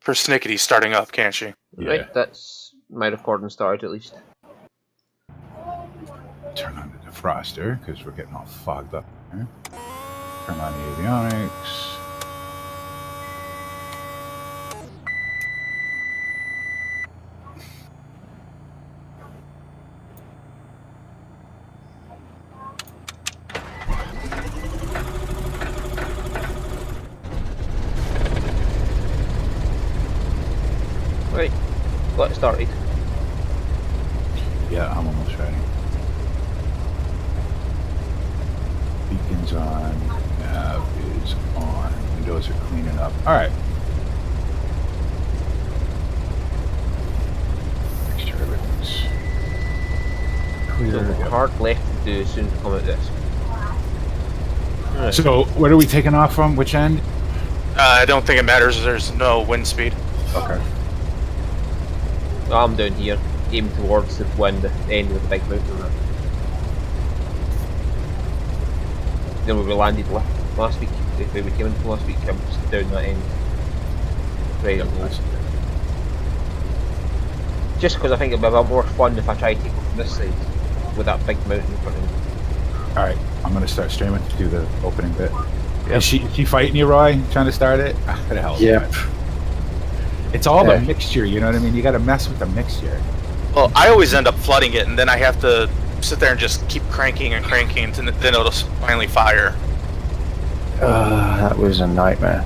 persnickety starting up, can't she? Yeah. Right, that's my recording started at least. Turn on the defroster because we're getting all fogged up here. Turn on the avionics. Right, got it started. Yeah, I'm almost ready. Beacon's on. Nav is on. Windows are cleaning up. All right. Make sure everything's clear. So hard left to do as soon as we come out this. Right. So, what are we taking off from? Which end? I don't think it matters. There's no wind speed. Okay. I'm down here, aiming towards the wind, the end of the big mountain. Then where we landed last week, where we came in from last week, I'm just down that end. Right up close. Just because I think it'll be a bit more fun if I try to take it from this side, with that big mountain in front of me. Alright, I'm going to start streaming to do the opening bit. Yep. Is she fighting you, Roy? Trying to start it? What the hell? Yep. It's all the mixture, you know what I mean? You gotta mess with the mixture. Well, I always end up flooding it, and then I have to sit there and just keep cranking and cranking, and then it'll finally fire. That was a nightmare.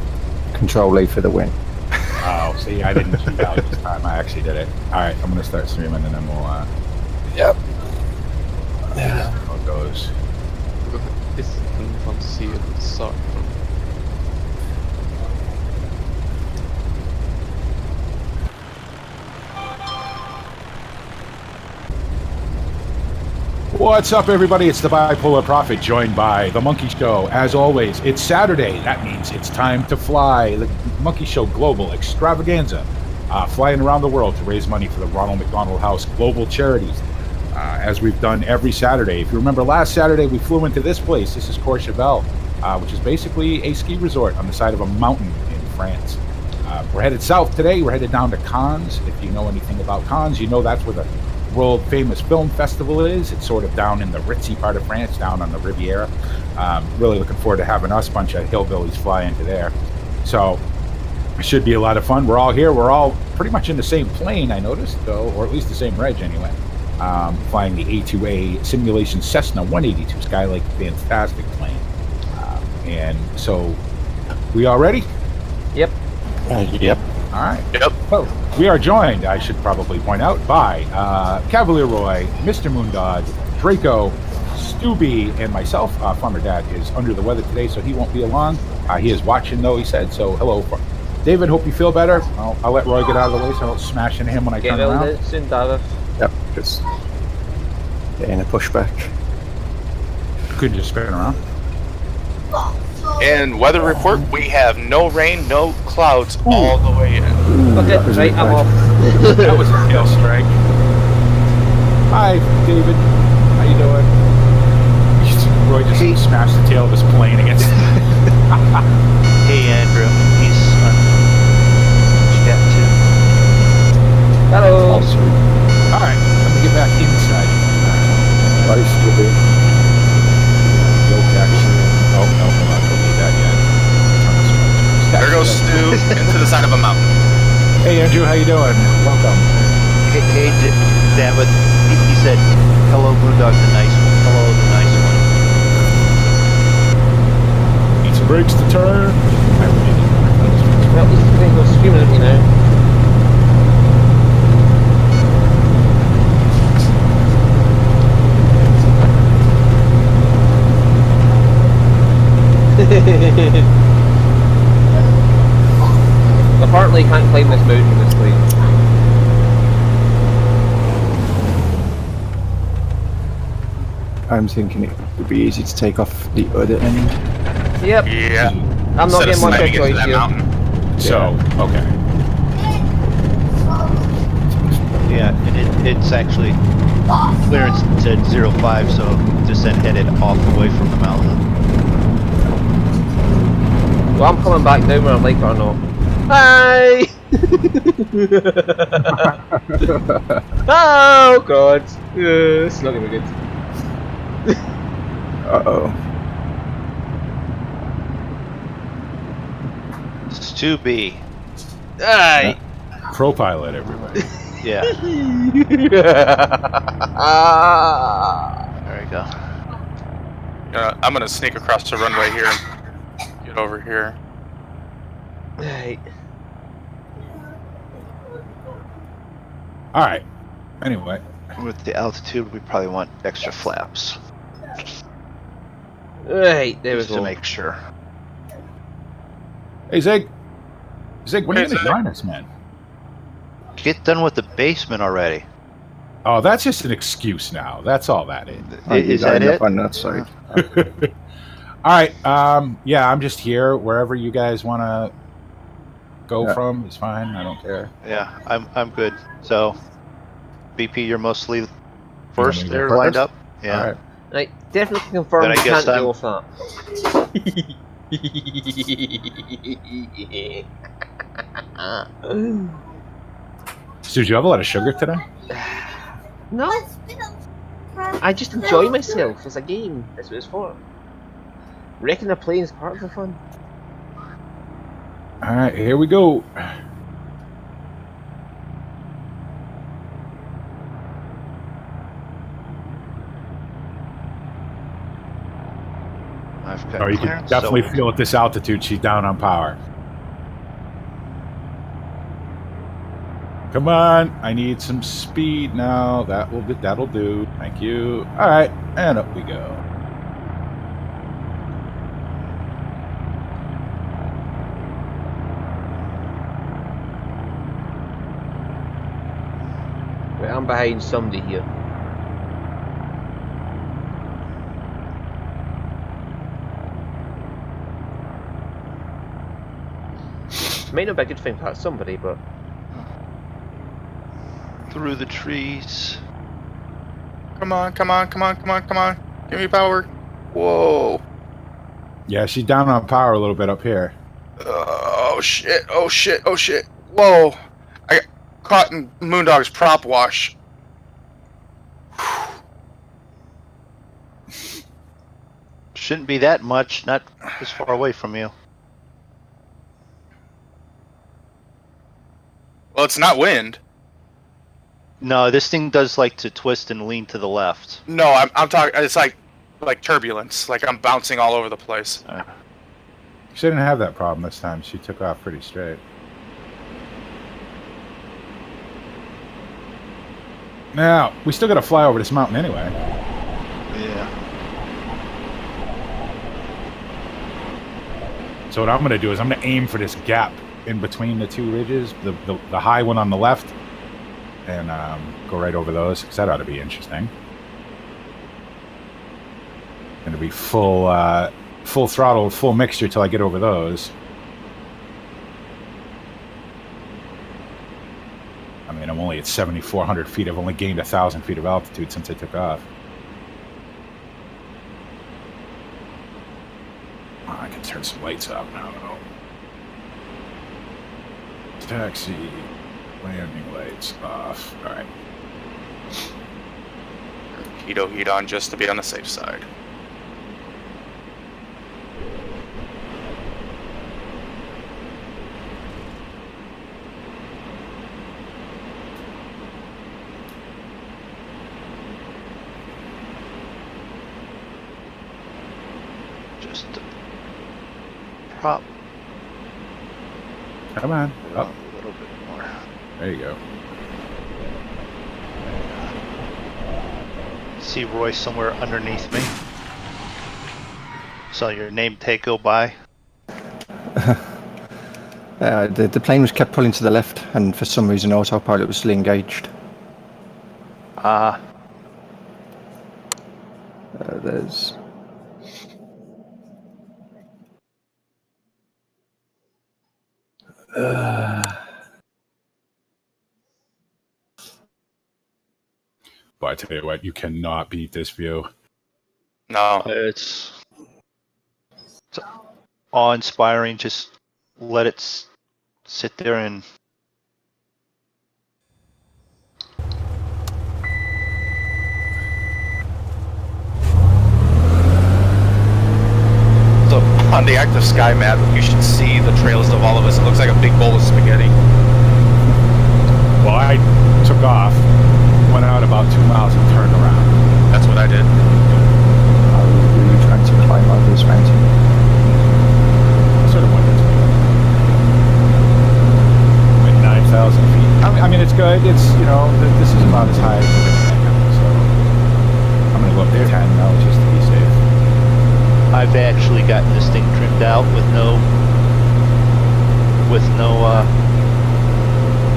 Control E for the win. Oh, see, I didn't cheat out this time. I actually did it. Alright, I'm gonna start streaming and then we'll, Yep. Yeah. How it goes. It's fun to see it start from. What's up, everybody? It's the Bipolar Prophet, joined by the Monkey Show. As always, it's Saturday. That means it's time to fly. The Monkey Show Global Extravaganza, flying around the world to raise money for the Ronald McDonald House Global Charities, as we've done every Saturday. If you remember, last Saturday we flew into this place. This is Courchevel, which is basically a ski resort on the side of a mountain in France. We're headed south today. We're headed down to Cannes. If you know anything about Cannes, you know that's where the world famous film festival is. It's sort of down in the ritzy part of France, down on the Riviera. Really looking forward to having us bunch of hillbillies fly into there. So it should be a lot of fun. We're all here. We're all pretty much in the same plane, I noticed, though, or at least the same reg anyway. Flying the A2A simulation Cessna 182 Skylake, fantastic plane. And so, we all ready? Yep. Yep. All right. Yep. Well, we are joined, I should probably point out, by Cavalier Roy, MrMoonDog, Drako, Stubby, and myself. Farmer Dad is under the weather today, so he won't be along. He is watching, though, he said. So, hello. David, hope you feel better. I'll let Roy get out of the way, so I don't smash into him when I turn around. Soon, David. Yep. Just getting a pushback. Could just spin around. And weather report, we have no rain, no clouds all the way in. Okay, right, I'm off. That was a tail strike. Hi, David. How you doing? Roy just smashed the tail of his plane against. Hey, Andrew. He's on chat too. Hello. Also, All right, let me get back inside. right, still be. Yoke action. Oh, no, hold on. Don't need that yet. There goes Stu into the side of a mountain. Hey, Andrew, how you doing? Welcome. Hey, David. He said, "Hello, MrMoonDog, the nice one. Hello, the nice one." Need some brakes to turn. Well, at least you can go screaming at me now. Apparently you can't climb this mountain this way. I'm thinking it would be easy to take off the other end. Yep. Yeah. I'm not Instead of getting much of a slamming into choice that here. mountain. So, okay. Yeah, and it's actually clearance to 05, so descent headed off away from the mountain. Well, I'm coming back down where I'm like or not. Hi! Oh god! It's not gonna be good. Uh-oh. It's 2B. Aye! Pro-pilot, everybody. Yeah, there we go. I'm gonna sneak across the runway here and get over here. Right. All right. Anyway, With the altitude, we probably want extra flaps. Right, there we Just go. to make sure. hey Zig. Zig, when are you Hey, gonna Zig. join us, man? Get done with the basement already. Oh, that's just an excuse now. That's all that is. Is that it? On that side. All right. Yeah, I'm just here. Wherever you guys want to go Yeah. from is fine. I don't care. Yeah, I'm good. So, BP, you're mostly want first me to go there, first? lined up. Yeah. All right. Right, definitely confirm Then I you guess can't I'm- deal with that. So, did you have a lot of sugar today? No, I just enjoy myself. It's a game. That's what it's for. Wrecking a plane is part of the fun. All right, here we go. I've got Oh, you can clearance, definitely so feel at this altitude she's down on power. Come on, I need some speed now. That'll do. Thank you. All right, and up we go. Right, I'm behind somebody here. Might not be a good thing for somebody, but through the trees. Come on, come on, come on, come on, come on. Give me power. Whoa. Yeah, she's down on power a little bit up here. Oh shit, oh shit, oh shit. Whoa. I got caught in MrMoonDog's prop wash. Shouldn't be that much, not this far away from you. Well, it's not wind. No, this thing does like to twist and lean to the left. No, I'm talking. It's like turbulence. Like I'm bouncing all over the place. She didn't have that problem this time. She took off pretty straight. Now, we still got to fly over this mountain anyway. Yeah. So what I'm going to do is I'm going to aim for this gap in between the two ridges, the high one on the left, and go right over those, because that ought to be interesting. Going to be full throttle, full mixture till I get over those. I mean, I'm only at 7,400 feet. I've only gained 1,000 feet of altitude since I took off. Oh, I can turn some lights up. I don't know. Taxi, landing lights off. All right. Keto heat on just to be on the safe side. Just a prop Come on. it Up. on a little bit more. There you go. See Roy somewhere underneath me. Saw your name tag go by. The plane was kept pulling to the left, and for some reason autopilot was still engaged. There's... But I tell you what, you cannot beat this view. No. It's awe-inspiring. Just let it sit there and On the active sky map, you should see the trails of all of us. It looks like a big bowl of spaghetti. Well, I took off, went out about 2 miles and turned around. That's what I did. Were you trying to climb over this mountain? Sort of went this way. At 9,000 feet. I mean, it's good. It's, you know, this is about as high as we're going to get. So I'm going to go up there 10 now just to be safe. I've actually gotten this thing trimmed out with no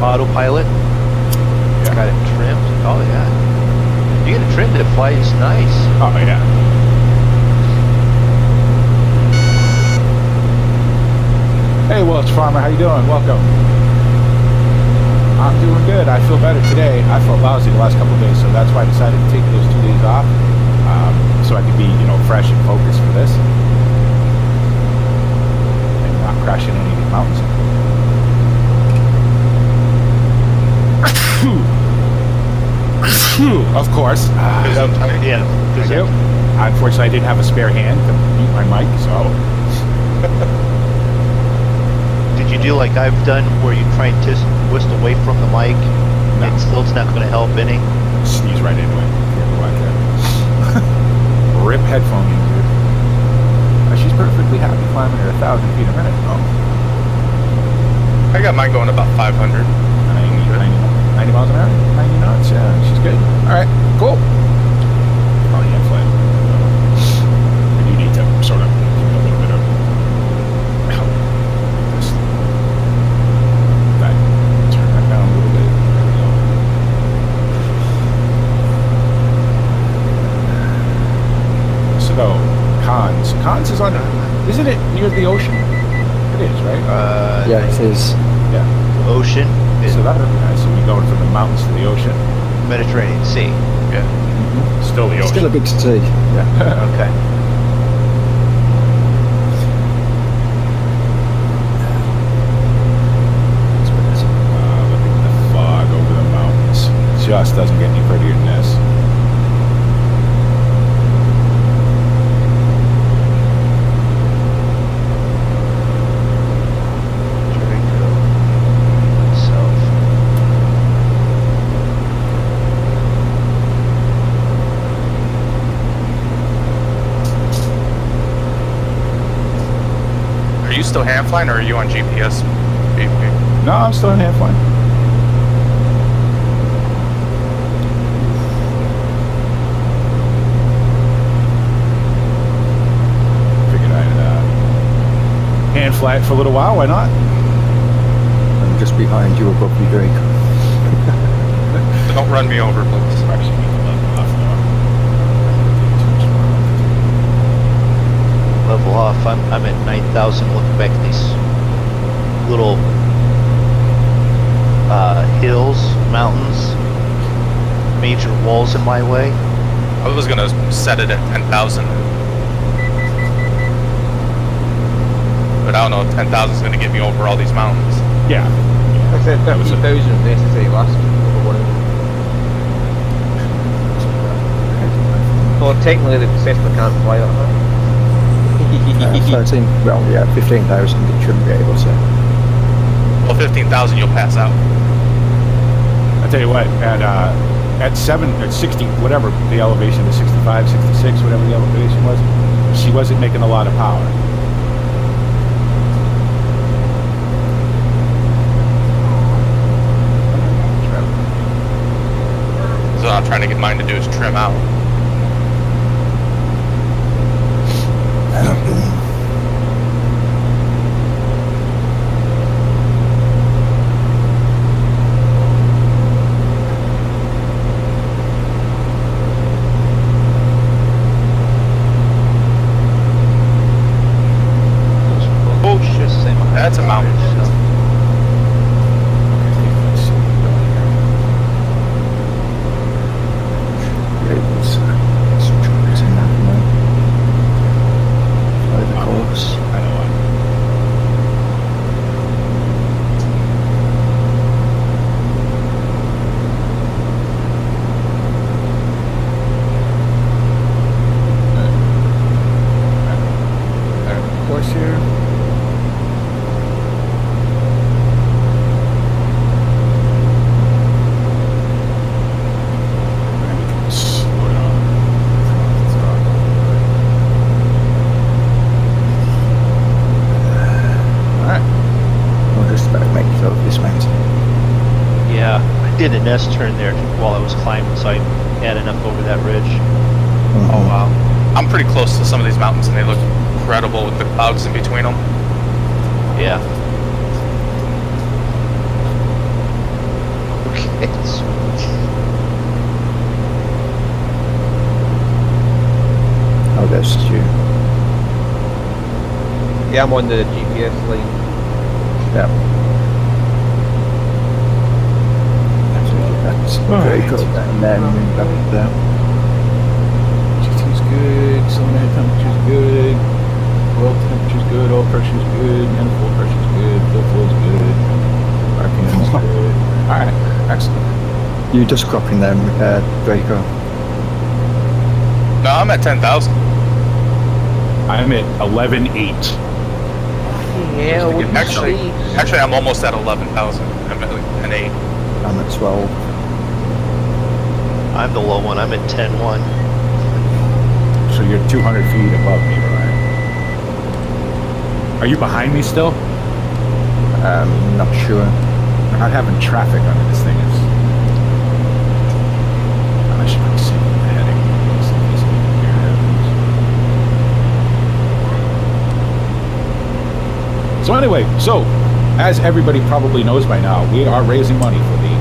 autopilot. Yeah. Got it trimmed. Oh yeah. You get it trimmed, it flies nice. Oh, yeah. Hey, Welch Farmer, how you doing? Welcome. I'm doing good. I feel better today. I felt lousy the last couple of days, so that's why I decided to take those 2 days off, so I could be, you know, fresh and focused for this, and not crashing any of these mountains. Of course. Yeah. Thank you. Unfortunately, I didn't have a spare hand to mute my mic, so. Did you do like I've done, where you try and twist away from the mic? No. It's not going to help any. Sneeze right into it. Yeah, like that. Rip headphone user. She's perfectly happy climbing at 1,000 feet a minute. Oh, I got mine going about 500. 90 miles an hour? 90 knots? Yeah, she's good. Alright, cool. Oh, yeah, flight. I do need to sort of give it a little bit of help. Just that. Turn that down a little bit. There we go. So, Cons. Cons is on, isn't it near the ocean? It is, right? Yeah, it is. Yeah. Ocean, So that'd be nice. So we going from the mountains to the ocean. Mediterranean Sea. Yeah. Still the ocean. Still a bit to see. Yeah. Okay. Look at the fog over the mountains. Just doesn't get any prettier than this. Drako itself. Are you still hand flying or are you on GPS? No, I'm still in half line. Figured I'd hand fly it for a little while. Why not? I'm just behind you above the Drake. Don't run me over, please. Actually, need to level off now. Level off. I'm at 9,000. Looking back at these little hills, mountains, major walls in my way. I was gonna set it at 10,000. But I don't know if 10,000 is gonna get me over all these mountains. Yeah. I said 30,000 necessary last one. Well, technically the Cessna can't fly that high. 13, well, yeah, 15,000 it shouldn't be able to. Well, 15,000 you'll pass out. I'll tell you what, at 60, whatever the elevation is, 65, 66, whatever the elevation was, she wasn't making a lot of power. So what I'm trying to get mine to do is trim out. Oh shit! Same. That's a mountain. Let's see. Ravens. mate. Yeah, I did an S-turn there while I was climbing, so I had enough over that ridge. Mhm. Oh wow. I'm pretty close to some of these mountains and they look incredible with the clouds in between them. Yeah. Okay, sweet. Oh, there's Stu. Yeah, I'm on the GPS line. Yeah. That's very good. And then up there. GT's good, cylinder temperature's good, oil temperature's good, oil pressure's good, manifold pressure's good, fuel flow's good, RPM's good. Alright, excellent. You just cropping them, Draco. No, I'm at 10,000. I'm at 11.8. Yeah, what do you Actually, say? actually, I'm almost at 11,000. I'm at like an 8. I'm at 12. I'm the low one. I'm at 10-1. So you're 200 feet above me, right? Are you behind me still? Not sure. We're not having traffic under this thing. I should probably see the heading. So anyway, as everybody probably knows by now, we are raising money for the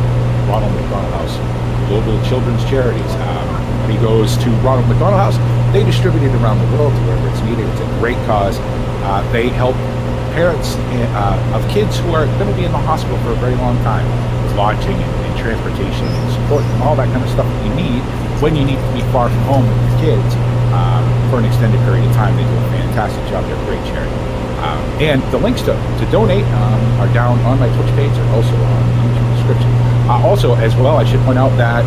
Ronald McDonald House Global Children's Charities. Money goes to Ronald McDonald House. They distribute it around the world to wherever it's needed. It's a great cause. They help parents of kids who are going to be in the hospital for a very long time with lodging and transportation and support and all that kind of stuff that you need when you need to be far from home with your kids for an extended period of time. They do a fantastic job. They're a great charity. And the links to donate are down on my Twitch page and also on the YouTube description. Also, as well, I should point out that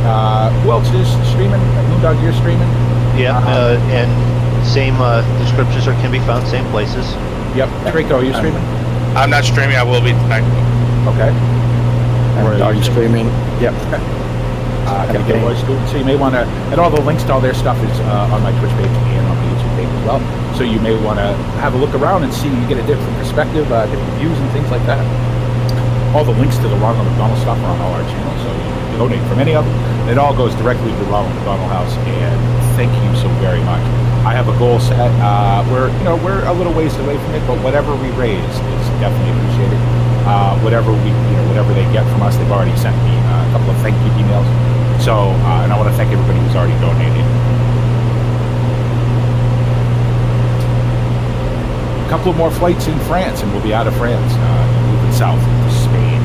who else is streaming? MrMoonDog, you're streaming? Yeah, and same descriptions can be found same places. Yep. Drako, are you streaming? I'm not streaming. I will be tonight. Okay. And are you streaming? Yep. Cavalier Roy student. So you may want to, and all the links to all their stuff is on my Twitch page and on the YouTube page as well. So you may want to have a look around and see, you get a different perspective, different views and things like that. All the links to the Ronald McDonald stuff are on all our channels, so you can donate from any of them. It all goes directly to the Ronald McDonald House, and thank you so very much. I have a goal set. We're a little ways away from it, but whatever we raise is definitely appreciated. Whatever they get from us, they've already sent me a couple of thank you emails. So, and I want to thank everybody who's already donated. A couple of more flights in France, and we'll be out of France, moving south to Spain.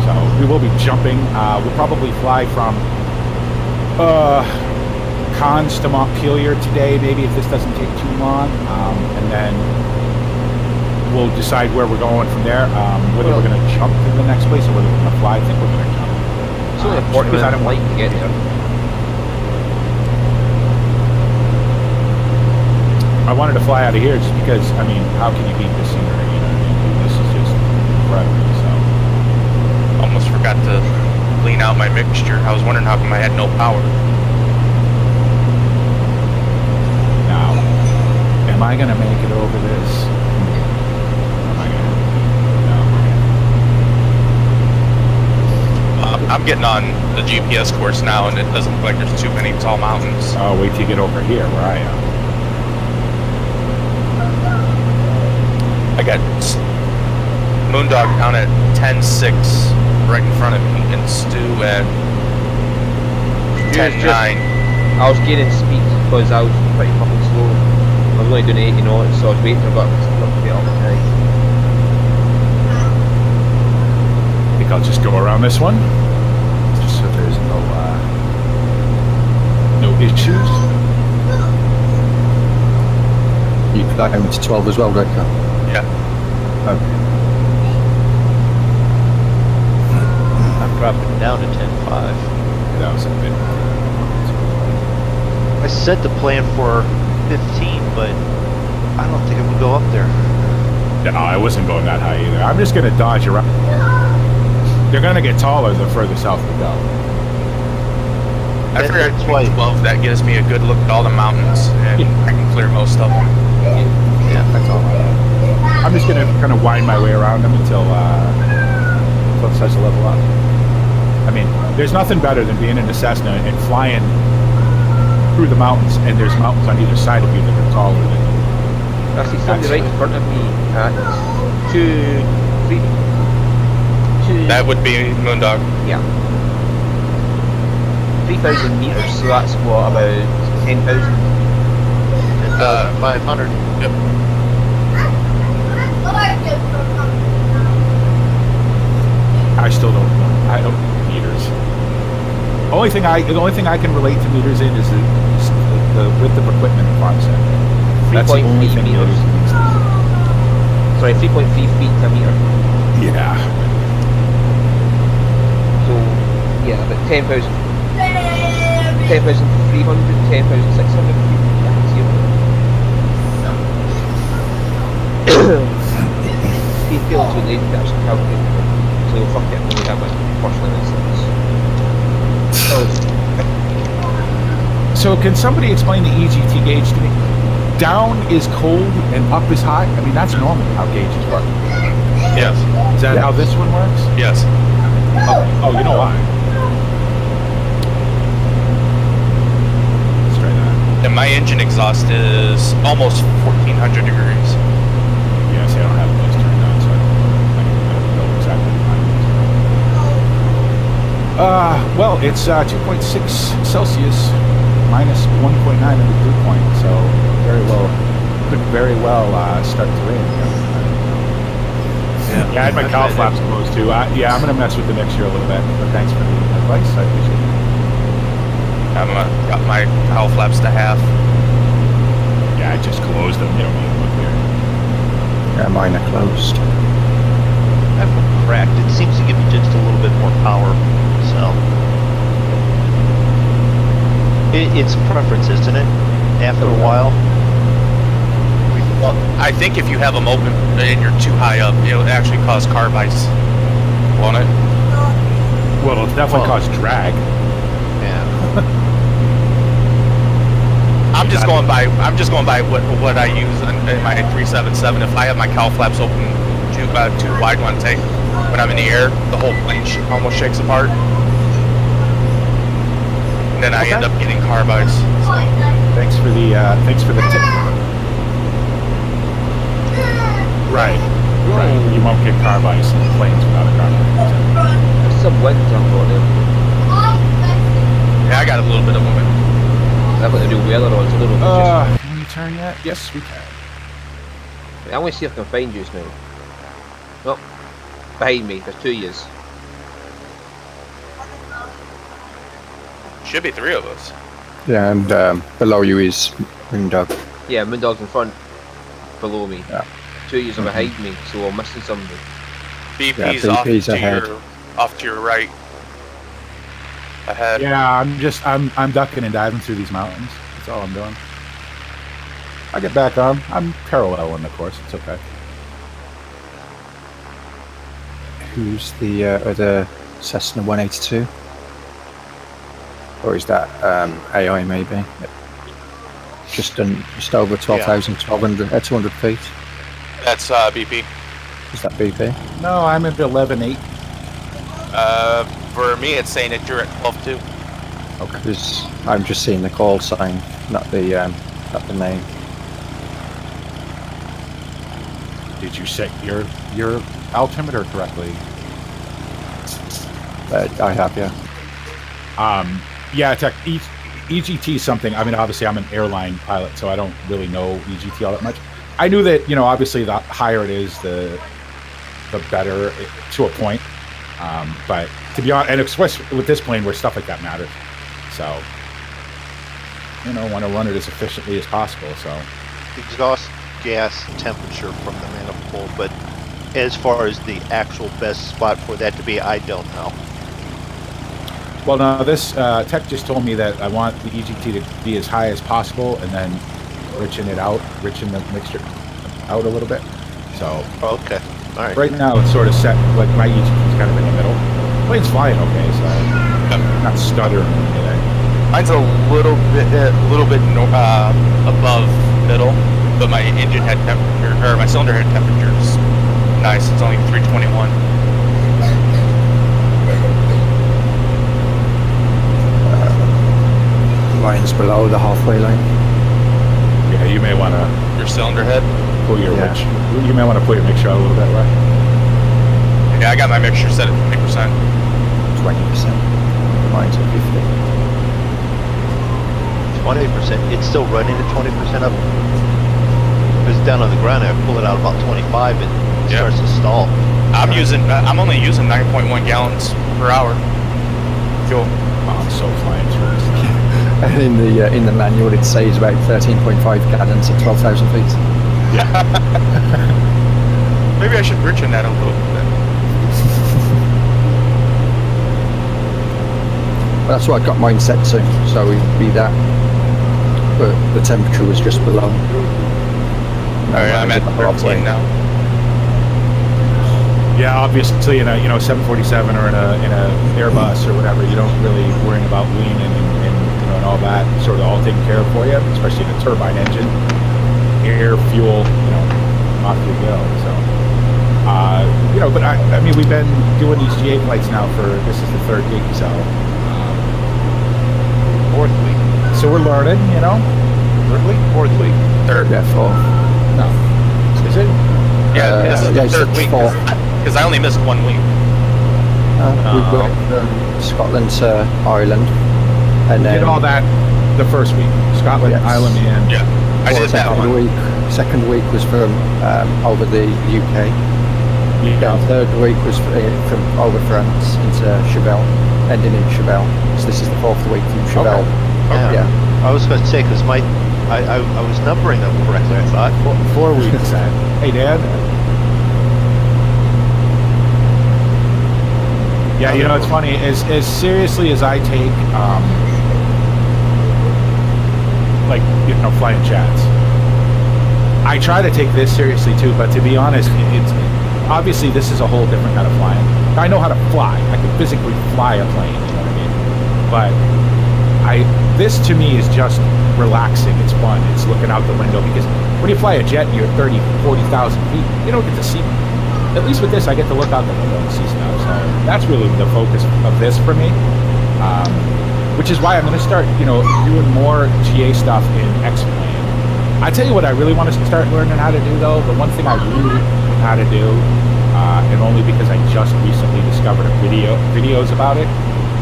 So we will be jumping. We'll probably fly from Cannes to Montpellier today, maybe, if this doesn't take too long, and then we'll decide where we're going from there. Whether we're going to jump to the next place or whether we're going to fly. I think we're going to jump. It's only a 40-minute flight to get there. I wanted to fly out of here just because, I mean, how can you beat this scenery? You know what I mean? This is just incredible. So, almost forgot to clean out my mixture. I was wondering how come I had no power. Now, am I gonna make it over this? Am I gonna? No. I'm getting on the GPS course now, and it doesn't look like there's too many tall mountains. Oh, wait till you get over here where I am. I got MrMoonDog down at 10.6 right in front of me, and Stu at 10.9. I was gaining speed because I was pretty fucking slow. I was only doing 80 knots, so I was waiting for about to get up tonight. I think I'll just go around this one, just so there's no issues. You fly home to 12 as well, Drako? Yeah. Okay. I'm dropping down to 10.5. That was a bit. I set the plan for 15, but I don't think I'm gonna go up there. No, I wasn't going that high either. I'm just gonna dodge around. They're gonna get taller the further south we go. I figured at 12, that gives me a good look at all the mountains, and I can clear most of them. Yeah, That's all I have. I'm just gonna kind of wind my way around them until plus as a level up. I mean, there's nothing better than being in a Cessna and flying through the mountains, and there's mountains on either side of you that are taller than you. I see somebody right in front of me at 2, 3, 2. That would be MrMoonDog. Yeah. 3,000 meters, so that's what, about 10,000? 10,500. Yep. I still don't know. I don't meters. The only thing I can relate to meters in is the width of equipment in farm set. That's the 3.3 only thing meters. meters. Sorry, 3.3 feet a meter. Yeah. So, yeah, about 10,000. 10,300, 10,600 feet. I can see it. He feels too lazy to actually calculate it. So fuck it, we have a porcelain instance. So can somebody explain the EGT gauge to me? Down is cold and up is hot. I mean, that's normally how gauges work. Yes. Is that how this one works? Yes. Oh, you know why? Let's try that. And my engine exhaust is almost 1,400 degrees. Yes, I don't have those turned on, so I don't know exactly what mine is. Well, it's 2.6 Celsius minus 1.9 in the dew point, so could very well start to rain. Yeah, I had my cowl flaps closed too. Yeah, I'm gonna mess with the next year a little bit, but thanks for the advice. I appreciate it. I've got my cowl flaps to half. Yeah, I just closed them. You don't need to look there. Yeah, mine are closed. I've cracked. It seems to give you just a little bit more power. So it's preference, isn't it? After a while. Well, I think if you have them open and you're too high up, it'll actually cause carb ice, won't it? Well, it'll definitely cause drag. Yeah. I'm just going by what I use in my 377. If I have my cowl flaps open too wide when I'm in the air, the whole plane almost shakes apart. And then I end up getting carb ice. So. Thanks for the tip. Right. You won't get carb ice in planes without a carb ice. There's some wind on board there. Yeah, I got a little bit of movement. I've got to do weather on, it's a little bit Can we turn yet? Yes, we can. I'm going to see if I can find you now. Oh, behind me, there's 2 years. Should be 3 of us. Yeah, and below you is MrMoonDog. Yeah, MrMoonDog's in front, below me. Yeah. 2 years are behind me, so I'm missing somebody. BP's, Yeah, off BP's to ahead. off to your right. Ahead. Yeah, I'm ducking and diving through these mountains. That's all I'm doing. I get back on. I'm parallel in the course. It's okay. Who's the other Cessna 182? Or is that AI maybe? Just over 200 feet. That's BP. Is that BP? No, I'm at 11.8. For me, it's saying that you're at 12.2. Okay. Because I'm just seeing the call sign, not the name. Did you set your altimeter correctly? I have, yeah. Yeah, EGT is something. I mean, obviously, I'm an airline pilot, so I don't really know EGT all that much. I knew that, obviously, the higher it is, the better to a point. But to be honest, and especially with this plane where stuff like that matters. So, want to run it as efficiently as possible. So, Exhaust gas temperature from the manifold, but as far as the actual best spot for that to be, I don't know. well, now this tech just told me that I want the EGT to be as high as possible, and then richen the mixture out a little bit. So, Okay. All right. right now it's sort of set, like my EGT is kind of in the middle. Plane's flying okay, so I'm not stuttering or anything. Mine's a little bit above middle, but my engine head temperature, or my cylinder head temperature is nice. It's only 321. just below the halfway line. Yeah, you may want to Your cylinder head. pull your Yeah. you may want to pull your mixture out a little bit, right? Yeah, I got my mixture set at 20%. 20%. Mine's at 50. 20%. It's still running at 20% up. If it's down on the ground, I pull it out about 25, it Yeah. starts to stall. I'm only using 9.1 gallons per hour fuel. Oh, I'm so flying through this. And in the manual it says about 13.5 gallons at 12,000 feet. Maybe I should richen that a little bit. That's what I got mine set to, so it'd be that. But the temperature was just below. Alright, I'm at 13 now. Yeah, obviously in a 747 or in a Airbus or whatever, you don't really worry about lean and all that sort of all taken care of for you, especially in a turbine engine, air, fuel, off you go. So, but I mean, we've been doing these GA flights now this is the third week, so Fourth week. so we're learning, Third week? Fourth week. Third. Yeah, 4. No, is it? Yeah, this is the it's third week. 4. Because I only missed 1 week. We've got Scotland to Ireland, and then Did all that the first week, Scotland, Yes. Ireland, and Yeah, I did that second one. week. Second week was from over the UK. yeah. Third week was from over France into Chevelle, ending in Chevelle. So this is the fourth week from Chevelle. Yeah. Yeah. I was going to say, because I was numbering them correctly, I thought. 4 weeks. Hey, Dad. Yeah, it's funny. As seriously as I take, flying chats, I try to take this seriously too. But to be honest, it's obviously this is a whole different kind of flying. I know how to fly. I can physically fly a plane. You know what I mean? But this to me is just relaxing. It's fun. It's looking out the window because when you fly a jet, you're 30, 40,000 feet. You don't get to see. At least with this, I get to look out the window and see stuff. So that's really the focus of this for me. Which is why I'm going to start, doing more GA stuff in X-Plane. I tell you what I really want to start learning how to do, though. The one thing I really know how to do, and only because I just recently discovered videos about it,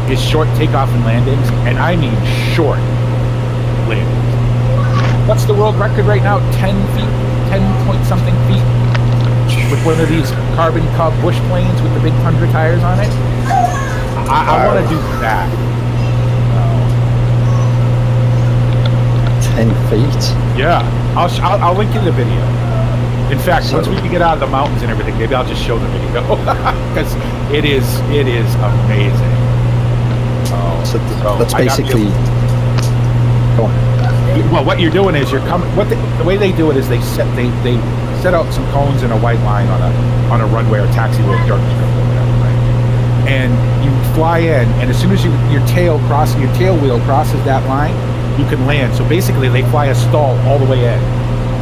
is short takeoff and landings, and I mean short landings. What's the world record right now? 10 feet, 10 point something feet, with one of these carbon cub bush planes with the big Tundra tires on it. I want to do that. 10 feet. Yeah, I'll link you the video. In fact, once we get out of the mountains and everything, maybe I'll just show the video because it is amazing. So that's basically. Go on. Well, what you're doing is you're coming. The way they do it is they set out some cones and a white line on a runway or taxiway, dirt strip or whatever, right? And you fly in, and as soon as your tail wheel crosses that line, you can land. So basically, they fly a stall all the way in,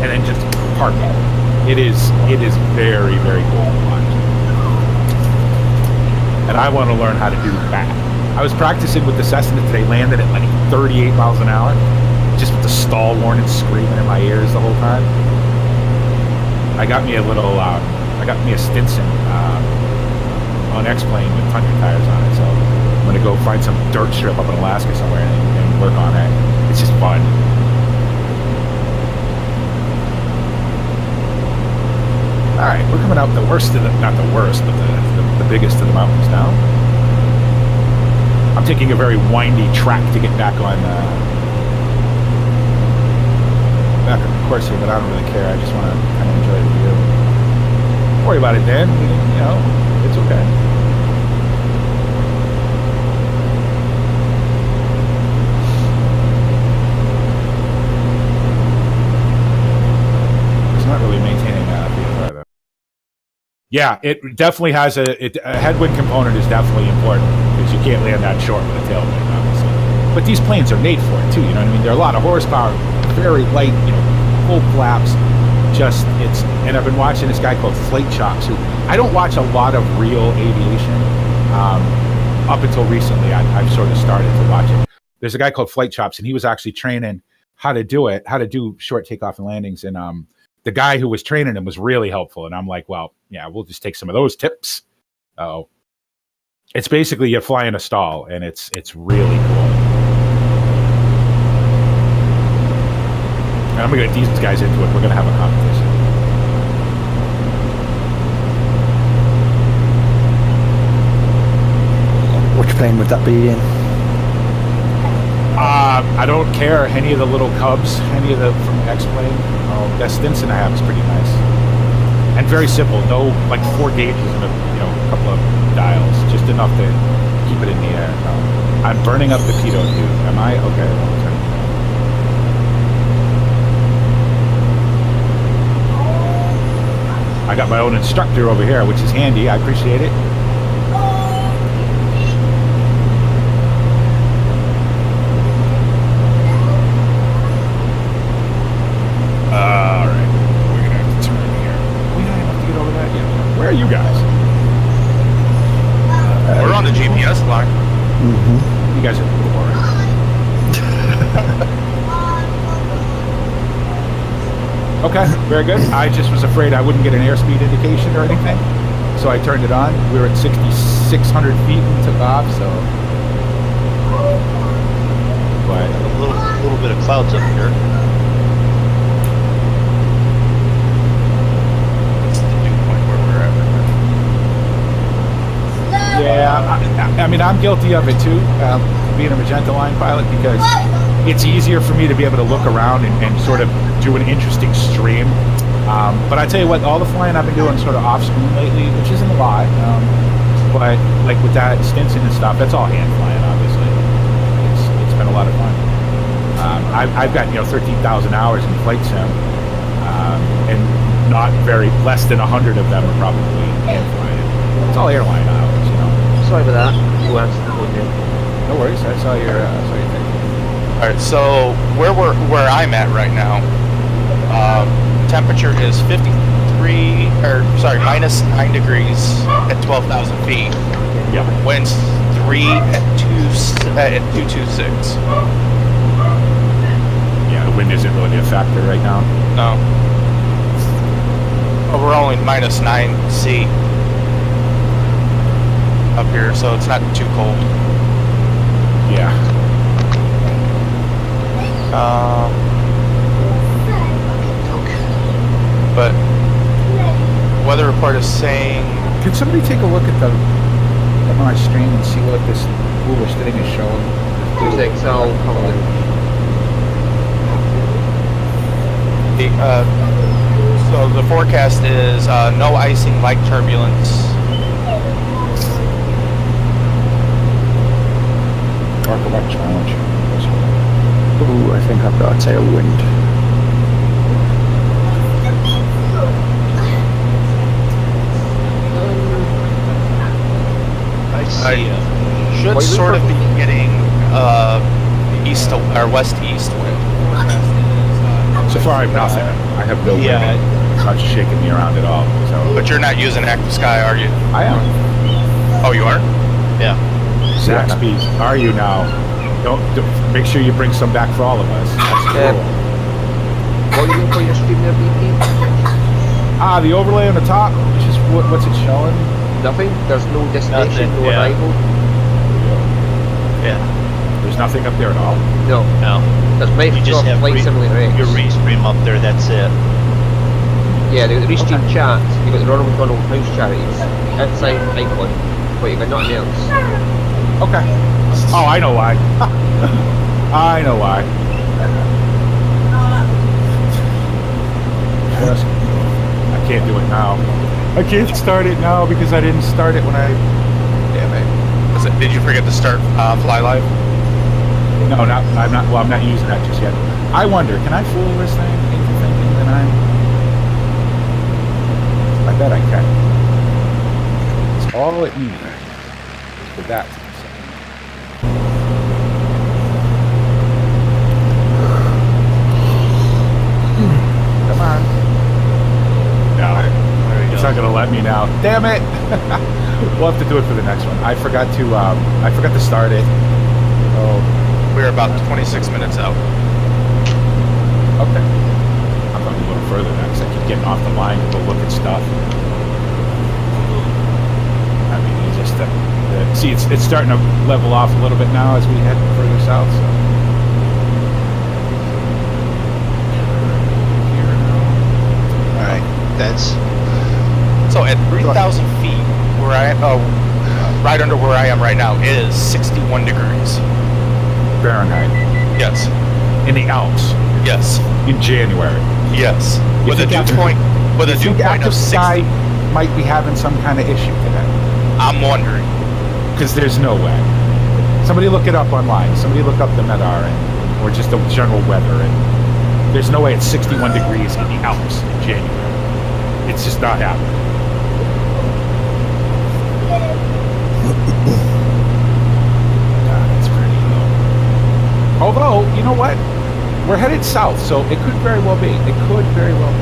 and then just park it. It is very, very cool to watch. And I want to learn how to do that. I was practicing with the Cessna today, landed at like 38 miles an hour, just with the stall warning screaming in my ears the whole time. I got me a Stinson on X-Plane with Tundra tires on it, so I'm gonna go find some dirt strip up in Alaska somewhere and work on it. It's just fun. All right, we're coming out the worst of not the worst, but the biggest of the mountains now. I'm taking a very windy track to get back on the course here, but I don't really care. I just want to kind of enjoy the view. Don't worry about it, Dan. It's okay. It's not really maintaining VFR though. Yeah, it definitely has a headwind component is definitely important because you can't land that short with a tailwind, obviously. But these planes are made for it too. You know what I mean? They're a lot of horsepower, very light, full flaps. And I've been watching this guy called Flight Chops, who I don't watch a lot of real aviation. Up until recently, I've sort of started to watch it. there's a guy called Flight Chops, and he was actually training how to do short takeoff and landings. And the guy who was training him was really helpful. And I'm like, well, yeah, we'll just take some of those tips. Oh, it's basically you fly in a stall, and it's really cool. And I'm gonna get these guys into it. We're gonna have a competition. Which plane would that be in? I don't care. Any of the little Cubs, any of the from X-Plane. Oh, that Stinson I have is pretty nice. And very simple. No, like 4 gauges and a couple of dials. Just enough to keep it in the air. I'm burning up the pitot, dude. Am I? Okay. I got my own instructor over here, which is handy. I appreciate it. All right, we're gonna have to turn here. We don't have to get over that yet. Where are you guys? We're on the GPS line. You guys are a little boring. Okay, very good. I just was afraid I wouldn't get an airspeed indication or anything, so I turned it on. We were at 6,600 feet and took off, so. But A little bit of clouds up here. That's the dew point where we're at right now. yeah, I mean, I'm guilty of it too, being a Magenta Line pilot, because it's easier for me to be able to look around and sort of do an interesting stream. But I tell you what, all the flying I've been doing sort of off screen lately, which isn't a lot, but like with that Stinson and stuff, that's all hand flying, obviously. It's been a lot of fun. I've got 13,000 hours in flight sim, and not less than 100 of them are probably hand flying. It's all airline hours, Sorry about that. You answered the phone there. No worries. I saw your thing. All right, so where I'm at right now, temperature is minus 9 degrees at 12,000 feet. Yeah. Winds 3 at 226. Yeah, the wind isn't really a factor right now. No. But we're only minus 9 C up here, so it's not too cold. Yeah. But weather report is saying Can somebody take a look at my stream and see what this foolish thing is showing? 26, I'll have a look. so the forecast is no icing, light turbulence. Arc challenge. Ooh, I think I've got a tailwind. I see. Should sort of be getting east to, or west to east wind. So far, I have nothing. I have no wind. It's not shaking me around at all. So. But you're not using active sky, are you? I am. Oh, you are? Yeah. Zaxby's, are you now? Don't make sure you bring some back for all of us. That's cool. What are you doing for your stream there, BP? The overlay on the top. It's just what's it showing? Nothing? There's no destination, Nothing, no yeah. arrival? Yeah. There's nothing up there at all. No. No. There's You just Microsoft have Flight Simulator X. your restream up there. That's it. Yeah, the restream chat, you've got the Ronald McDonald House Charities, outside icon, but you've got nothing else. Okay. Oh, I know why. I know why. I can't do it now. I can't start it now because I didn't start it when I... Damn it. Did you forget to start Fly Live? No, I'm not. Well, I'm not using that just yet. I wonder, can I fool this thing into thinking that I bet I can. It's all it needs for that. Come on. No, it's not gonna let me now. Damn it! We'll have to do it for the next one. I forgot to start it. Oh. We're about 26 minutes out. Okay. I'm going a little further now because I keep getting off the line to go look at stuff. I mean, you just see it's starting to level off a little bit now as we head further south. So. All right, that's So at 3,000 feet, where right under where I am right now, it is 61 degrees. Fahrenheit. Yes. In the Alps. Yes. In January. Yes. With a dew point. With a dew point Active of 60. Sky might be having some kind of issue today. I'm wondering. Because there's no way. Somebody look it up online. Somebody look up the MEDAR or just the general weather. And there's no way it's 61 degrees in the Alps in January. It's just not happening. That's pretty low. Although, you know what? We're headed south, so it could very well be. It could very well be.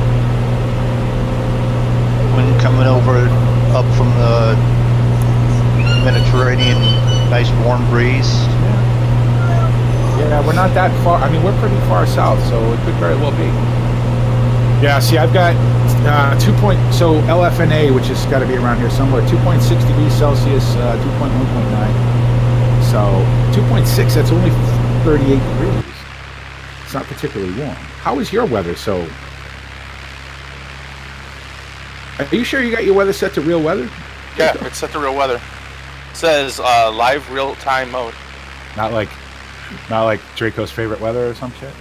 when coming over up from the Mediterranean, nice warm breeze. Yeah, we're not that far. I mean, we're pretty far south, so it could very well be. Yeah, see, I've got so LFNA, which has got to be around here somewhere, 2.6 degrees Celsius, 2.1.9. So 2.6, that's only 38 degrees. It's not particularly warm. How is your weather? So, are you sure you got your weather set to real weather? Yeah, it's set to real weather. It says live real-time mode. Not like Draco's favorite weather or some shit?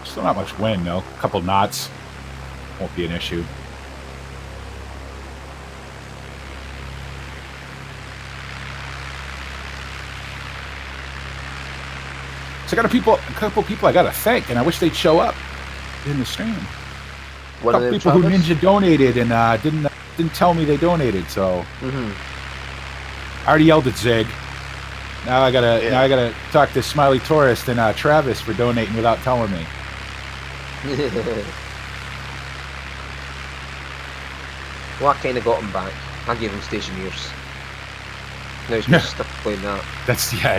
Still not much wind, though. A couple knots. Won't be an issue. So I got a couple people I got to thank, and I wish they'd show up in the stream. A couple people who Ninja donated and didn't tell me they donated. So I already yelled at Zig. Now I gotta talk to Smiley Tourist and Travis for donating without telling me. Well, I kind of got him back. I gave him stationeers. Now he's just stuck playing that.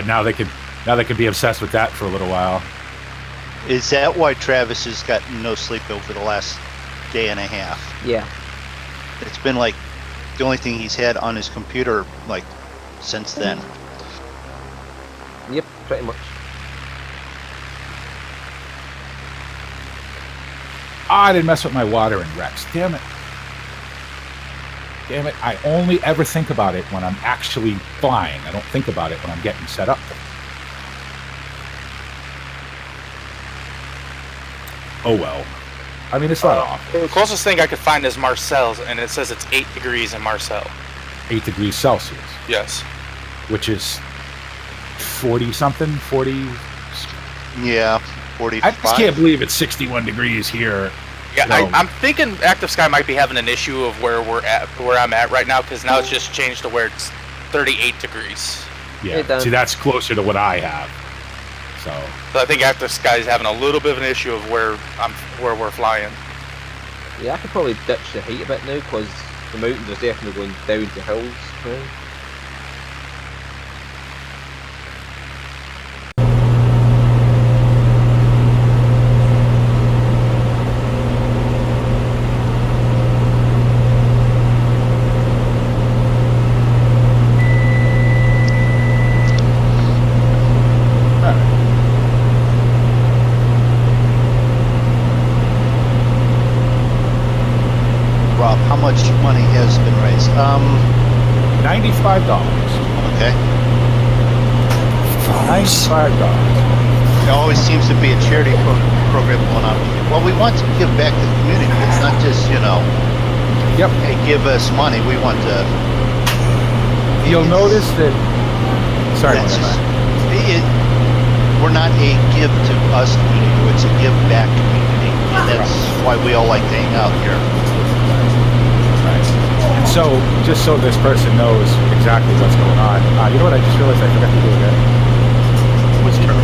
Now they can be obsessed with that for a little while. Is that why Travis has gotten no sleep over the last day and a half? Yeah. It's been like the only thing he's had on his computer like since then. Yep, pretty much. I didn't mess with my water in Rex. Damn it. I only ever think about it when I'm actually flying. I don't think about it when I'm getting set up. Oh well. I mean, it's not awful. The closest thing I could find is Marseille's, and it says it's 8 degrees in Marseille. 8 degrees Celsius. Yes. Which is 40-something, 40... Yeah, 45. I just can't believe it's 61 degrees here. Yeah, I'm thinking Active Sky might be having an issue of where I'm at right now, because now it's just changed to where it's 38 degrees. Yeah, see, that's closer to what I have. So I think Active Sky is having a little bit of an issue of where we're flying. Yeah, I could probably ditch the height a bit now, because the mountains are definitely going down to hills now. How much money has been raised? $95. Okay. $95. There always seems to be a charity program going on. Well, we want to give back to the community. It's not just, hey, give us money. We want to... You'll notice that... Sorry, we're not a give to us community. It's a give back community. And that's why we all like to hang out here. So, just so this person knows exactly what's going on, you know what? I just realized I forgot to do again. What's your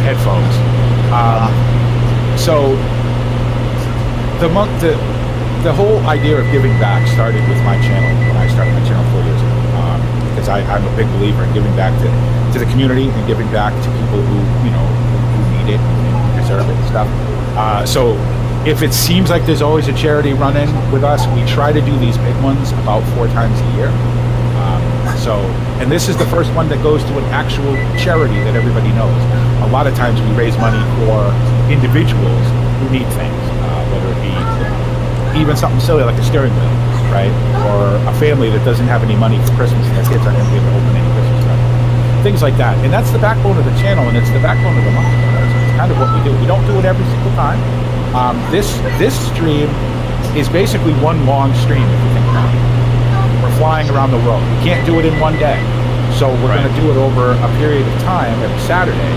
headphones? So, the whole idea of giving back started with my channel when I started my channel 4 years ago. because I'm a big believer in giving back to the community and giving back to people who need it and deserve it and stuff. So if it seems like there's always a charity running with us, we try to do these big ones about 4 times a year. And this is the first one that goes to an actual charity that everybody knows. A lot of times we raise money for individuals who need things, whether it be even something silly like a steering wheel, right? Or a family that doesn't have any money for Christmas and their kids aren't going to be able to open any Christmas presents. Things like that. And that's the backbone of the channel, and it's the backbone of the Monkey Show. It's kind of what we do. We don't do it every single time. This stream is basically one long stream, if you think about it. We're flying around the world. We can't do it in one day. So we're going to do it over a period of time every Saturday,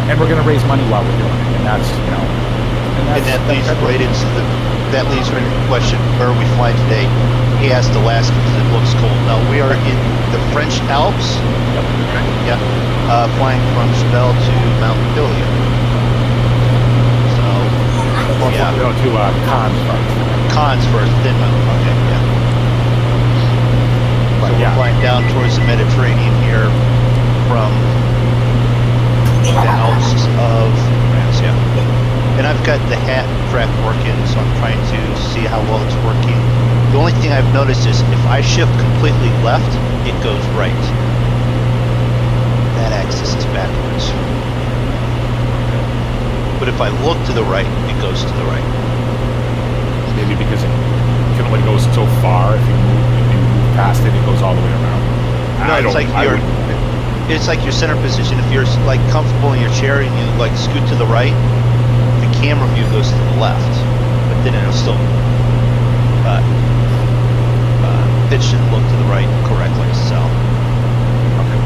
and we're going to raise money while we're doing it. And that's, that leads right into that leads right into the question, where are we flying today? He asked Alaska because it looks cold. No, we are in the French Alps. Yep. Yeah. Flying from Chevelle to Mount Pillier. So, yeah. We'll go to Cannes first. Cannes first, then Mount. Okay, yeah. So we're flying down towards the Mediterranean here from the Alps of France, yeah. And I've got the hat track working, so I'm trying to see how well it's working. The only thing I've noticed is if I shift completely left, it goes right. That axis is backwards. But if I look to the right, it goes to the right. Maybe because it can only go so far. If you move past it, it goes all the way around. No, it's like your center position. If you're like comfortable in your chair and you like scoot to the right, the camera view goes to the left, but then it'll still it should look to the right correctly. So, okay.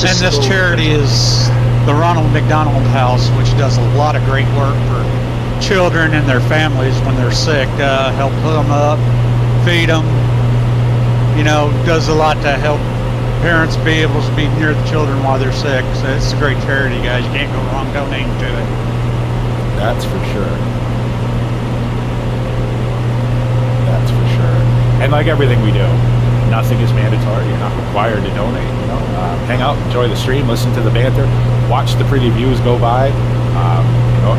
And this charity is the Ronald McDonald House, which does a lot of great work for children and their families when they're sick. Help put them up, feed them. Does a lot to help parents be able to be near the children while they're sick. So it's a great charity, guys. You can't go wrong donating to it. That's for sure. That's for sure. And like everything we do, nothing is mandatory. You're not required to donate. Hang out, enjoy the stream, listen to the banter, watch the pretty views go by.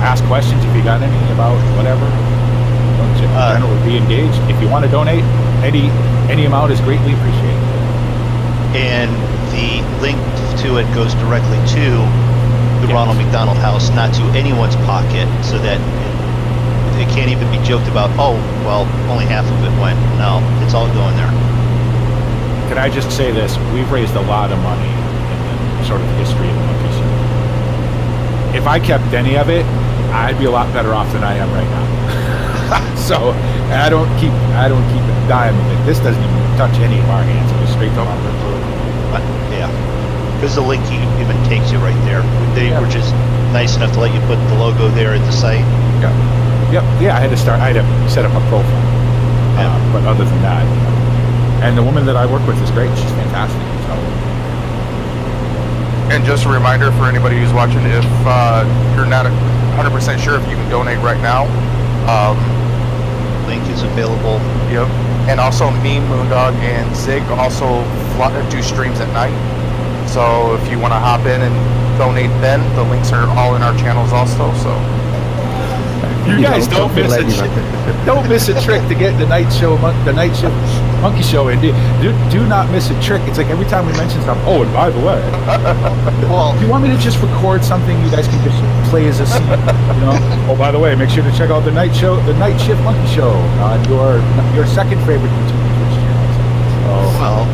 Ask questions if you got any about whatever. Generally, be engaged. If you want to donate, any amount is greatly appreciated. And the link to it goes directly to the Ronald McDonald House, not to anyone's pocket, so that it can't even be joked about, oh, well, only half of it went. No, it's all going there. Can I just say this? We've raised a lot of money in the sort of history of the Monkey Show. If I kept any of it, I'd be a lot better off than I am right now. So I don't keep a dime of it. This doesn't even touch any of our hands. It goes straight to our yeah, because the link even takes you right there. They were just nice enough to let you put the logo there at the site. Yeah. I had to set up a profile. But other than that, and the woman that I work with is great. She's fantastic. So. And just a reminder for anybody who's watching, if you're not 100% sure if you can donate right now, link is available. Yep. And also me, MrMoonDog, and Zig also do streams at night. So if you want to hop in and donate then, the links are all in our channels also. So you guys don't miss a trick to get the night shift Monkey Show in. Do not miss a trick. It's like every time we mention something. Oh, and by the way, well, do you want me to just record something you guys can just play as a scene? Oh, by the way, make sure to check out the night shift Monkey Show on your second favorite YouTube Twitch channel. Well,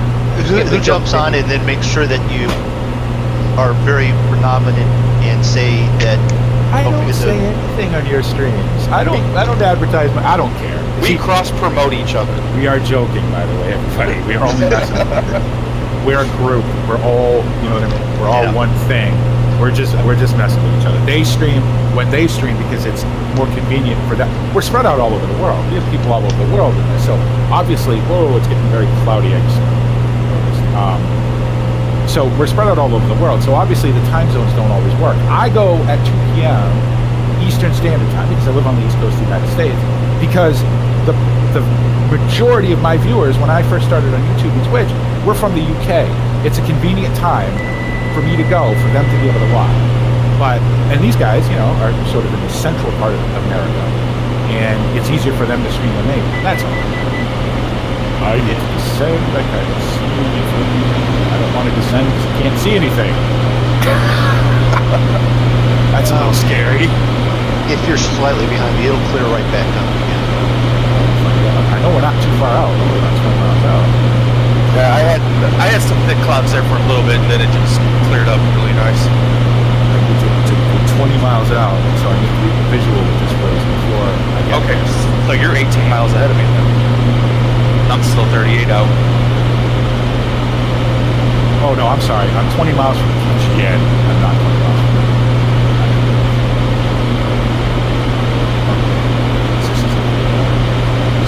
who jumps on and then makes sure that you are very predominant and say that. I don't say anything on your streams. I don't advertise. I don't care. We cross-promote each other. We are joking, by the way, everybody. We are only messing with you. We're a group. We're all, you know what I mean? We're all one thing. We're just messing with each other. They stream when they stream because it's more convenient for them. We're spread out all over the world. We have people all over the world in this. So obviously, it's getting very cloudy. So we're spread out all over the world. So obviously the time zones don't always work. I go at 2 p.m. Eastern Standard Time because I live on the East Coast of the United States. Because the majority of my viewers, when I first started on YouTube and Twitch, we're from the UK. It's a convenient time for me to go, for them to be able to watch. But, and these guys, you know, are sort of in the central part of America, and it's easier for them to stream than me. That's all. I need to descend. I can't see anything. I don't want to descend because I can't see anything. That's a little scary. If you're slightly behind me, it'll clear right back up again. I know we're not too far out. We're about 20 miles out. Yeah, I had some thick clouds there for a little bit, and then it just cleared up really nice. We're 20 miles out, so I need to be visual with this place before I get Okay, there. so you're 18 miles ahead of me then. I'm still 38 out. Oh no, I'm sorry. I'm 20 miles from Jen. I'm not 20 miles from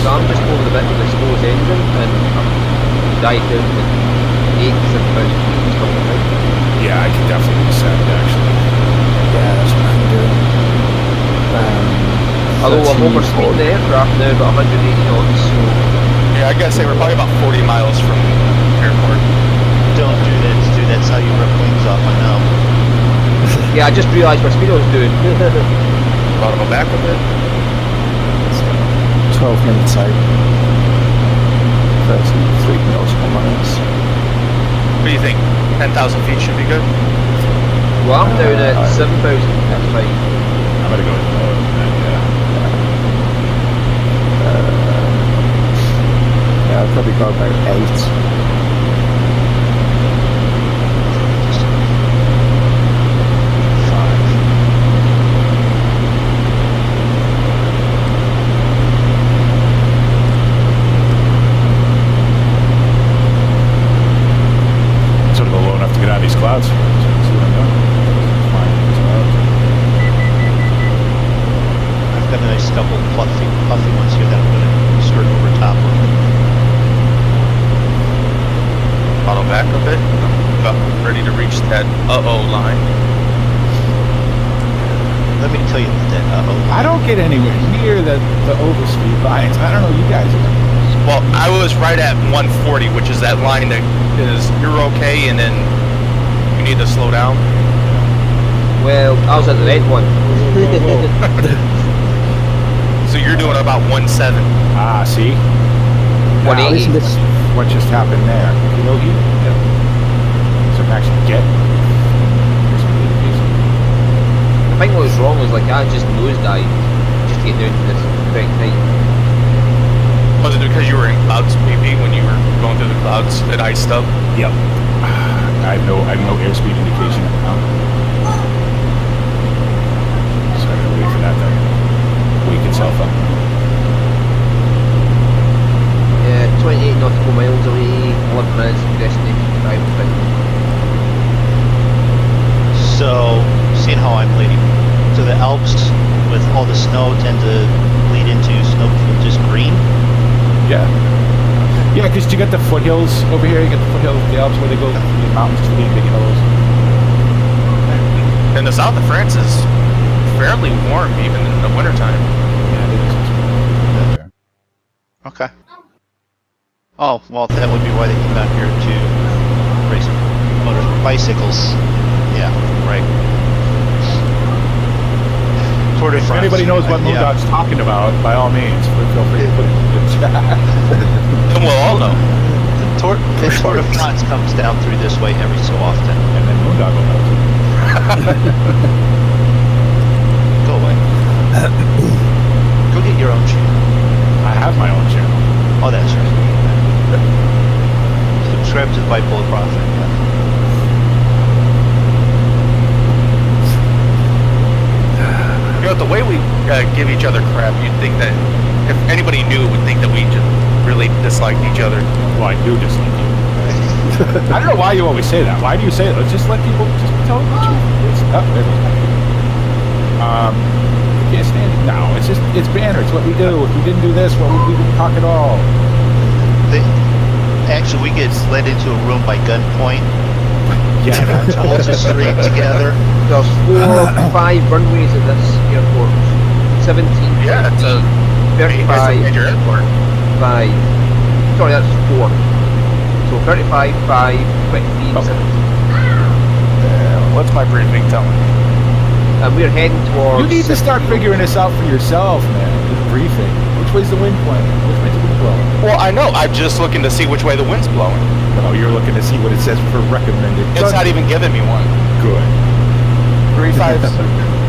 So I'm just over the bit with the slowest engine, and I'm dived down to 8,000 feet or something. Yeah, I can definitely descend, actually. Yeah, that's what I'm doing. Although I'm over speeding the aircraft now, about 180 knots, so... Yeah, I gotta say we're probably about 40 miles from airport. Don't do that, dude. That's how you rip wings off. I know. Yeah, I just realised what speed I was doing. About to go back a bit. 12 minutes out. 33 nautical miles. What do you think? 10,000 feet should be good? Well, I'm down at 7,000, that's fine. I'm gonna go with Yeah, I'll probably go about 8. sort of low enough to get out of these clouds. So you can see what I'm doing. Flying through these clouds. I've got a nice couple puffy ones here that I'm going to skirt over top of. Throttle back a bit. I'm about ready to reach that uh-oh line. Let me tell you that I don't get anywhere near the overspeed lines. I don't know, you guys. Well, I was right at 140, which is that line that is you're okay and then you need to slow down. Well, I was at the red one. So you're doing about 1.7. Ah, see? Now, 180. listen to this. What just happened there? You know, so I can actually get. I think what was wrong was like I just nosedived just to get down to this correct height. Was it because you were in clouds, maybe, when you were going through the clouds at iced up? Yep. I have no airspeed indication now. So I'm gonna wait for that to wake itself up. Yeah, 28 nautical miles away, 11 minutes from destination time. So, seeing how I'm leading, so the Alps with all the snow tend to lead into snow just green. Yeah. Yeah, because you got the foothills over here. You got the foothills, the Alps, where they go through the mountains to the big hills. And the south of France is fairly warm, even in the wintertime. Yeah, it is. Okay. Oh, well, that would be why they came out here to race bicycles. Yeah, right. Tour de If France. anybody knows what Yeah. MrMoonDog's talking about, by all means, feel free to put it in the chat. And we'll all know. The Tour de France comes down through this way every so often. And then MrMoonDog will know too. Go away. Go get your own channel. I have my own channel. Oh, that's right. Subscribe to the Bipolar Prophet. Yeah. You know, the way we give each other crap, you'd think that if anybody knew, would think that we just really disliked each other. Well, I do dislike you. I don't know why you always say that. Why do you say that? Let's just let people just tell the truth. It's up there. Can't stand it. No, it's banner. It's what we do. If we didn't do this, well, we wouldn't talk at all. Actually, we get led into a room by gunpoint. Yeah, that's All just stream together. There's 4 or 5 runways at this airport. 17, Yeah, it's a 35, major airport. 5. Sorry, that's 4. So 35, 5, 23, Okay. 17. What's my briefing telling me? And we're heading towards... You need to start figuring this out for yourself, man. This briefing. Which way's the wind pointing? Which way's the wind blowing? Well, I know. I'm just looking to see which way the wind's blowing. Oh, you're looking to see what it says for recommended. It's not even giving me one. Good. 350.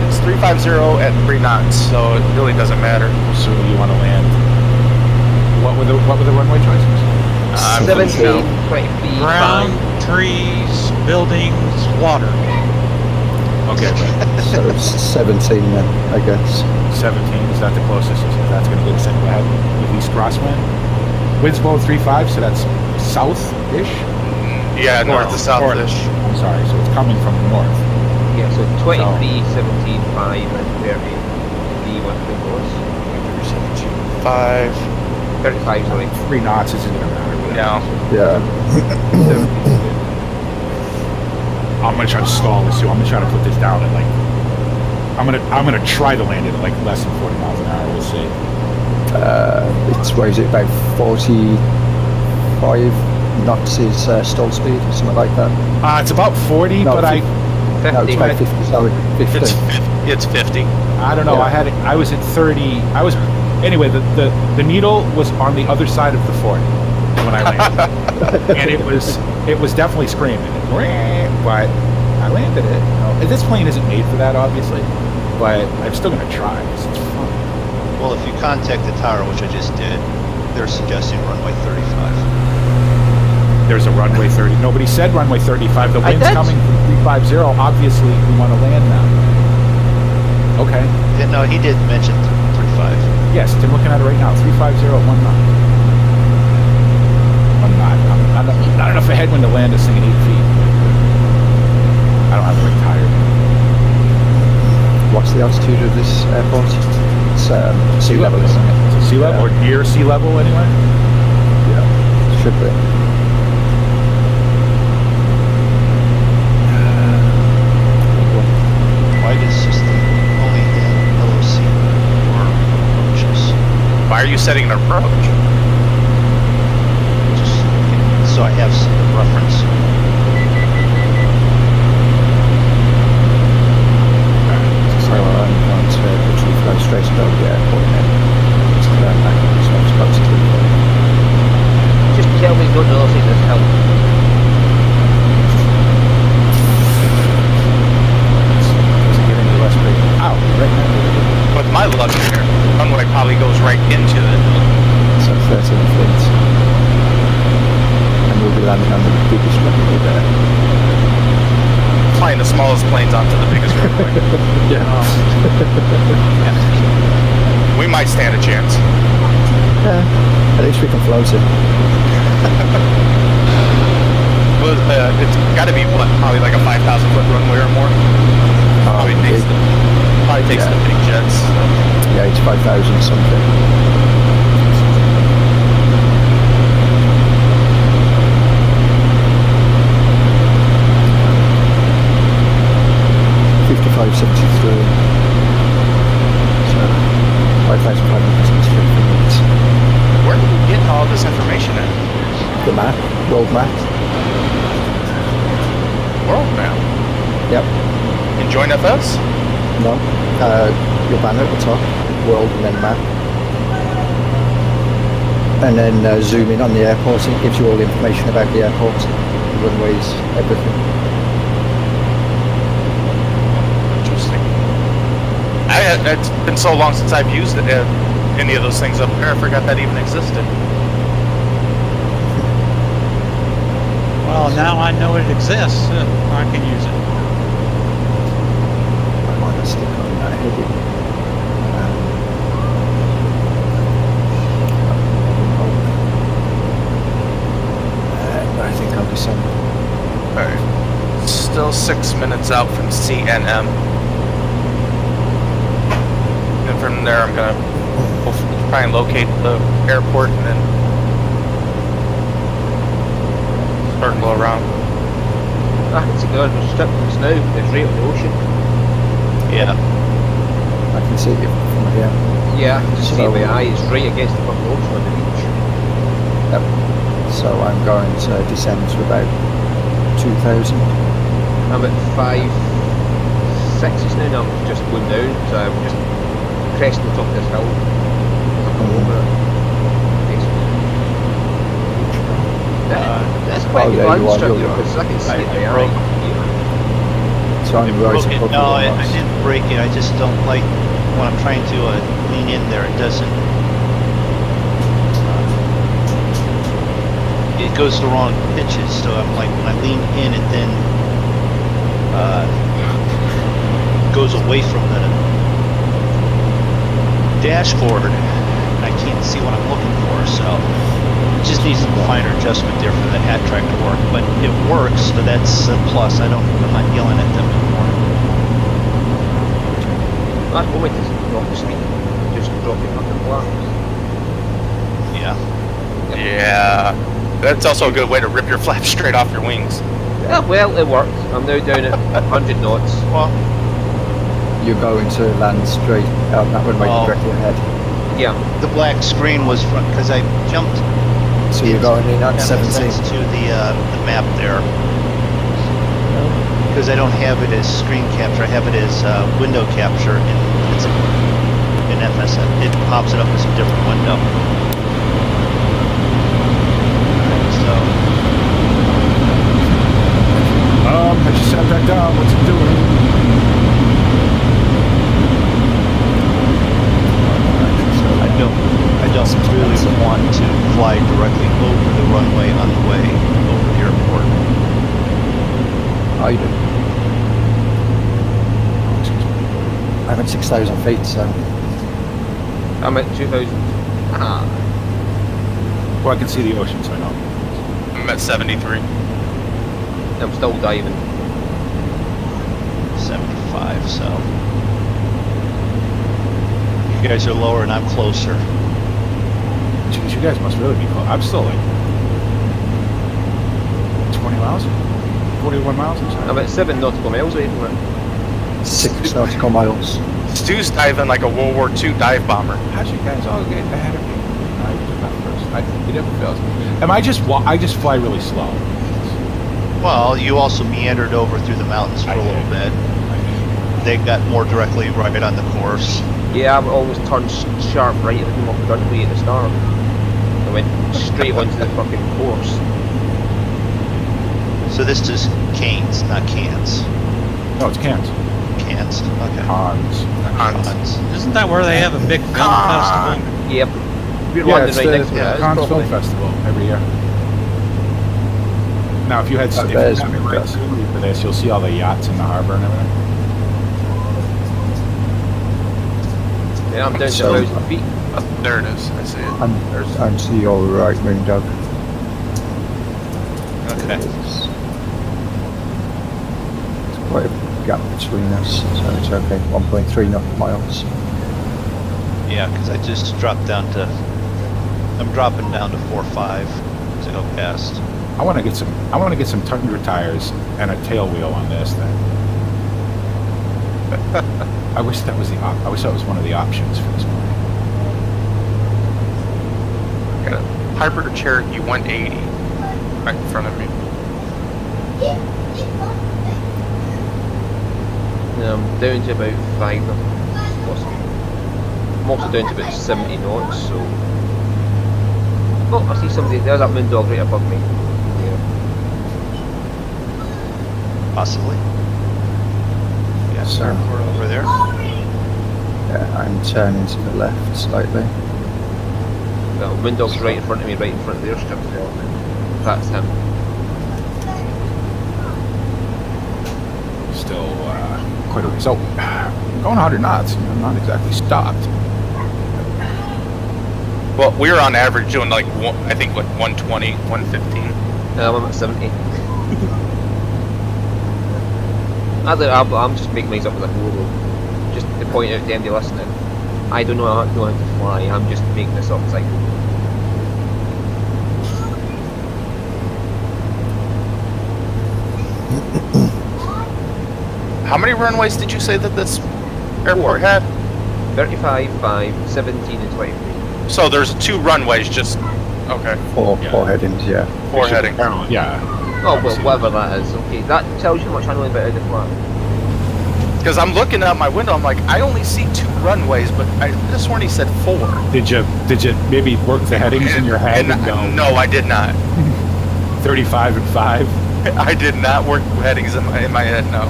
It's 350 at 3 knots, so it really doesn't matter. So you want to land. What were the runway choices? 17, 23, Ground, 5. trees, buildings, water. Okay, right. So it's 17 then, I guess. 17, is that the closest? That's going to get us into that with east crosswind. Wind's blowing 3-5, so that's south-ish? Yeah, north to south-ish. I'm sorry, so it's coming from the north. Yeah, so 23, 17, 5, and 30. D1 wind blowers. 5. 35, sorry. 3 knots isn't going to matter. No. Yeah. I'm going to try to stall this too. I'm going to try to put this down at like... I'm gonna try to land it at like less than 40 miles an hour. We'll see. It's, where is it, about 45 knots is stall speed, or something like that. It's about 40, No, but No, it's about 50, sorry. 50. It's 50. I don't know. Yeah. I was at 30. Anyway, the needle was on the other side of the 40 when I landed. And it was definitely screaming. But I landed it. You know. This plane isn't made for that, obviously, but I'm still going to try because it's fun. Well, if you contact the tower, which I just did, they're suggesting runway 35. There's a runway 30. Nobody said runway 35. The wind's did. coming from 350. Obviously, we want to land now. Okay. No, he did mention 35. Yes, I'm looking at it right now. 350 at 1 knot. 1 knot. Not enough ahead when to land this thing at 8 feet. I don't have the right tire. What's the altitude of this airport? It's sea level, isn't it? It's sea level, or near sea level anyway. Yeah, should be. Why does system only have LOC or approaches? Why are you setting an approach? Just so I have some reference. So I'm going to literally fly straight above the airport and then turn back and so it's close to the Just tell me you don't know if this help. Doesn't get any less big. Ow, right now. With my luck here, runway probably goes right into it. So 13 feet. And we'll be landing on the biggest runway there. Flying the smallest planes onto the biggest runway. Yeah. We might stand a chance. At least we can float it. Well, it's got to be what, probably like a 5,000-foot runway or more. Probably takes the big jets. Yeah, it's 5,000 something. $55.73. So 5,573 minutes. Where did we get all this information at? The map, world map. World map. Yep. And join FS? No. Your banner at the top, world and then map. And then zoom in on the airport and it gives you all the information about the airport, the runways, everything. Interesting. It's been so long since I've used any of those things up there, I forgot that even existed. Well, now I know it exists. I can use it. I want to stick on that heading. I think I'll descend. Alright. Still 6 minutes out from CNM. And from there I'm gonna try and locate the airport and then circle around. I can see God, we're stripped from snow. It's right on the ocean. Yeah. I can see it from here. Yeah, I can just see So- my eye. It's right against the fucking ocean on the beach. Yep. so I'm going to descend to about 2,000. I'm at 5.6 now, I'm just going down, so I'm just cresting the top of this hill. I'll come over it. That's quite a good land strip, because I can see it there. So I'm right above No, I the didn't break it. I just don't like when I'm trying to lean in there. It doesn't. It goes the wrong pitches. So I'm like when I lean in, it then goes away from the dashboard. I can't see what I'm looking for. So it just needs a finer adjustment there for the hat track to work. But it works. So that's a plus. I'm not yelling at them anymore. That moment is drop the speed, just drop it under the blocks. Yeah. Yeah. That's also a good way to rip your flaps straight off your wings. Yeah, well, it worked. I'm now down at 100 knots. Well, You're going to land straight out that one right directly ahead. Yeah. the black screen was because I jumped. So you're going in at to 17. the map there. Because I don't have it as screen capture, I have it as window capture in FSM. It pops it up as a different window. So, I just sat back down. What's it doing? I don't really want to fly directly over the runway on the way over the airport. I do. I'm at 6,000 feet, so I'm at 2,000. Ah. Well, I can see the ocean, so I know. I'm at 73. I'm still diving. 75, so. You guys are lower and I'm closer. Jeez, you guys must really be close. I'm still like 20 miles? 41 miles? I'm sorry. I'm at 7 nautical miles away from it. 6 nautical miles. Stu's diving like a World War II dive bomber. How'd you guys all get ahead of me? I did not first. It never fails. I just fly really slow. Well, you also meandered over through the mountains for a little bit. They got more directly right on the course. Yeah, I've always turned sharp right at the runway at the start. I went straight onto the fucking course. So this is canes, not cans. No, it's cans. Cans. Okay. Cons. Cans. Isn't that where they have a big film festival? Yep. We're Yeah, landing it's right the next to it. It's Cons probably- Film Festival every year. Now, if you had Oh, if you there's had one, right yes. soon for this, you'll see all the yachts in the harbor and everything. Yeah, I'm down to So- 1,000 feet. There it is. I see it. I'm to your right, MrMoonDog. Okay. It's quite a gap between us, so it's okay. 1.3 nautical miles. Yeah, because I just dropped down to. I'm dropping down to 4.5 to go past. I want to get some Tundra tires and a tail wheel on this thing. I wish that was one of the options for this morning. Got a Hybrid Cherokee 180 right in front of me. I'm down to about 5. I'm also down to about 70 knots, so. Oh, I see somebody. There's that MrMoonDog right above me. Yeah. Possibly. Yeah, So- airport over there. Yeah, I'm turning to the left slightly. Well, MrMoonDog's right in front of me, right in front of the airstrip as well. That's him. Still quite a ways. So, going 100 knots, I'm not exactly stopped. Well, we were on average doing like, I think, like 120, 115. I'm at 70. I'm just making things up as I go. Just to point out to anybody listening, I don't know how to fly. I'm just making this up as I go. How many runways did you say that this airport had? 35, 5, 17, and 23. So there's 2 runways just Okay. Four Yeah. headings, yeah. Four heading. Apparently, yeah. Oh, well, whatever that is. Okay, that tells you how much I know about the flat. Because I'm looking out my window, I'm like, I only see 2 runways, but I could have sworn he said 4. Did you maybe work the headings in your head and go No, I did not. 35 and 5? I did not work headings in my head, no.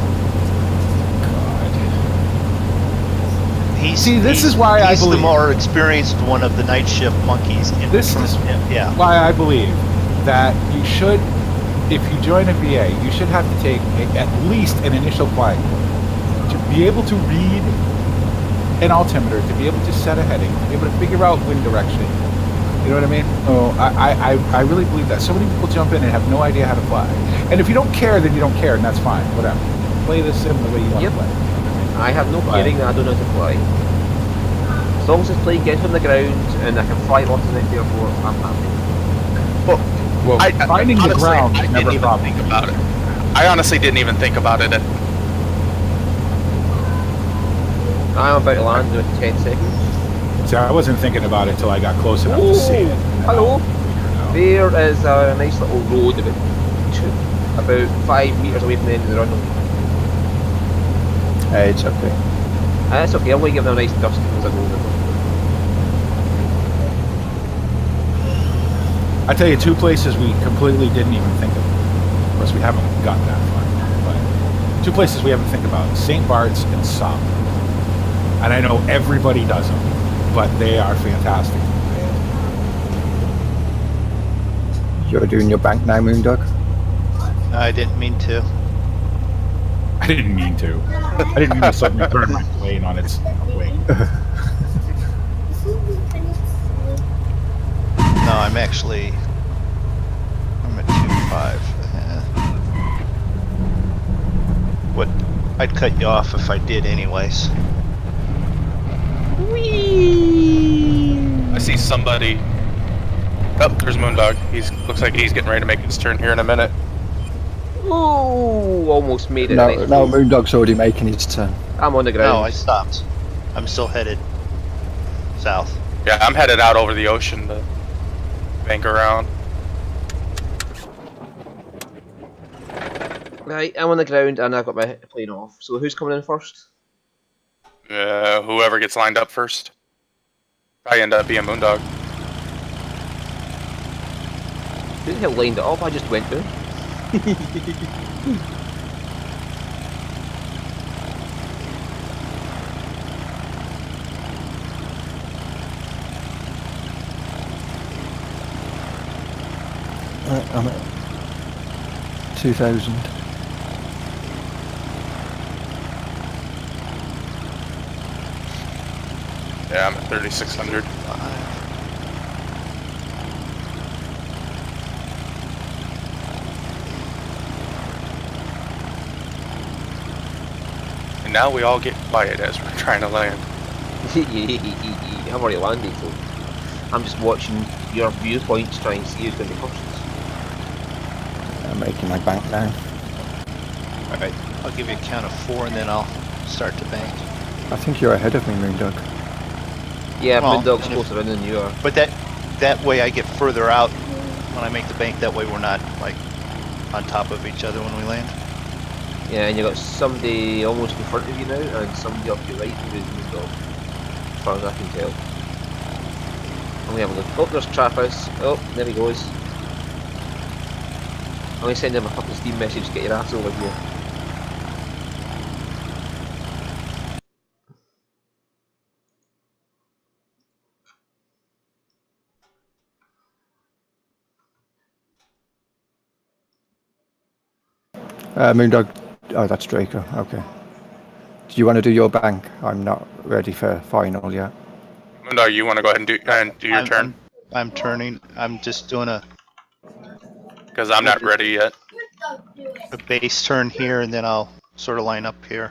See, this is why I he's believe the more experienced one of the night shift monkeys. This is yeah. why I believe that you should, if you join a VA, you should have to take at least an initial flight to be able to read an altimeter, to be able to set a heading, to be able to figure out wind direction. You know what I mean? Oh, I really believe that. So many people jump in and have no idea how to fly. And if you don't care, then you don't care, and that's fine. Whatever. Play this sim the way you want to play. I have no caring that I don't know how to fly. As long as this plane gets on the ground and I can fly lots of the airport, I'm happy. Well, finding the honestly, ground I is didn't never a even problem. think about it. I honestly didn't even think about it. I'm about to land in 10 seconds. See, I wasn't thinking about it until I got close enough to see it. Hello. There is a nice little road about 5 metres away from the end of the runway. It's okay. That's okay, I'm going to give them a nice dust as I go over. I tell you, 2 places we completely didn't even think of. Of course, we haven't gotten that far. But 2 places we haven't think about: St. Bart's and Somme. And I know everybody does them, but they are fantastic. You're doing your bank now, MrMoonDog? I didn't mean to. I didn't mean to. I didn't mean to suddenly turn my plane on its wing. No, I'm at 2.5. What? I'd cut you off if I did, anyways. I see somebody. Oh, there's MrMoonDog. Looks like he's getting ready to make his turn here in a minute. Oh, almost made it. No, nice no, road. MrMoonDog's already making his turn. I'm on the ground. No, I stopped. I'm still headed south. Yeah, I'm headed out over the ocean to bank around. Right, I'm on the ground and I've got my plane off. So who's coming in first? Whoever gets lined up first. Probably end up being MrMoonDog. Didn't have lined it up, I just went through. I'm at 2,000. Yeah, I'm at 3,600. And now we all get quiet as we're trying to land. I've already landed, so I'm just watching your viewpoint to try and see who's going to be first. I'm making my bank now. Alright, I'll give you a count of 4 and then I'll start to bank. I think you're ahead of me, MrMoonDog. Yeah, Well, MrMoonDog's and if- closer in than you are. But that way I get further out when I make the bank. That way we're not like on top of each other when we land. Yeah, and you got somebody almost in front of you now, and somebody off your right who's MrMoonDog. As far as I can tell. I'm gonna have a look. Oh, there's Trappist. Oh, there he goes. I'm gonna send him a fucking Steam message to get your ass over here. MrMoonDog. Oh, that's Drako. Okay. Do you want to do your bank? I'm not ready for final yet. MrMoonDog, you want to go ahead and do your turn? I'm turning. I'm just doing a Because I'm not ready yet. base turn here, and then I'll sort of line up here.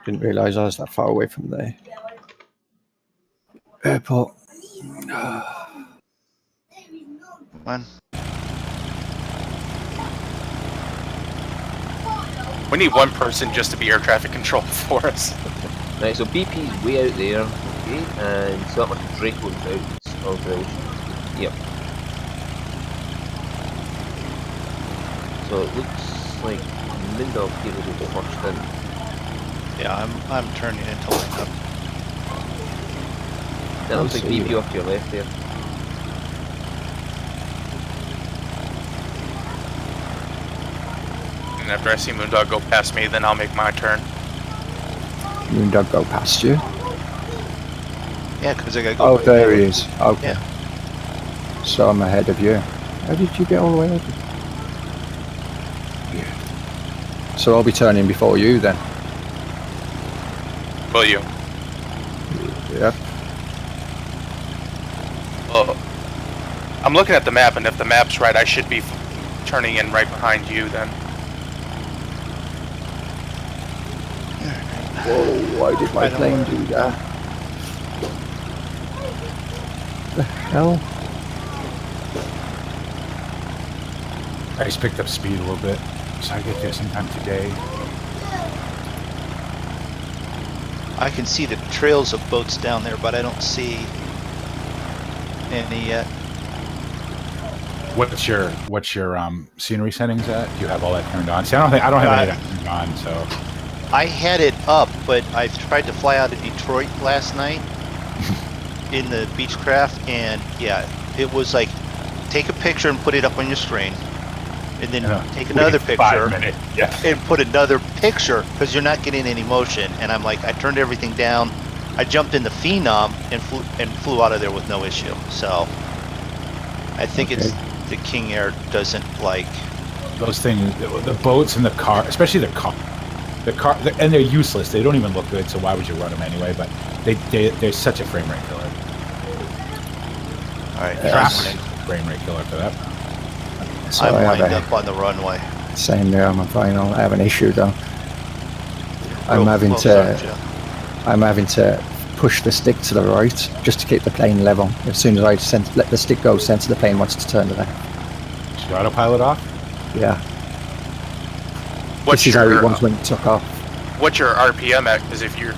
Didn't realise I was that far away from the airport. Come on. We need one person just to be air traffic control for us. Right, so BP's way out there, okay, and so that must be Draco's out of the ocean. Yep. So it looks like MrMoonDog here will go first in. Yeah, I'm turning into lineup. That looks like see BB you. off to your left there. And after I see MrMoonDog go past me, then I'll make my turn. MrMoonDog go past you. Yeah, because I gotta go. Oh, by there you. he is. Okay. Yeah. So I'm ahead of you. How did you get all the way over? So I'll be turning before you then. Will you? Yep. Well, I'm looking at the map, and if the map's right, I should be turning in right behind you then. Whoa, why did my I don't plane know. do that? The hell? I just picked up speed a little bit, so I get there sometime today. I can see the trails of boats down there, but I don't see any yet. What's your scenery settings at? Do you have all that turned on? See, I don't have any of that turned on, so I had it up, but I tried to fly out of Detroit last night in the Beechcraft, and yeah, it was like, take a picture and put it up on your screen, and then take another wait picture 5 minutes. Yeah. and put another picture, because you're not getting any motion. And I'm like, I turned everything down. I jumped in the Phenom and flew out of there with no issue. So I think it's the King Air doesn't like. Those things, the boats and the car, especially the car, and they're useless. They don't even look good. So why would you run them anyway? But they're such a frame rate killer. All right, Traffic frame rate killer for that. So I'm I have lined a up on the runway. same there on my final. I have an issue though. I'm Real having close, to aren't you? I'm having to push the stick to the right just to keep the plane level. As soon as I let the stick go, sense the plane wants to turn to left. Should autopilot off? Yeah. What's This is how your it was when it took off. what's your RPM at? Because if you're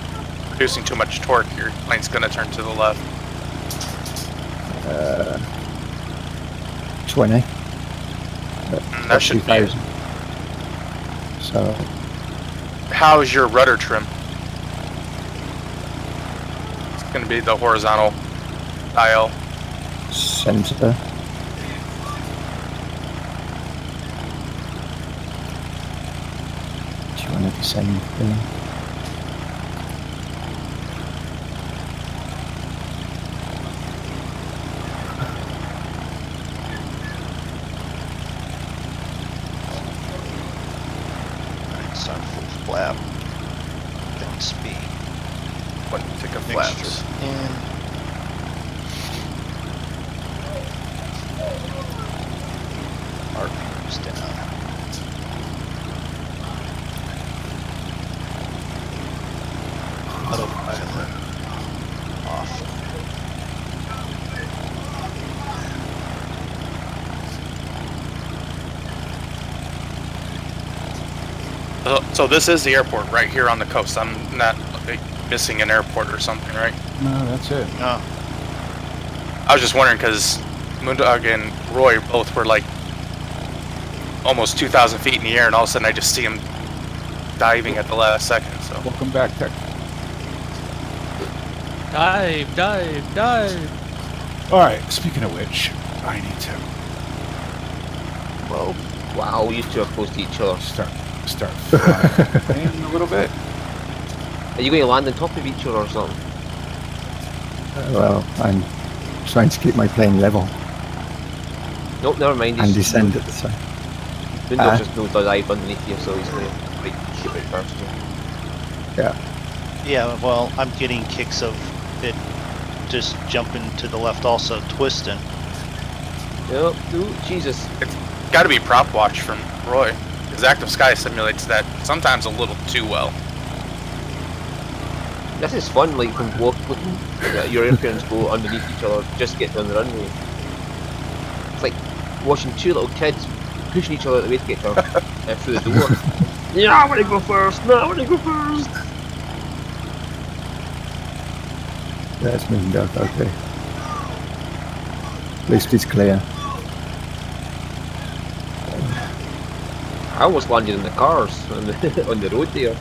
producing too much torque, your plane's gonna turn to the left. 20. That should be it. 2000. So How's your rudder trim? It's gonna be the horizontal dial. center. Do you want the same thing? It's on full flap. Down speed. What take a Mixture flaps? in. RPM's down. Autopilot off. So this is the airport right here on the coast. I'm not like, missing an airport or something, right? No, that's it. No. I was just wondering because MrMoonDog and Roy both were like almost 2,000 feet in the air, and all of a sudden I just see him diving at the last second. So Welcome back, Tech. Dive, dive, dive. All right. Speaking of which, I need to Well, wow, you two are close to each other. start flying a little bit. Are you going to land on top of each other or something? Well, I'm trying to keep my plane level Nope, never mind. and descend at the same. MrMoonDog just knows the dive underneath you, so he's going to keep it first. Yeah, well, I'm getting kicks of it just jumping to the left, also twisting. Yep, ooh, Jesus. got to be prop watch from Roy because Active Sky simulates that sometimes a little too well. This is fun, like from looking at your airplanes go underneath each other, just get down the runway. It's like watching two little kids pushing each other out the way to get down through the door. Yeah, I want to go first. No, I want to go first. That's MrMoonDog, okay. At least it's clear. I almost landed in the cars on the, on the road there.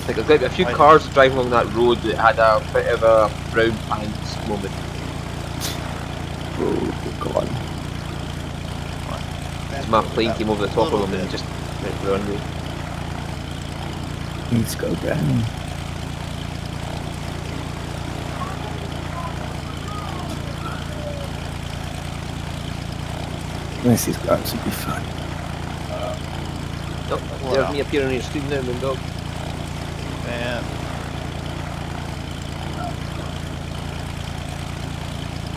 Like I've got a few cars driving along that road that had a bit of a brown pants moment. Oh, go on. My plane came over the top of them and just went for the runway. Needs to go down. This is going to be fun. Nope, there's me appearing on your screen now, MrMoonDog. Man.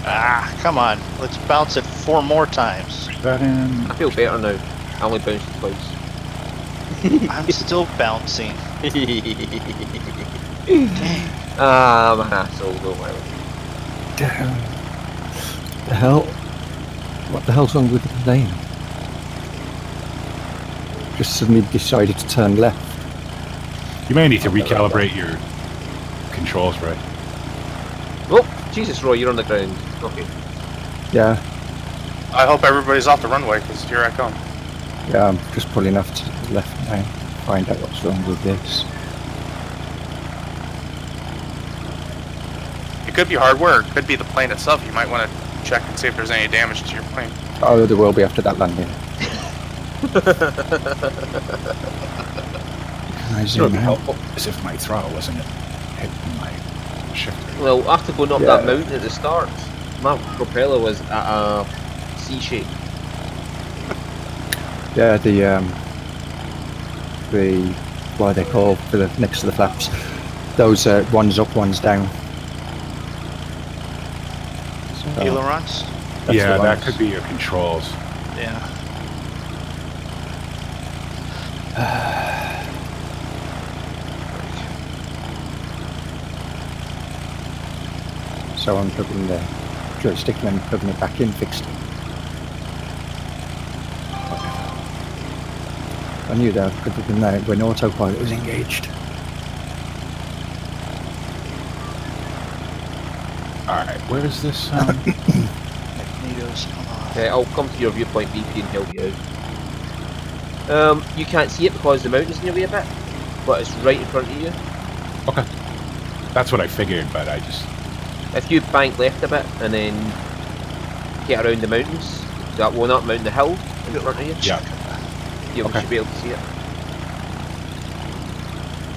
Ah, come on. Let's bounce it 4 more times. Push that in. I feel better now. I only bounced it twice. I'm still bouncing. I'm an asshole, don't worry. Damn. The hell? What the hell's wrong with the plane? Just suddenly decided to turn left. You may need to recalibrate your controls, right? Oh, Jesus, Roy, you're on the ground. Okay. Yeah, I hope everybody's off the runway, because here I come. yeah, I'm just pulling off to the left now. Find out what's wrong with this. It could be hardware, it could be the plane itself. You might want to check and see if there's any damage to your plane. Oh, there will be after that landing. Can I It would zoom be out? helpful as if my throttle wasn't hitting my shifter. Well, after going up Yeah. that mountain at the start, my propeller was at a C shape. Yeah, the what are they called for the next to the flaps? Those one's up, one's down. So, Ailerons? that's Yeah, the that ones. could be your controls. Yeah. So I'm plugging the joystick and then plugging it back in, fixed it. Whatever. I knew that could have been there when autopilot was engaged. Alright, where is this? Magnetos, come on. Okay, I'll come to your viewpoint, BP, and help you out. You can't see it because the mountain's in your way a bit, but it's right in front of you. Okay. That's what I figured, but I just... If you bank left a bit and then get around the mountains, that well, not mountain, the hill in front of you, Yeah. you Okay. should be able to see it.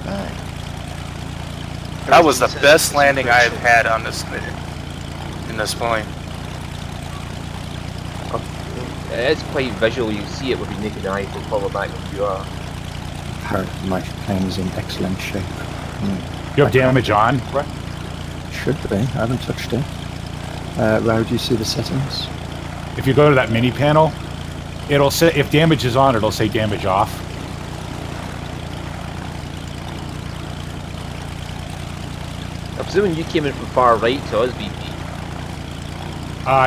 Alright. That was the best landing I've had on this in this plane. It's quite visual, you see it with your naked eye from further back than you are. Apparently my plane is in excellent shape. You have damage on? Right. Should be, I haven't touched it. How do you see the settings? If you go to that mini panel, it'll say, if damage is on, it'll say damage off. I'm presuming you came in from far right to us, BP.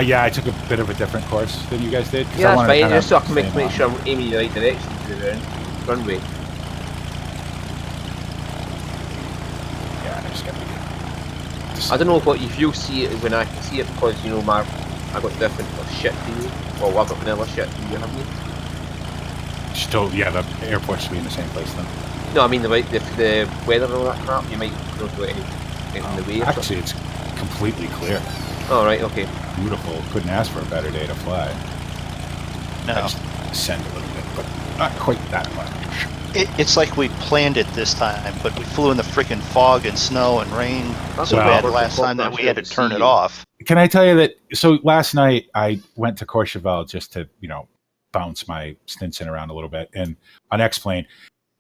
Yeah, I took a bit of a different course than you guys did. 'Cause I Yeah, that's wanted to fine, kinda just so I can stay make on. sure I'm aiming in the right direction to the runway. Yeah, I just got to I don't know what if you'll see it when I can see it because you know I got different shit to you. Well, I've got vanilla shit to you, haven't you? Still, yeah, the airport should be in the same place then. No, I mean the weather and all that crap. You might go to anything in the way. Actually, it's completely clear. Oh right, okay. Beautiful. Couldn't ask for a better day to fly. I No. just send a little bit, but not quite that much. It's like we planned it this time, but we flew in the freaking fog and snow and rain That's so Well- bad last time that we had to turn it off. Can I tell you that? So last night I went to Courchevel just to, bounce my Stinson around a little bit, and on X-Plane,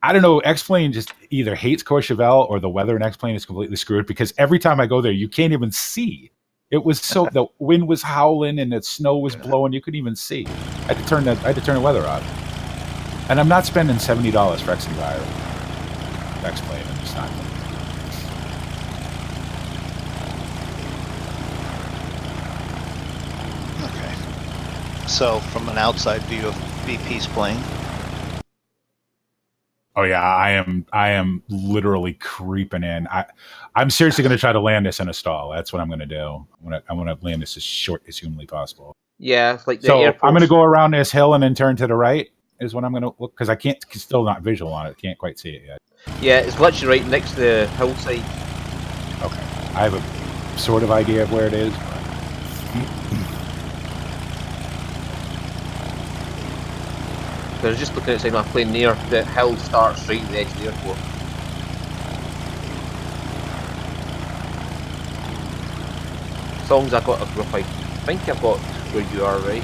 I don't know, X-Plane just either hates Courchevel or the weather in X-Plane is completely screwed because every time I go there, you can't even see. It was so the wind was howling and the snow was blowing. You couldn't even see. I had to turn the weather on, and I'm not spending $70 for X-Plane. I'm just not. Okay. So, from an outside view of BP's plane, Oh yeah, I am literally creeping in. I'm seriously going to try to land this in a stall. That's what I'm going to do. I want to land this as short as humanly possible. Yeah, it's like the So airport. I'm going to go around this hill and then turn to the right. Is what I'm going to look, because I can't, still not visual on it. Can't quite see it yet. Yeah, it's literally right next to the hillside. Okay, I have a sort of idea of where it is. I was just looking outside my plane near the hill starts right at the edge of the airport. As long as I've got a rough idea. I think I've got where you are, right?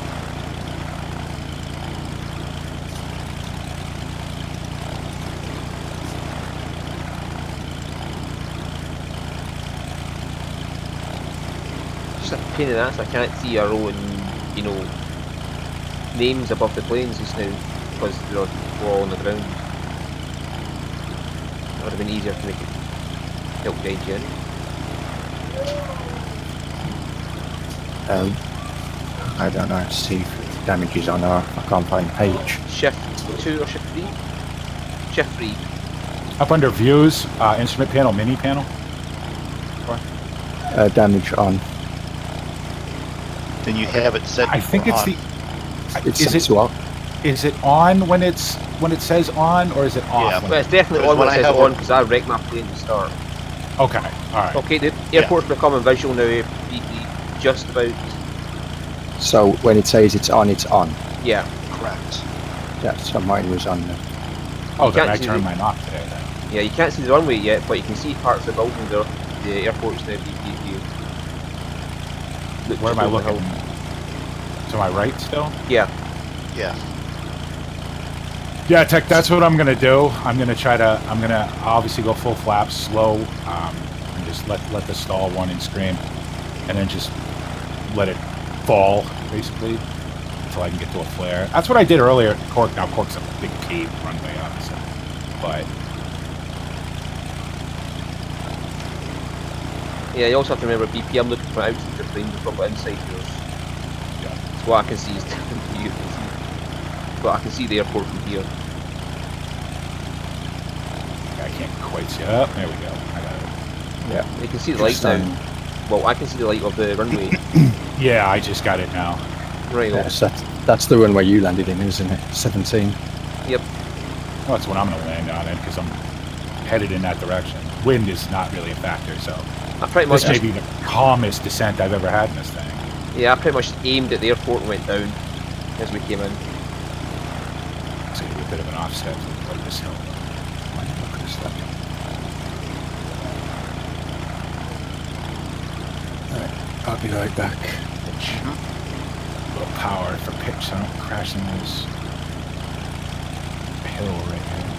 Just a pain in the ass, I can't see our own, you know, names above the planes just now because they're all on the ground. That would have been easier to make it help guide you in. I don't know how to see if damage is on or I can't find the page. Shift 2 or shift 3? Shift 3. Up under views, instrument panel, mini panel. Damage on. Then you have it set. I think it's on. the. It's Is it what? Is it on when it says on, or is it off? Yeah. when Well, it's definitely Because on when when it I says have on a- because I wrecked my plane to start. Okay, all right. Okay, the airport's becoming visual now, BP, just about. So when it says it's on, it's on. Yeah. Correct. Yeah, so mine was on there. Oh, then can't I see turned the- mine off today. Then. Yeah, you can't see the runway yet, but you can see parts of the building there. The airport's now BP view. Look Where am just I over the looking? hill. To my right still? Yeah. Yeah. Yeah, Tech, that's what I'm gonna do. I'm gonna obviously go full flaps, slow, and just let the stall warning scream, and then just let it fall, basically, until I can get to a flare. That's what I did earlier at Cork. Now, Cork's a big paved runway, obviously, but Yeah, you also have to remember BP, I'm looking for outside your plane, you've got inside yours. Yeah. So what I can see is different to you. But I can see the airport from here. I can't quite see it. Oh, there we go. I got it. Yeah. You can see the light now. Well, I can see the light of the runway. Yeah, I just got it now. Right on. Yes, that's the one where you landed in, isn't it? 17. Yep. Well, that's what I'm gonna land on it because I'm headed in that direction. Wind is not really a factor, so I pretty much this may be the calmest descent I've ever had in this thing. yeah, I pretty much aimed at the airport and went down as we came in. It's gonna be a bit of an offset to like this hill. Look at this thing. Alright, I'll be right back. Pitch. A little power for pitch so I don't crash in this hill right here.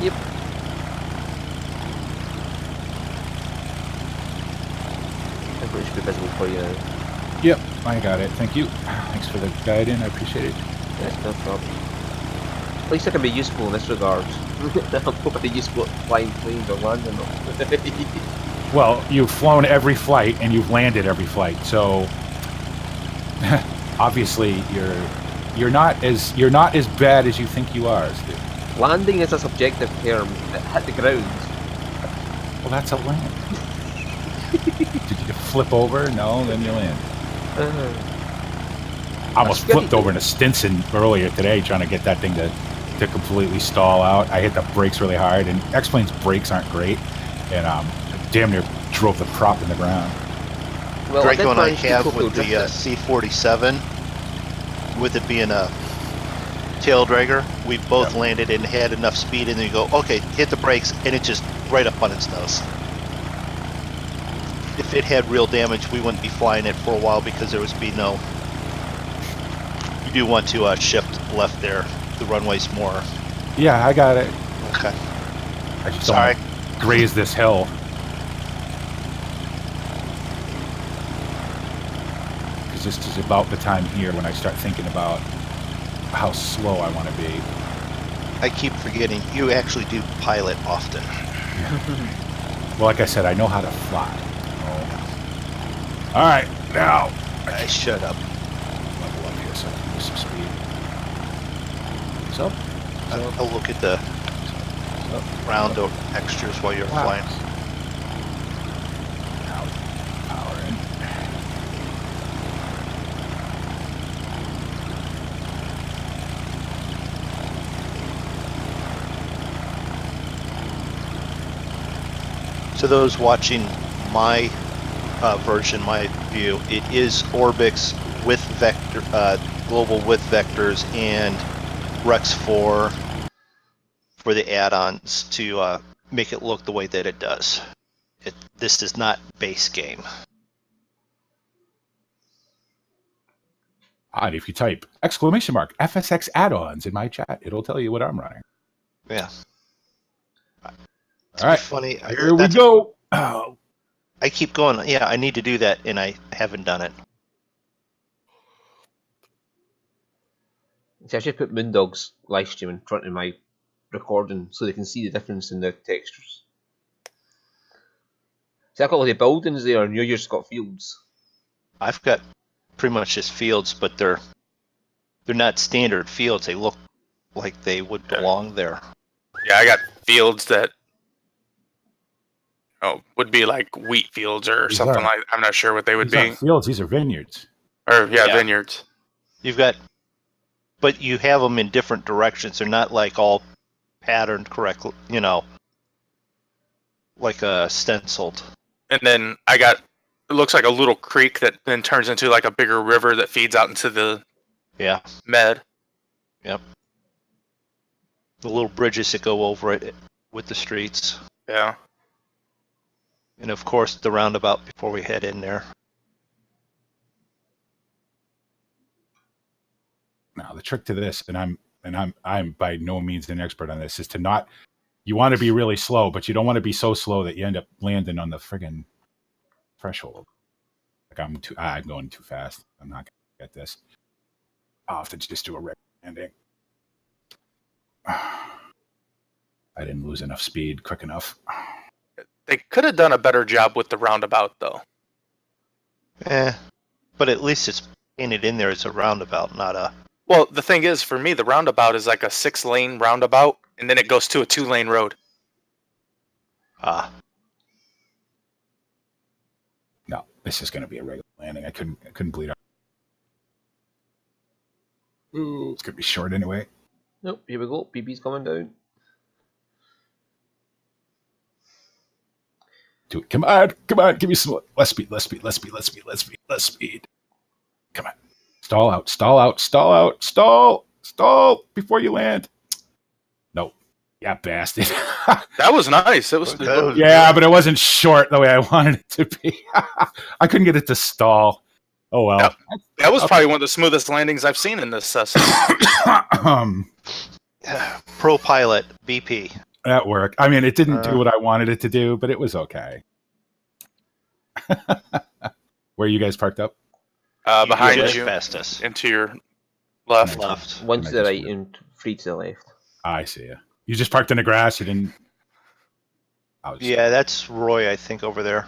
Yep. I think it should be visible for you now. Yep, I got it. Thank you. Thanks for the guide in. I appreciate it. Yes, no problem. At least I can be useful in this regard. I'm probably useful at flying planes or landing them. Well, you've flown every flight and you've landed every flight, so obviously you're not as bad as you think you are, Stu. Landing is a subjective term. It hit the ground. Well, that's a land. Did you flip over? No, then you land. I almost flipped over in a Stinson earlier today trying to get that thing to completely stall out. I hit the brakes really hard, and X-Plane's brakes aren't great, and I damn near drove the prop in the ground. Well, Drako and I manage to have Tokyo with the drift it. C-47, with it being a tail dragger, we both landed and had enough speed, and then you go, okay, hit the brakes, and it just right up on its nose. If it had real damage, we wouldn't be flying it for a while because there would be no. You do want to shift left there. The runway's more. Yeah, I got it. Okay. I just Sorry. don't graze this hill. Because this is about the time here when I start thinking about how slow I want to be. I keep forgetting you actually do pilot often. Well, like I said, I know how to fly. Oh. All right, now I shut up. Level up here so I can lose some speed. So, I'll look at the round of textures while you're flying. now power in. So those watching my version, my view, it is Orbix with vector, global with vectors and Rex 4 for the add-ons to make it look the way that it does. This is not base game. And if you type !FSX add-ons in my chat, it'll tell you what I'm running. Yeah. All right, funny. here we go. Oh. I keep going. Yeah, I need to do that, and I haven't done it. See, I should put MoonDog's live stream in front of my recording so they can see the difference in the textures. See, I've got all the buildings there, and you've just got fields. I've got pretty much just fields, but they're not standard fields. They look like they would belong there. Yeah, I got fields that would be like wheat fields or These something are- like. I'm not sure what they would These be. aren't fields, these are vineyards. Or Yeah. vineyards. You've got, but you have them in different directions. They're not like all patterned correctly, like stenciled. And then I got, it looks like a little creek that then turns into like a bigger river that feeds out into the Yeah. med. Yep. The little bridges that go over it with the streets. Yeah. And of course the roundabout before we head in there. Now the trick to this, and I'm by no means an expert on this, is to not. You want to be really slow, but you don't want to be so slow that you end up landing on the friggin' threshold. Like I'm going too fast. I'm not gonna get this. I'll have to just do a regular landing. I didn't lose enough speed quick enough. They could have done a better job with the roundabout though. But at least it's painted in there as a roundabout, not a. Well, the thing is, for me, the roundabout is like a 6-lane roundabout, and then it goes to a 2-lane road. No, this is going to be a regular landing. I couldn't bleed out. Ooh, it's going to be short anyway. Nope, here we go. BB's coming down. Do it. Come on, give me some less speed. Come on. Stall before you land. No. Yeah, bastard. That was nice. It was. Yeah, but it wasn't short the way I wanted it to be. I couldn't get it to stall. Oh well. Yep. That was probably one of the smoothest landings I've seen in this session. Pro pilot, BP. That worked. I mean, it didn't do what I wanted it to do, but it was okay. Where are you guys parked up? Behind just you, past us. and to your left. Left. One to the right and 3 to the left. I see you. You just parked in the grass. You didn't. Yeah, that's Roy, I think, over there.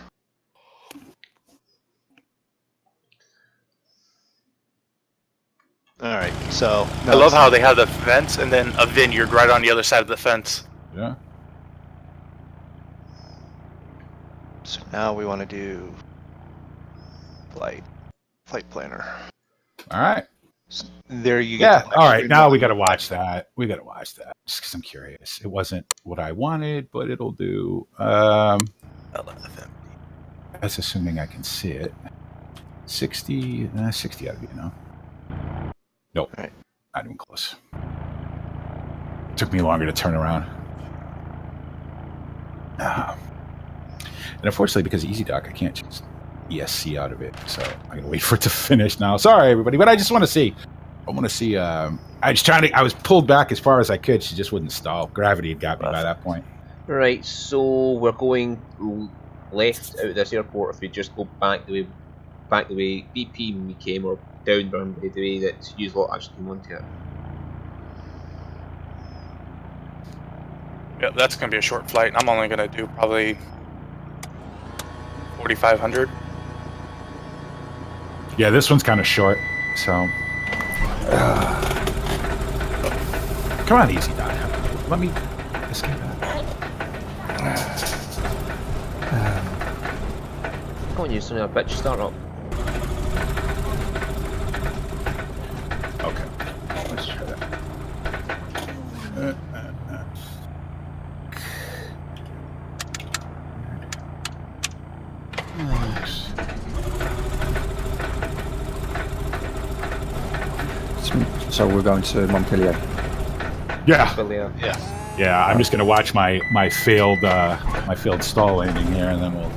All right, so I love how they have the fence and then a vineyard right on the other side of the fence. Yeah. So now we want to do flight planner. All right. There you go. Yeah. All right. Now we got to watch that. Just because I'm curious. It wasn't what I wanted, but it'll do. That's assuming I can see it. 60. 60 ought to be enough. Nope. All right. Not even close. It took me longer to turn around. And unfortunately, because of EasyDock, I can't choose ESC out of it. So I'm going to wait for it to finish now. Sorry, everybody. But I just want to see. I want to see. I was pulled back as far as I could. She just wouldn't stall. Gravity had got me by that point. Right, so we're going left out of this airport if we just go back the way BP we came, or down the way that you lot actually came onto it. Yeah, that's going to be a short flight. I'm only going to do probably 4,500. Yeah, this one's kind of short, so. Come on, easy, Don. Let me escape that. Come on, use a pitch start up. Okay, let's try that. So we're going to Montpellier. Yeah, Yeah. yeah. I'm just gonna watch my failed stall landing here, and then we'll.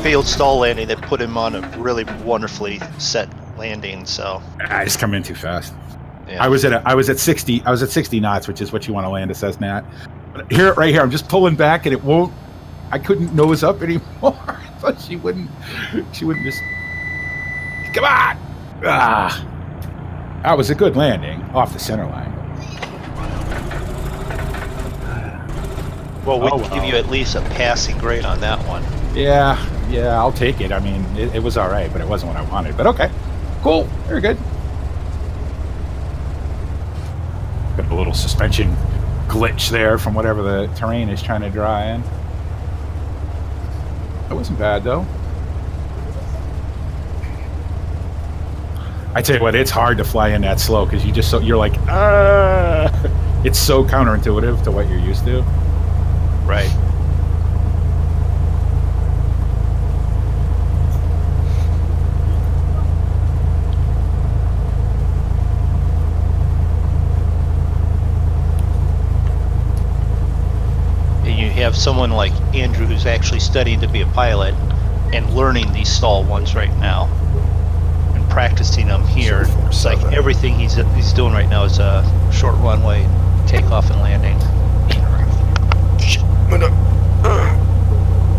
Failed stall landing that put him on a really wonderfully set landing. So I just come in too fast. yeah. I was at 60 knots, which is what you want to land a Cessna at. But here, right here, I'm just pulling back, and it won't. I couldn't nose up anymore. I thought she wouldn't just. Come on! Ah, that was a good landing off the center line. Well, we Oh, can give you at least a passing grade on that one. Yeah, I'll take it. I mean, it was all right, but it wasn't what I wanted. But okay, cool, very good. Got a little suspension glitch there from whatever the terrain is trying to dry in. That wasn't bad though. I tell you what, it's hard to fly in that slow because you're like, it's so counterintuitive to what you're used to. Right. And you have someone like Andrew who's actually studying to be a pilot and learning these stall ones right now and practicing them here. It's like everything he's doing right now is a short runway takeoff and landing.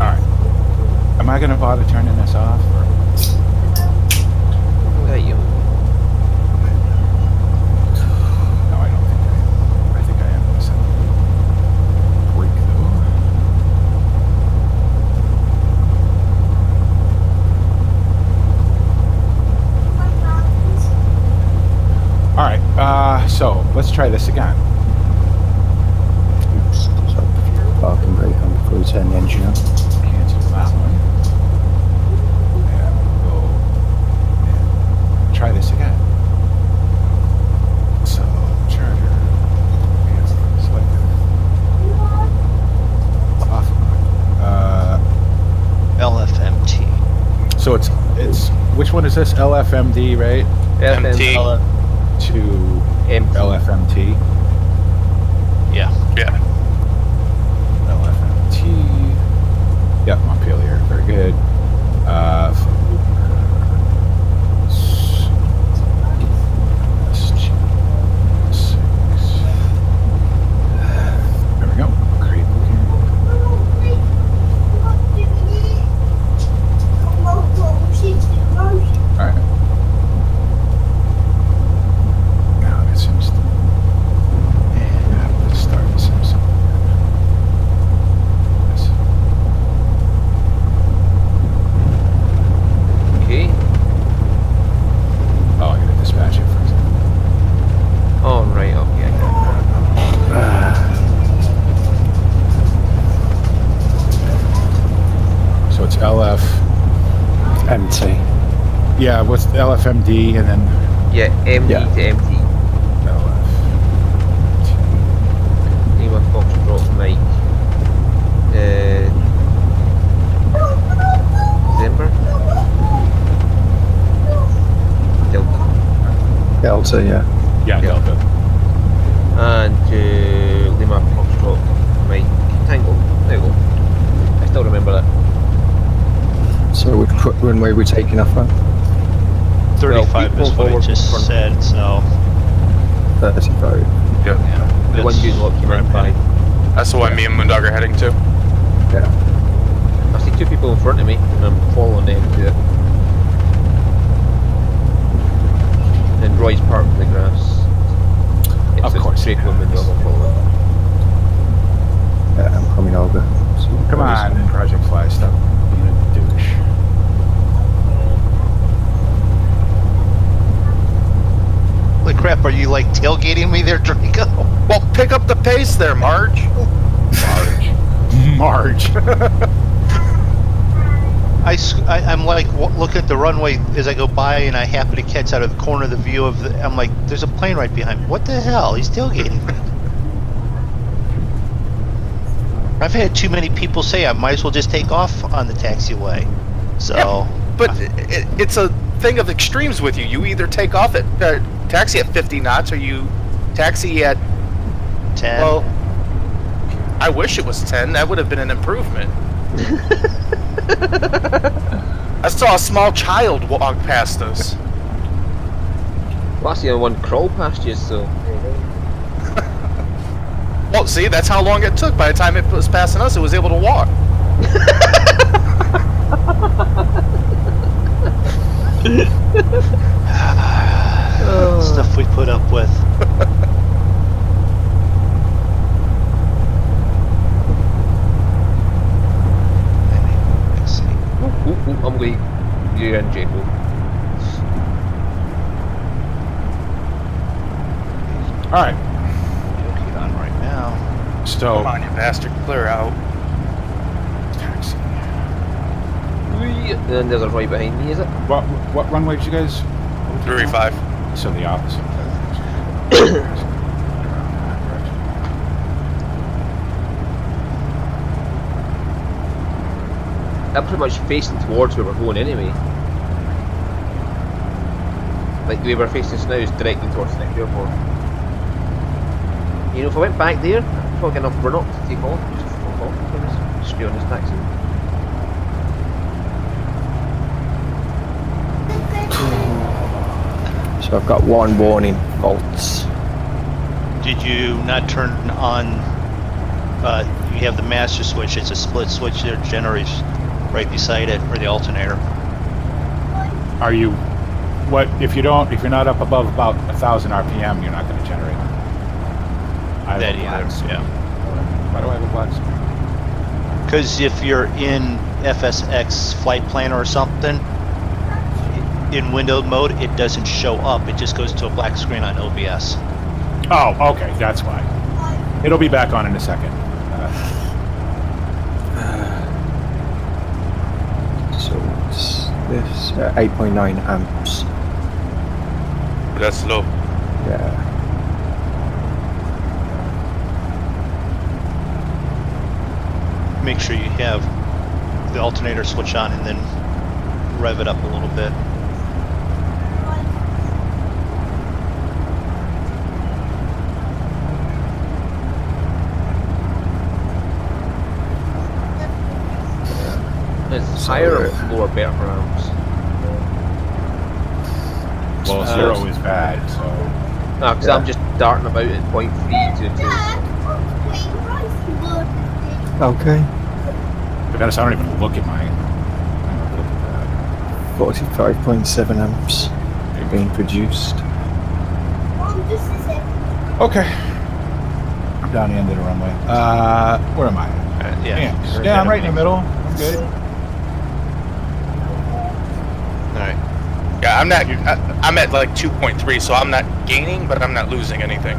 Alright. Am I going to bother turning this off? Or? Look at you. No, I don't think I am. I think I am going to set the brake though. Alright, so let's try this again. Oops. So parking brake on before we turn the engine on. Cancel that one. And we'll go and try this again. So, charger. Selected. Off. LFMT. So it's which one is this? LFMD, right? MT. To MT. LFMT. Yeah. Yeah. LFMT. Yep, Montpellier. Very good. There we go. Create booking. All right. Now it seems to. And let's start the Simpson. Yes. Okay. Oh, I gotta dispatch it first. Oh, right, okay. So it's LF. MT. Yeah, what's LFMD and then Yeah, MD Yeah. to MT. LF. Lima Foxtrot Mike. December? Delta. Delta, yeah. Yeah, Delta. And Lima Foxtrot Mike Tango. There you go. I still remember that. So which runway we're taking off on? 35 Well, is what I forward just front. said, so 35. Yeah. The one you locked him in by. That's the one me and Moondog are heading to. Yeah. I see two people in front of me, and I'm following them to it. And Roy's parked in the grass. Of course. Straight from the dog will follow. Yeah, I'm coming over. So Come on, Project Fly, stop being a douche. like tailgating me there, Drako? Well, pick up the pace there, Marge. Marge. I'm like look at the runway as I go by, and I happen to catch out of the corner of the view of the. I'm like, there's a plane right behind me. What the hell? He's tailgating me. I've had too many people say I might as well just take off on the taxiway. So, Yeah, but it's a thing of extremes with you. You either take off at taxi at 50 knots, or you taxi at 10. Well, I wish it was 10. That would have been an improvement. I saw a small child walk past us. Well, I see one crawl past you, so. Well, see, that's how long it took. By the time it was passing us, it was able to walk. Stuff we put up with. Let's see. I'm late. You're in, Jacob. All right. Get on right now. So Come on, you bastard. Clear out. taxi. And then there's a right behind me, is it? What runway did you guys? 3-5. So the opposite. I'm pretty much facing towards where we're going anyway. Like the way we're facing now is directly towards the next airport. You know, if I went back there, I'd probably get enough run up to take off. Just fuck off. Just stay on this taxi. So I've got one warning, volts. Did you not turn on? You have the master switch. It's a split switch that generates right beside it, or the alternator. Are you? What if you don't? If you're not up above about 1,000 RPM, you're not going to generate. I have That a black either, screen. yeah. Why do I have a black screen? Because if you're in FSX flight planner or something, in window mode, it doesn't show up. It just goes to a black screen on OBS. Oh, okay, that's why. It'll be back on in a second. So it's this 8.9 amps. That's low. Yeah. Make sure you have the alternator switch on and then rev it up a little bit. It's higher or lower better for arms? Well, 0 is bad, so. No, because I'm just darting about at 0.3 to 2. Okay. But that's, I don't even look at mine. Look at 45.7 amps being produced. that. Okay. I'm down the end of the runway. Where am I? Yeah, I'm right in the middle. I'm good. Alright. Yeah, I'm not. I'm at like 2.3, so I'm not gaining, but I'm not losing anything.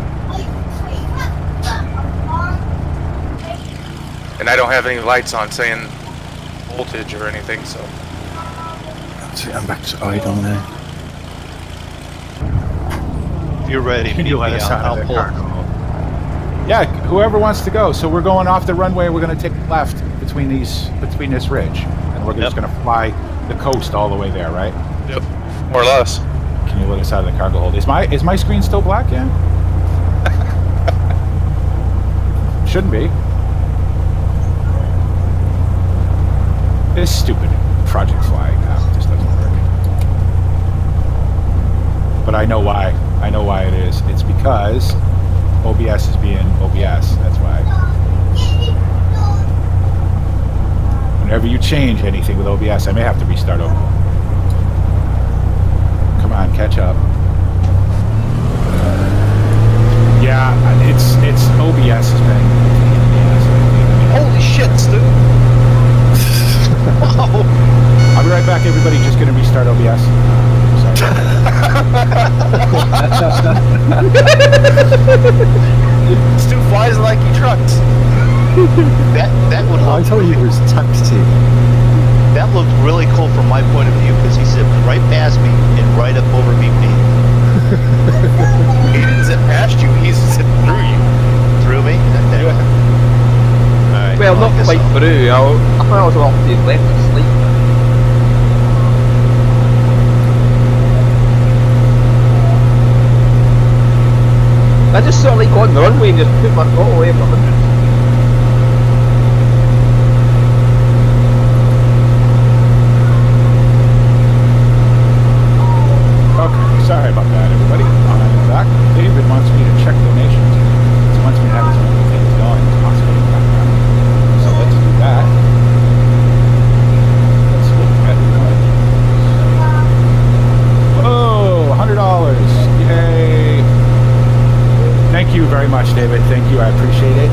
And I don't have any lights on saying voltage or anything, so. So I'm back to idle now. If you're ready, Can you let us out I'll of the pull. cargo? Yeah, whoever wants to go. So we're going off the runway. We're going to take left between this ridge, and we're just going to fly the coast all the way there, right? Yep. More or less. Can you let us out of the cargo hold? Is my screen still black? Yeah. Shouldn't be. This stupid Project Flying app just doesn't work. But I know why. I know why it is. It's because OBS is being OBS. That's why. Whenever you change anything with OBS, I may have to restart over. Come on, catch up. Yeah, it's OBS has been. Holy shit, Stu! I'll be right back, everybody. Just gonna restart OBS. Sorry. Stu flies like he trucks. That would I look told you it was taxi. that looked really cool from my point of view because he zipped right past me and right up over BP. He didn't zip past you, he zipped through you. Through me? Okay. All right. Well, I not guess quite I'll- through. I thought I was off to his left asleep. I just sort of like got on the runway and just put my throttle away for 100. Okay, sorry about that, everybody. I'm back. David wants me to check donations. He wants me to have his own things going. Possibly back now. So let's do that. Let's look at oh, $100. Yay! Thank you very much, David. Thank you. I appreciate it.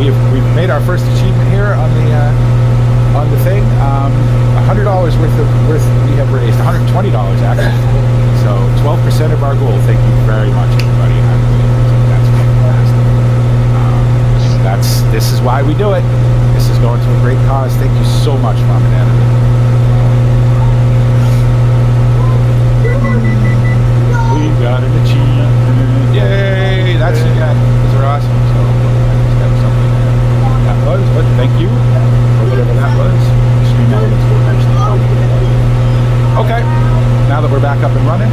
We've made our first achievement here on the thing. $100 worth we have raised. $120 actually. So 12% of our goal. Thank you very much, everybody. I really appreciate that's fantastic. This is why we do it. This is going to a great cause. Thank you so much, Mom and Dad. We got an achievement. Yay! That's those are awesome. So that's something that was. But thank you for whatever that was. Stream elements will eventually help. Okay. Now that we're back up and running,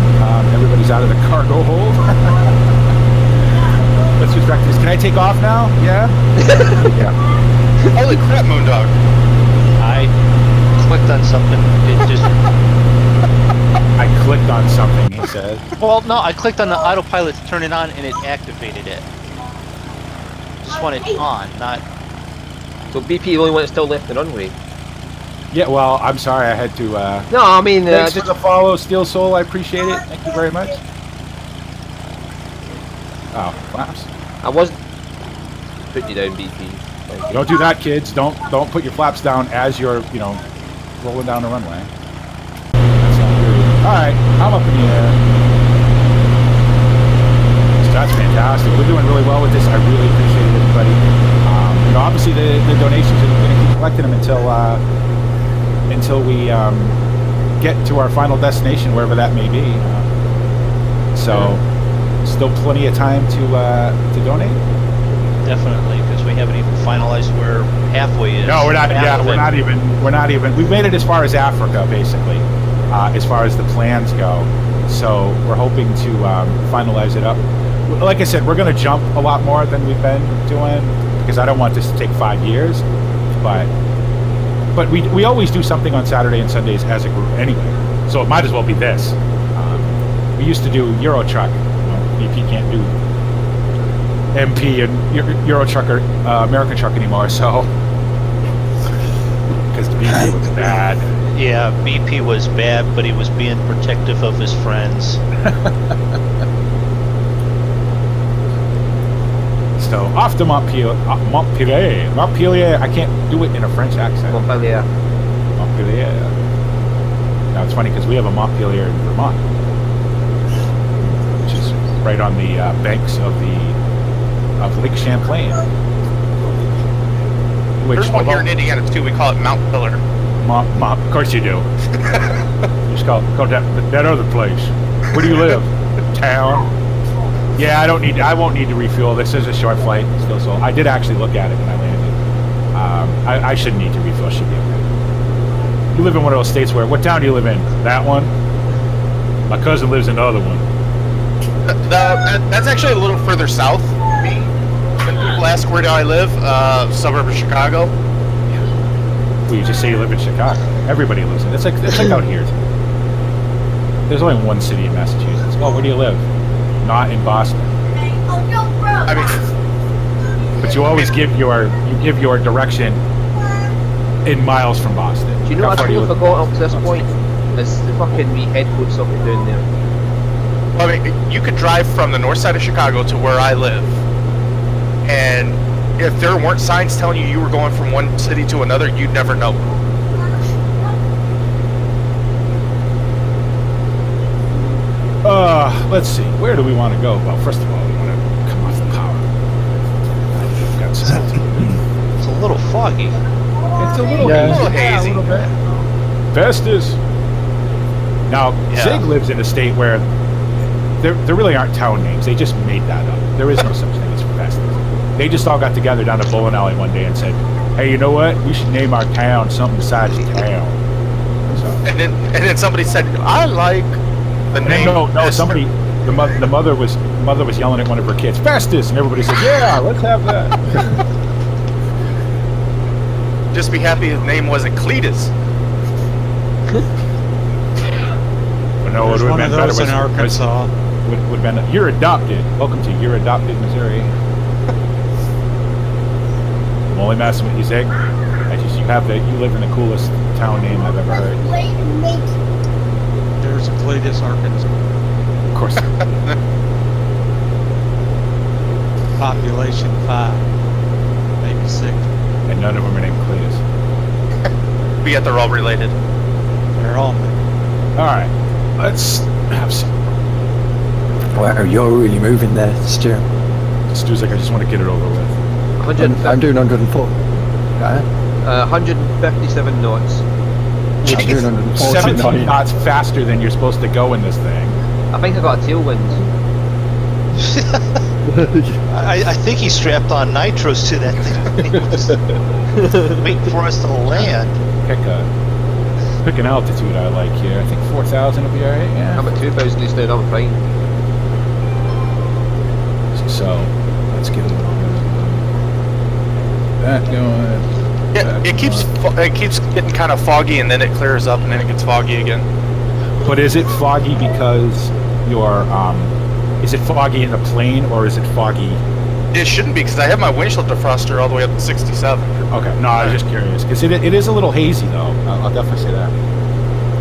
everybody's out of the cargo hold. Let's just back to this. Can I take off now? Yeah? Yeah. Holy crap, Moondog. I clicked on something. It just. I clicked on something, he said. Well, no, I clicked on the autopilot to turn it on and it activated it. Just want it on, not. So BP the only one that's still left the runway. Yeah, well, I'm sorry I had to, No, I mean, thanks just for the follow, Steel Soul, I appreciate it. Thank you very much. Oh, flaps. I wasn't put you down, BP. Thank you. Don't do that, kids. Don't put your flaps down as you're, rolling down the runway. That's not good. Alright, I'm up in the air. So that's fantastic. We're doing really well with this. I really appreciate it, everybody. Obviously the donations, are going to keep collecting them until we get to our final destination, wherever that may be. So, still plenty of time to donate. Definitely, because we haven't even finalized where halfway is. No, we're not. Half Yeah, of we're it. not even. We're not even. We've made it as far as Africa, basically, as far as the plans go. So we're hoping to finalize it up. Like I said, we're going to jump a lot more than we've been doing because I don't want this to take 5 years. But we always do something on Saturday and Sundays as a group anyway. So it might as well be this. We used to do Euro Truck. BP can't do MP and Euro Truck or American Truck anymore, so because the BP was bad. Yeah, BP was bad, but he was being protective of his friends. So off to Montpellier. Montpellier. I can't do it in a French accent. Montpellier. Montpellier. Now it's funny because we have a Montpellier in Vermont, which is right on the banks of Lake Champlain. Which, There's one here in Indiana too, we call it Mount Pillar. of course you do. You just call that other place. Where do you live? Town. Yeah, I won't need to refuel. This is a short flight still, so I did actually look at it when I landed. I shouldn't need to refuel. Should be okay. You live in one of those states where, what town do you live in? That one? My cousin lives in the other one. That's actually a little further south. Me. When people ask where do I live, suburb of Chicago. Well, you just say you live in Chicago. Everybody lives in it. It's like out here. There's only one city in Massachusetts. Oh, where do you live? Not in Boston. I mean, But you always give your direction in miles from Boston. Do you know How what I far do you totally live? forgot up to this point? It's the fucking wee headquarters something down there. I mean, you could drive from the north side of Chicago to where I live, and if there weren't signs telling you were going from one city to another, you'd never know. Let's see. Where do we want to go? Well, first of all, we want to come off the power. I've got some altitude. It's a little foggy. It's a little Yeah. hazy. A little hazy. A little bit. Festus. Now, Yeah. Zig lives in a state where there really aren't town names. They just made that up. There is no such thing as Festus. They just all got together down at bowling alley one day and said, "Hey, you know what? We should name our town something besides town." So, And then somebody said, I like the and name. then, no, Festus." somebody, the mother was yelling at one of her kids, "Festus," and everybody said, "Yeah, let's have that." Just be happy his name wasn't Cletus. But no, it There's would one have of been better. those in Arkansas. Would have been. You're adopted. Welcome to You're Adopted, Missouri. I'm only messing with you, Zig. You live in the coolest town name I've ever heard. There's Cletus, Arkansas. Of course. Population 5, maybe 6. And none of them are named Cletus. But yet they're all related. They're all All right, let's have some. Wow, you're really moving there, Stu. Stu's like, I just want to get it over with. 150, I'm doing 104. 157 knots. I'm doing 140. 17 knots faster than you're supposed to go in this thing. I think I got a tailwind. I think he strapped on nitros to that thing. He was waiting for us to land. Pick an altitude I like here. I think 4,000 will be alright, yeah. I'm at 2,000 just now, I'm fine. So, let's get that going. Yeah, it keeps getting kind of foggy, and then it clears up, and then it gets foggy again. But is it foggy because you're, is it foggy in the plane, or is it foggy? It shouldn't be, because I have my windshield defroster all the way up to 67. Okay, no, I was just curious. Because it is a little hazy, though. I'll definitely say that.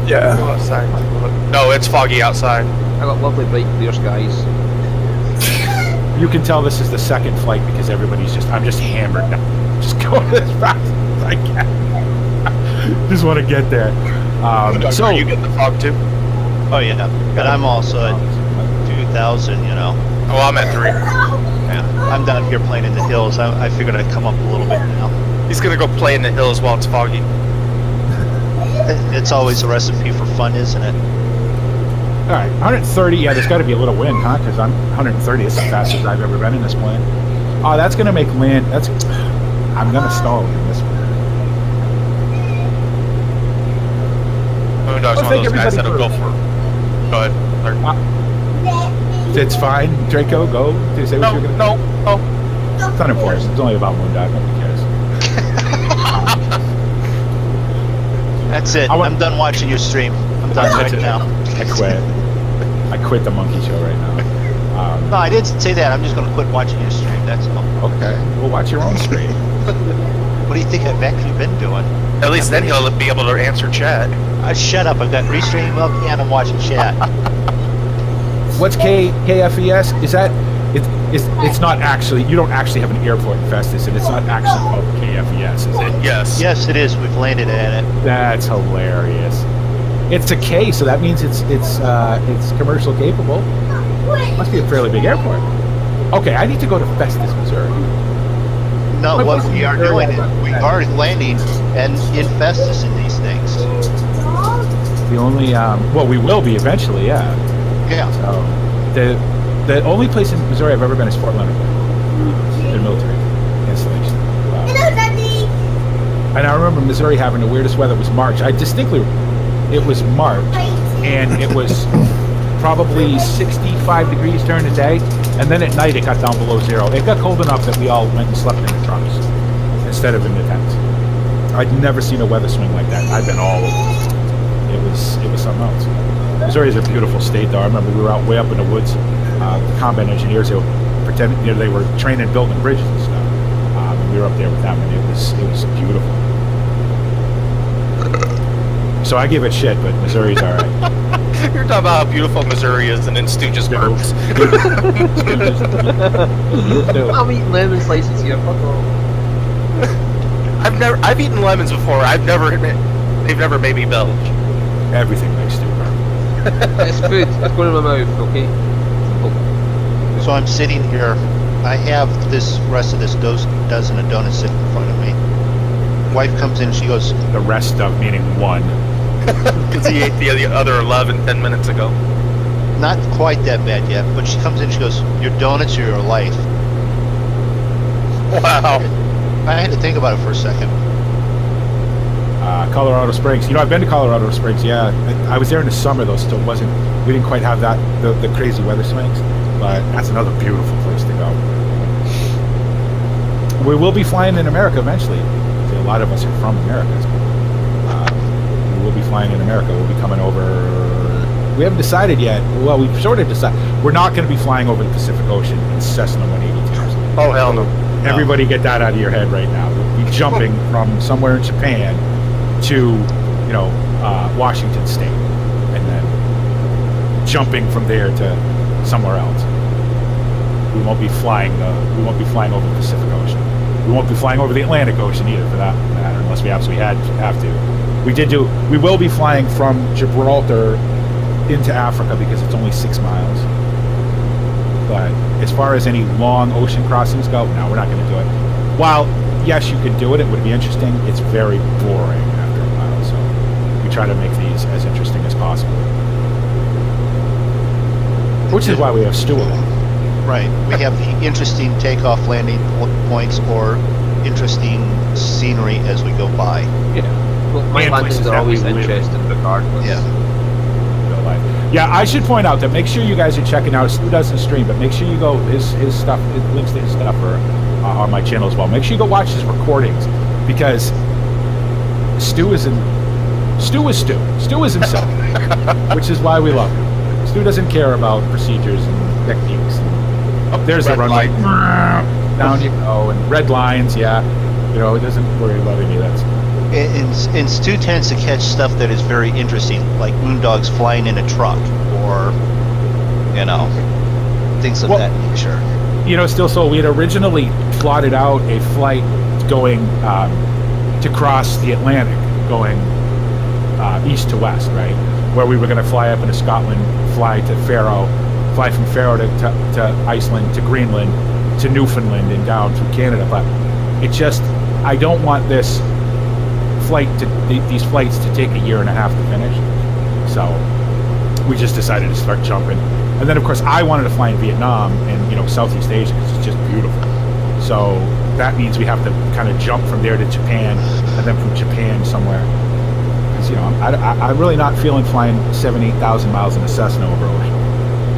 Yeah. Go outside. No, it's foggy outside. I got lovely bright clear skies. You can tell this is the second flight because I'm just hammered now. Just going as fast as I can. Just want to get there. So you get the fog too? Oh yeah, but I'm also at 2,000. You know. Oh, I'm at 3. Yeah, I'm down here playing in the hills. I figured I'd come up a little bit now. He's gonna go play in the hills while it's foggy. It's always a recipe for fun, isn't it? All right, 130. Yeah, there's got to be a little wind, huh? Because I'm 130. It's the fastest I've ever been in this plane. Oh, that's gonna make land. I'm gonna stall in this one. MrMoonDog's one of those guys that'll go for. Go ahead. It's fine, Drako. Go. Did you say what No, you're gonna? no. It's unimportant. It's only about MrMoonDog. Nobody cares. That's it. I'm done watching your stream. I'm done right now. I quit. I quit the monkey show right now. No, I didn't say that. I'm just going to quit watching your stream. That's all. Okay. Well, watch your own stream. What do you think I've actually been doing? At least then he'll be able to answer chat. Shut up. I've got restream up and I'm watching chat. What's KFES? Is that it's not actually, you don't actually have an airport in Festus, and it's not actually called KFES, is it? Yes. Yes, it is. We've landed at it. That's hilarious. It's a K, so that means it's commercial capable. Must be a fairly big airport. Okay, I need to go to Festus, Missouri. No, But what what's we are the doing area is about we that? are landing and in Festus in these things. The only well, we will be eventually, yeah. Yeah. So the only place in Missouri I've ever been is Fort Leonard, the military installation. Wow. And I remember Missouri having the weirdest weather. It was March. It was March, and it was probably 65 degrees during the day, and then at night it got down below 0. It got cold enough that we all went and slept in the trunks instead of in the tents. I'd never seen a weather swing like that. I've been all over. It was something else. Missouri is a beautiful state, though. I remember we were out way up in the woods. The combat engineers, they were training building bridges and stuff. We were up there with them, and it was beautiful. So I give it shit, but Missouri's all right. You're talking about how beautiful Missouri is, and then Stu just burps. I'm eating lemon slices here, fuck off. I've eaten lemons before. They've never made me belch. Everything makes Stu burp. It's food. It's going in my mouth. Okay. So I'm sitting here. I have this rest of this dozen of donuts sitting in front of me. Wife comes in. She goes, The rest of meaning one. Because he ate the other 11 10 minutes ago. not quite that bad yet, but she comes in. She goes, "Your donuts are your life." Wow. I had to think about it for a second. Colorado Springs. You know, I've been to Colorado Springs. Yeah, I was there in the summer though, so it wasn't. We didn't quite have that the crazy weather swings, but that's another beautiful place to go. We will be flying in America eventually. See, a lot of us are from America. We will be flying in America. We'll be coming over. We haven't decided yet. Well, we've sort of decided. We're not going to be flying over the Pacific Ocean in Cessna 182s. Oh, hell no. Everybody get that out of your head right now. We'll be jumping from somewhere in Japan to, Washington State, and then jumping from there to somewhere else. We won't be flying over the Pacific Ocean. We won't be flying over the Atlantic Ocean either, for that matter, unless we absolutely have to. We will be flying from Gibraltar into Africa because it's only 6 miles. But as far as any long ocean crossings go, no, we're not going to do it. While, yes, you could do it, it would be interesting, it's very boring after a while, so we try to make these as interesting as possible. Which is why we have Stu along. Right. We have the interesting takeoff landing points or interesting scenery as we go by. Yeah. Well, my And landings places are that we always live. interesting regardless. Yeah. Real life. Yeah, I should point out that make sure you guys are checking out. Stu doesn't stream, but make sure you go his stuff. His links to his stuff are on my channel as well. Make sure you go watch his recordings because Stu is Stu is himself, which is why we love him. Stu doesn't care about procedures and techniques. There's the runway. Down you go, and red lines. Yeah, it doesn't worry about any of that stuff. And Stu tends to catch stuff that is very interesting, like MrMoonDogs flying in a truck, or things of that nature. Still, so we had originally plotted out a flight going to cross the Atlantic, going east to west, right? Where we were going to fly up into Scotland, fly to Faroe, fly from Faroe to Iceland, to Greenland, to Newfoundland, and down through Canada. But I don't want these flights to take a year and a half to finish. So we just decided to start jumping. And then, of course, I wanted to fly in Vietnam and, Southeast Asia because it's just beautiful. So that means we have to kind of jump from there to Japan and then from Japan somewhere. Because, I'm really not feeling flying 8,000 miles in a Cessna over ocean.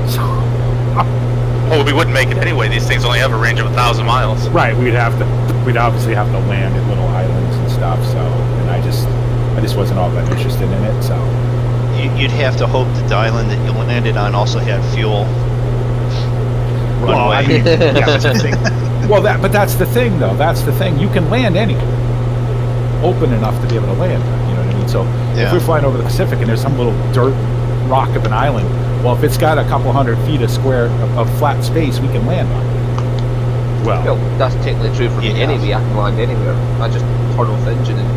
So, Well, we wouldn't make it anyway. These things only have a range of 1,000 miles. right, we'd obviously have to land at little islands and stuff. So, and I just wasn't all that interested in it. So. You'd have to hope that the island that you landed on also had fuel. Well, I mean, yeah, that's the thing. Well, but that's the thing, though. That's the thing. You can land anywhere, open enough to be able to land. You know what I mean? So if we're flying over the Pacific and there's some little dirt rock of an island, well, if it's got a couple hundred feet of flat space, we can land on it. Well, that's technically true for me anyway. I can land anywhere. I just turn off the engine and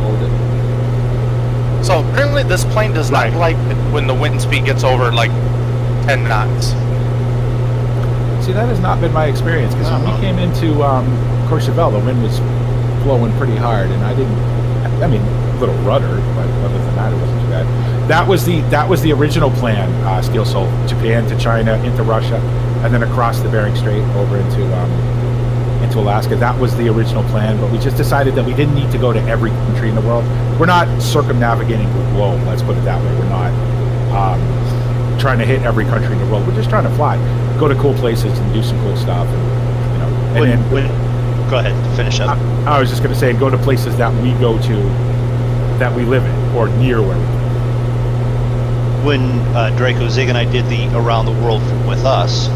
load it. So apparently this plane does not like it when the wind speed gets over like 10 knots. See, that has not been my experience because when we came into Courchevel, the wind was blowing pretty hard, and I mean, a little rudder, but other than that, it wasn't too bad. That was the original plan, Steel Soul, Japan to China, into Russia, and then across the Bering Strait over into Alaska. That was the original plan, but we just decided that we didn't need to go to every country in the world. We're not circumnavigating the globe, let's put it that way. We're not trying to hit every country in the world. We're just trying to fly, go to cool places and do some cool stuff. And, Go ahead, finish up. I was just going to say, go to places that we go to, that we live in, or near where we live. When Drako, Zig, and I did the Around the World with us,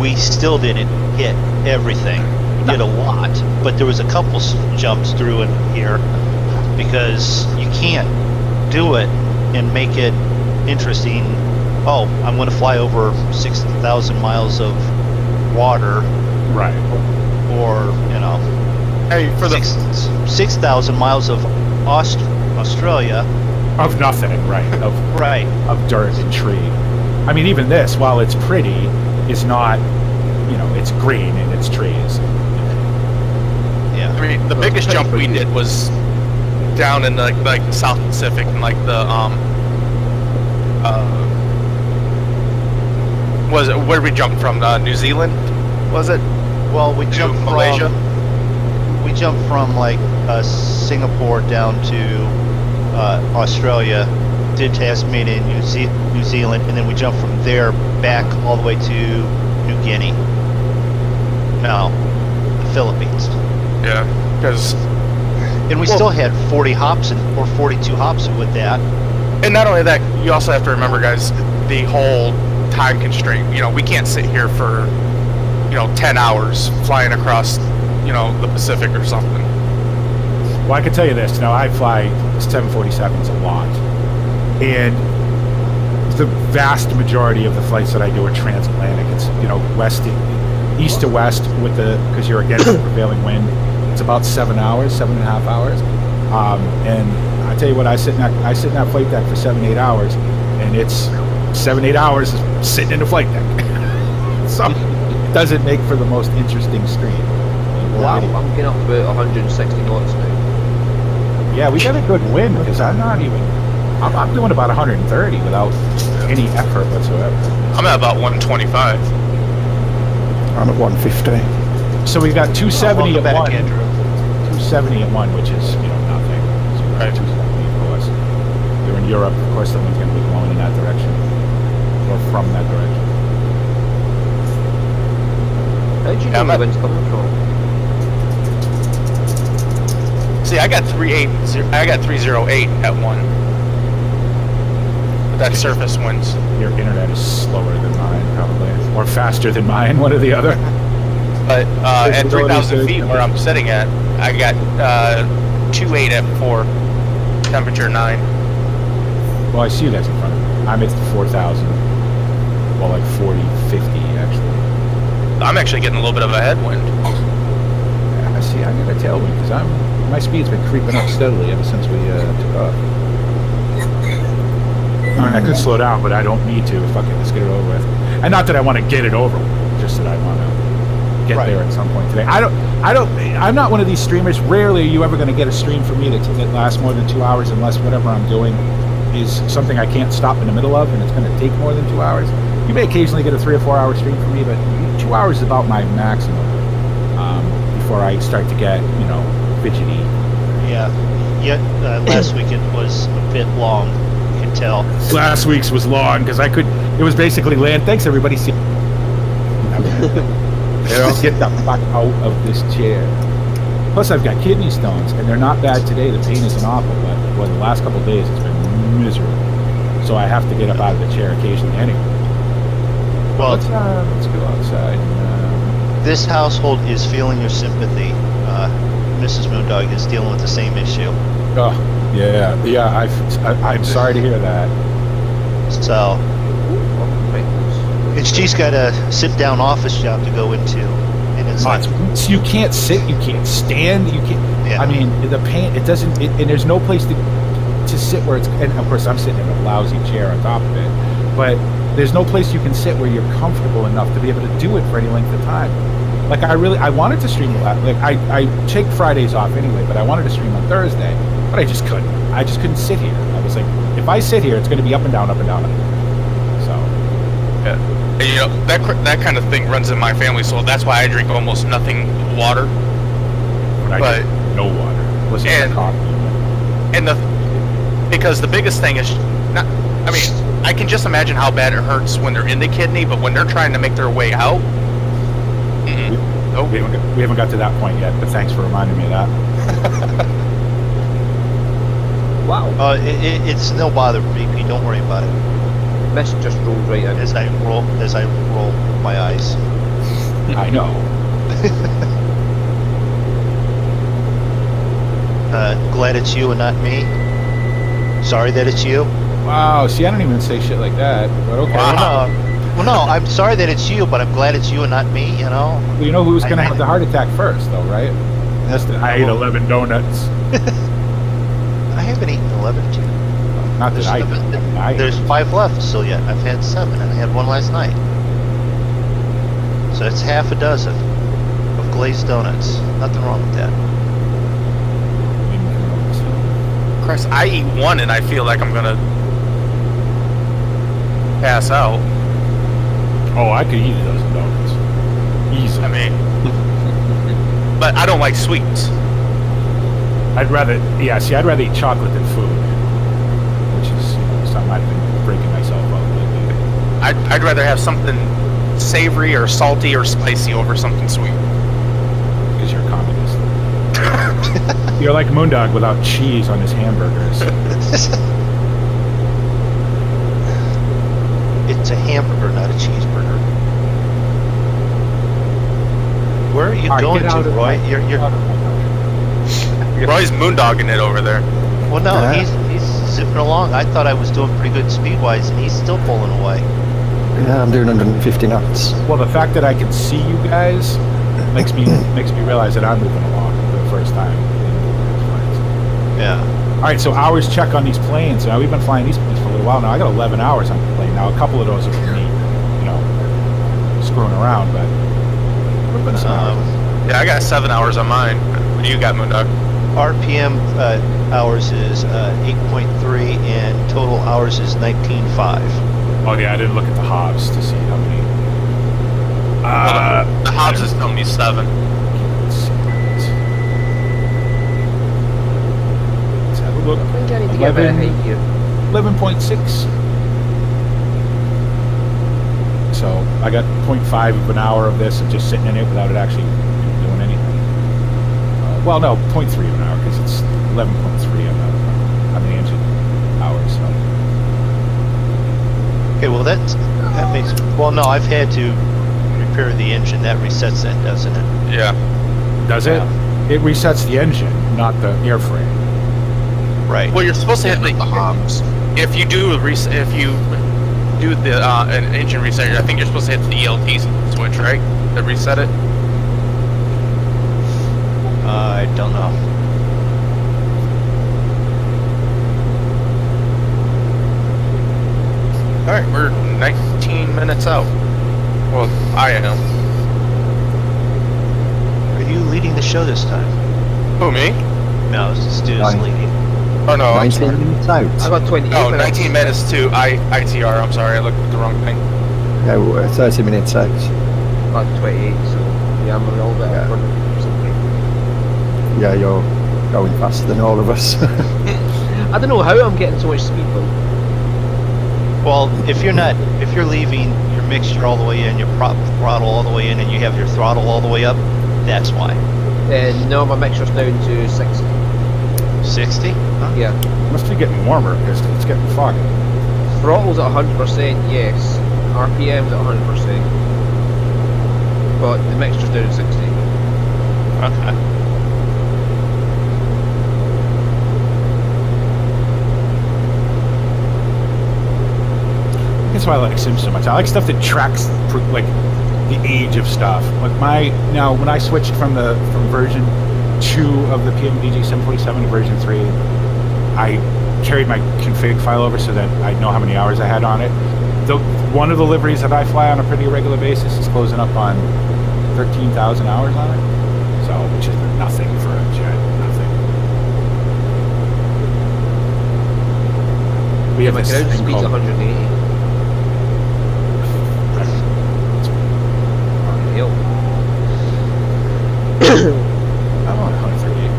we still didn't hit everything. We did a lot, but there was a couple jumps through in here because you can't do it and make it interesting. Oh, I'm going to fly over 6,000 miles of water. Right. Or, Hey, for 6,000 miles of Australia Of nothing, right? Right. Of dirt and tree. I mean, even this, while it's pretty, is not. You know, it's green and it's trees. Yeah. I mean, the biggest jump we did was down in the South Pacific and like the was it where we jumped from? New Zealand, was it? Well, we To jumped Malaysia? We jumped from like Singapore down to Australia, did Tasmania and New Zealand, and then we jumped from there back all the way to New Guinea. No, the Philippines. Yeah, because And we still had 40 hops or 42 hops with that. and not only that, you also have to remember, guys, the whole time constraint. You know, we can't sit here for 10 hours flying across the Pacific or something. Well, I can tell you this. Now, I fly 747s a lot, and the vast majority of the flights that I do are transatlantic. It's east to west because you're against the prevailing wind. It's about 7 hours, 7.5 hours. And I tell you what, I sit in that flight deck for 7-8 hours, and it's 7-8 hours sitting in the flight deck. So it doesn't make for the most interesting stream. Wow, I'm getting up to about 160 knots now. Yeah, we got a good wind because I'm doing about 130 without any effort whatsoever. I'm at about 125. I'm at 150. So we got 270 Welcome at back, one. Andrew. 270 at one, which is nothing. So we got 270, of course. You're in Europe, of course. The wind's going to be blowing in that direction or from that direction. How do you know where the wind's coming from? See, I got 308 at one. But that's surface winds. Your internet is slower than mine, probably, or faster than mine, one or the other. But at 3,000 feet where I'm sitting at, I got 2.8 at 4, temperature 9. Well, I see you guys in front of me. I'm at 4,000. Well, like 40, 50, actually. I'm actually getting a little bit of a headwind. Yeah, I see. I got a tailwind because my speed's been creeping up steadily ever since we took off. I mean, I could slow down, but I don't need to. Fuck it, let's get it over with. And not that I want to get it over with, just that I want to get there at some point today. I'm not one of these streamers. Rarely are you ever going to get a stream from me that lasts more than 2 hours unless whatever I'm doing is something I can't stop in the middle of and it's going to take more than 2 hours. You may occasionally get a 3 or 4 hour stream from me, but 2 hours is about my maximum before I start to get, fidgety. Yeah. Last weekend was a bit long. You can tell. Last week's was long because it was basically land. Thanks everybody. See, get the fuck out of this chair. Plus I've got kidney stones and they're not bad today. The pain isn't awful, but the last couple of days it's been miserable. So I have to get up out of the chair occasionally anyway. Well, let's go outside. this household is feeling your sympathy. Mrs. Moondog is dealing with the same issue. Oh, yeah. I'm sorry to hear that. So, and she's got a sit-down office job to go into, and it's like, So you can't sit, you can't stand, you can't. Yeah. I mean, the pain. It doesn't. And there's no place to sit where it's. And of course, I'm sitting in a lousy chair on top of it, but there's no place you can sit where you're comfortable enough to be able to do it for any length of time. Like I wanted to stream a lot. Like I take Fridays off anyway, but I wanted to stream on Thursday, but I just couldn't. I just couldn't sit here. I was like, if I sit here, it's going to be up and down, up and down, up and down. So. Yeah. And, that kind of thing runs in my family, so that's why I drink almost nothing water. But I drink no water. Listen to coffee. And because the biggest thing is I can just imagine how bad it hurts when they're in the kidney, but when they're trying to make their way out, we haven't got to that point yet, but thanks for reminding me of that. Wow. it's no bother, BP. Don't worry about it. Mist just rolled right out. As I roll my eyes. I know. Glad it's you and not me. Sorry that it's you. Wow. See, I don't even say shit like that. But okay. Well, no, I'm sorry that it's you, but I'm glad it's you and not me. Well, you know who's going to have the heart attack first, though, right? I ate 11 donuts. I haven't eaten 11 yet. Not that There's 5 left still yet. I've had 7, and I had 1 last night. So that's half a dozen of glazed donuts. Nothing wrong with that. Chris, I eat one and I feel like I'm gonna pass out. Oh, I could eat a dozen donuts. Easy. I mean, but I don't like sweets. I'd rather eat chocolate than food, which is something I've been breaking myself up lately. I'd rather have something savory or salty or spicy over something sweet. Because you're a communist. You're like MrMoonDog without cheese on his hamburgers. It's a hamburger, not a cheeseburger. Where are you going to, Roy? Roy's moondogging it over there. Well, no, he's zipping along. I thought I was doing pretty good speed-wise, and he's still pulling away. Yeah, I'm doing 150 knots. Well, the fact that I can see you guys makes me realize that I'm moving along for the first time. Yeah. All right, so hours check on these planes. Now we've been flying these planes for a little while now. I got 11 hours on the plane now. A couple of those are for me, screwing around, but we've been some hours. Yeah, I got 7 hours on mine. What do you got, Moondog? RPM hours is 8.3, and total hours is 19.5. Oh yeah, I didn't look at the Hobbs to see how many. The Hobbs is telling me 7. Let's have a look. I think I need to get a bit of height here. 11.6. So I got 0.5 of an hour of this of just sitting in it without it actually doing anything. Well, no, 0.3 of an hour because it's 11.3 on the engine hours. So. Okay, well that makes. Well, no, I've had to repair the engine. That resets that, doesn't it? Yeah. Does it? It resets the engine, not the airframe. Right. Well, you're supposed to hit the Hobbs. If you do an engine reset, I think you're supposed to hit the ELT switch, right? To reset it. I don't know. All right, we're 19 minutes out. Well, I am. Are you leading the show this time? Who, me? No, Stu's Fine. leading. Oh no, I'm 19 sorry. minutes out. I got 28 Oh, minutes. 19 minutes to ITR. I'm sorry, I looked at the wrong thing. Yeah, we're 30 minutes out. I got 28, so yeah, I'm a little bit Yeah. or something. Yeah, you're going faster than all of us. I don't know how I'm getting so much speed though. Well, if you're leaving your mixture all the way in, your prop throttle all the way in, and you have your throttle all the way up, that's why. No, my mixture's down to 60. 60? Huh? Yeah. Must be getting warmer because it's getting foggy. Throttle's at 100%, yes. RPM's at 100%. But the mixture's down to 60. Okay. That's why I like Sims so much. I like stuff that tracks like the age of stuff. Like when I switched from version 2 of the PMDG 747 to version 3, I carried my config file over so that I know how many hours I had on it. One of the liveries that I fly on a pretty regular basis is closing up on 13,000 hours on it. So, which is nothing for a jet. Nothing. We have My this ground thing speed's called 180. Hill. I'm on 138.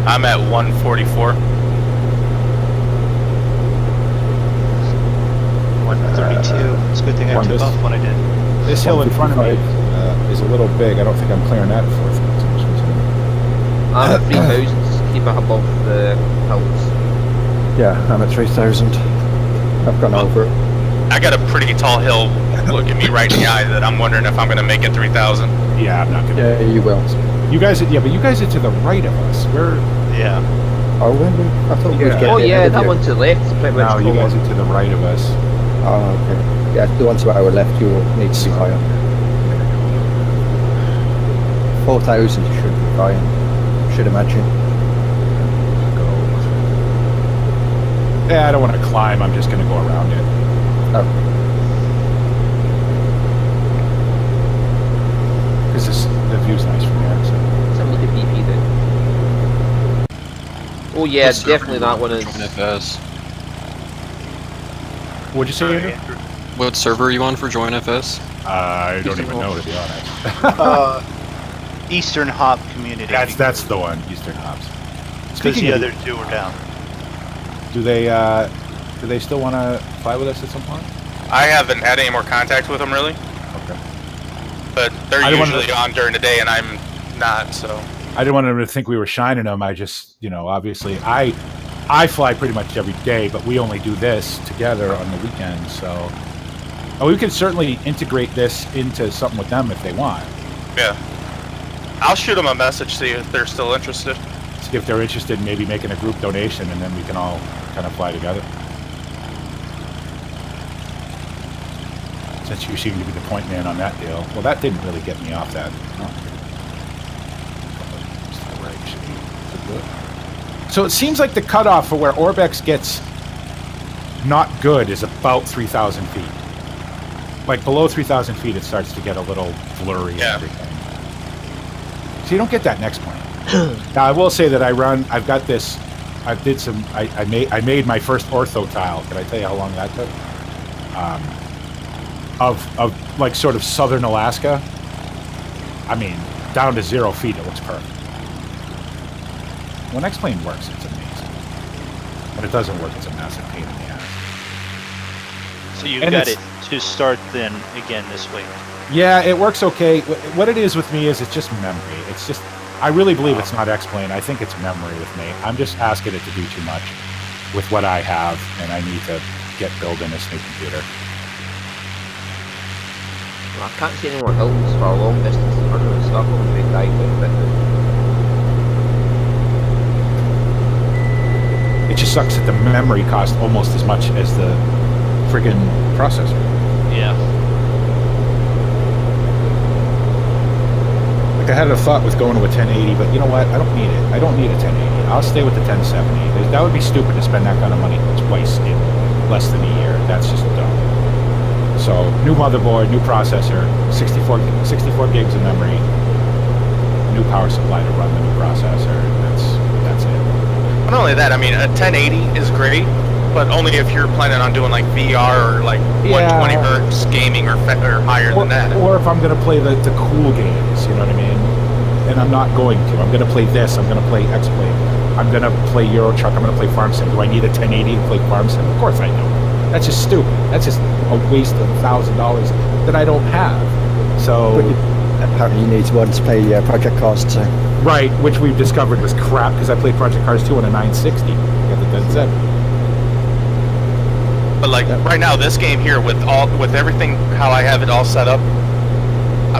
I'm at 144. 132. It's a good thing I took off when I did. This hill in front of me is a little big. I don't think I'm clearing that at 4,000. I'm at 3,000 to keep it above the hills. Yeah, I'm at 3,000. I've gone over it. I got a pretty tall hill looking me right in the eye that I'm wondering if I'm going to make it 3,000. Yeah, I'm not gonna. Yeah, you will. You guys, but you guys are to the right of us. We're Yeah. Oh, when we? I thought we was getting Oh ahead yeah, of that you. one to the left is pretty much now. You guys are to the right of us. Oh, okay. Yeah, the one to our left, you will need to be higher. 4,000 should be fine. Should imagine. Yeah, I don't want to climb. I'm just going to go around it. Oh, Because the view's nice from here. So. Let's have a look at BP then. Oh yeah, What server definitely you that want one for is. Join FS? What'd you say, Andrew? What server are you on for Join FS? I don't even know, to be honest. Eastern Hop Community. That's the one, Eastern Hops. because Speaking the of, other two are down. do they still want to fly with us at some point? I haven't had any more contact with them really, Okay. but they're I didn't wanna- usually on during the day, and I'm not. So I didn't want them to think we were shining them. I just, obviously, I fly pretty much every day, but we only do this together on the weekends. So, we could certainly integrate this into something with them if they want. yeah, I'll shoot them a message, see if they're still interested. See if they're interested in maybe making a group donation, and then we can all kind of fly together. Since you seem to be the point man on that deal. Well, that didn't really get me off that. Oh. So it seems like the cutoff for where Orbex gets not good is about 3,000 feet. Like below 3,000 feet, it starts to get a little blurry and everything. So you don't get that next plane. Now I will say that I've got this. I made my first ortho tile. Can I tell you how long that took? Of like sort of southern Alaska. I mean, down to 0 feet, it looks perfect. When X-Plane works, it's amazing. When it doesn't work, it's a massive pain in the ass. So you And got it's- it to start then again this week. Yeah, it works okay. What it is with me is it's just memory. It's just, I really believe it's not X-Plane. I think it's memory with me. I'm just asking it to do too much with what I have, and I need to get building this new computer. Well, I can't see any more hills for a long distance. I'm going to start on the big dive with it. It just sucks that the memory costs almost as much as the friggin' processor. Yeah. Like I had a thought with going to a 1080, but you know what? I don't need it. I don't need a 1080. I'll stay with the 1070. That would be stupid to spend that kind of money twice in less than a year. That's just dumb. So, new motherboard, new processor, 64 gigs of memory, new power supply to run the new processor. That's it. Not only that, I mean, a 1080 is great, but only if you're planning on doing like VR or like 120 hertz gaming or higher than that. Or if I'm going to play the cool games, you know what I mean? And I'm not going to. I'm going to play this. I'm going to play X-Plane. I'm going to play Euro Truck. I'm going to play Farm Sim. Do I need a 1080 to play Farm Sim? Of course I do. That's just stupid. That's just a waste of $1,000 that I don't have. So apparently you need one to play Project Cars 2. right, which we've discovered was crap because I played Project Cars 2 on a 960. Got the 1070. But like right now, this game here with everything how I have it all set up,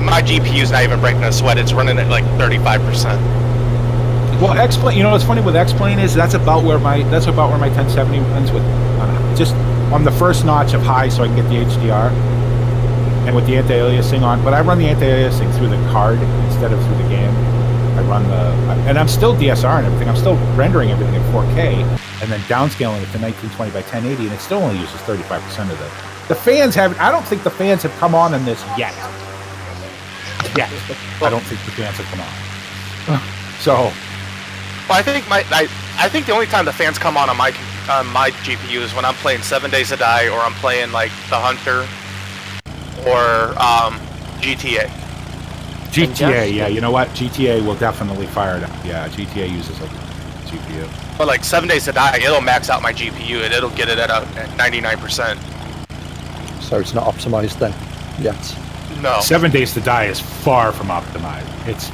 my GPU's not even breaking a sweat. It's running at like 35%. Well, X-Plane, you know what's funny with X-Plane is that's about where my 1070 runs with just on the first notch of high so I can get the HDR and with the anti-aliasing on. But I run the anti-aliasing through the card instead of through the game. I run and I'm still DSR and everything. I'm still rendering everything in 4K and then downscaling it to 1920 by 1080, and it still only uses 35% of the fans haven't. I don't think the fans have come on this yet. I don't think the fans have come on. So. Well, I think the only time the fans come on my GPU is when I'm playing 7 Days to Die, or I'm playing like The Hunter, or GTA. GTA, yeah, you know what? GTA will definitely fire it up. Yeah, GTA uses a GPU. But like 7 Days to Die, it'll max out my GPU and it'll get it at 99%. So it's not optimized then yet. No. 7 Days to Die is far from optimized. It's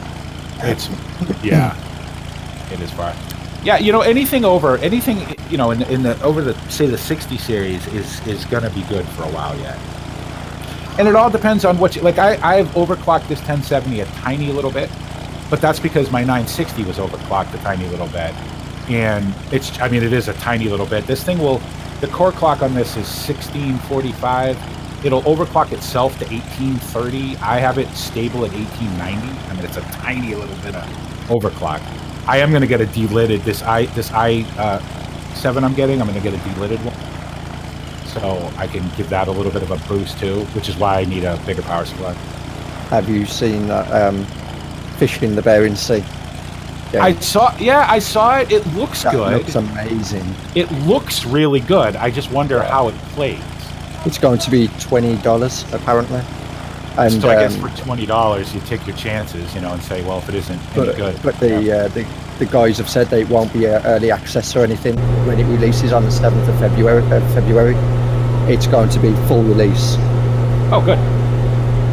yeah, it is far. Yeah, you know, anything you know, in the over the say the 60 series is gonna be good for a while yet. And it all depends on what you like. I've overclocked this 1070 a tiny little bit, but that's because my 960 was overclocked a tiny little bit, and it is a tiny little bit. This thing the core clock on this is 1645. It'll overclock itself to 1830. I have it stable at 1890. I mean, it's a tiny little bit of overclock. I am going to get a delidded. This 7 I'm getting, I'm going to get a delidded one. So I can give that a little bit of a boost too, which is why I need a bigger power supply. Have you seen Fishing in the Bering Sea? I saw it. It looks That good. looks amazing. It looks really good. I just wonder how it plays. It's going to be $20 apparently. And So I guess for $20, you take your chances, and say, well, if it isn't any good. But the guys have said that it won't be early access or anything when it releases on the 7th of February. It's going to be full release. Oh, good.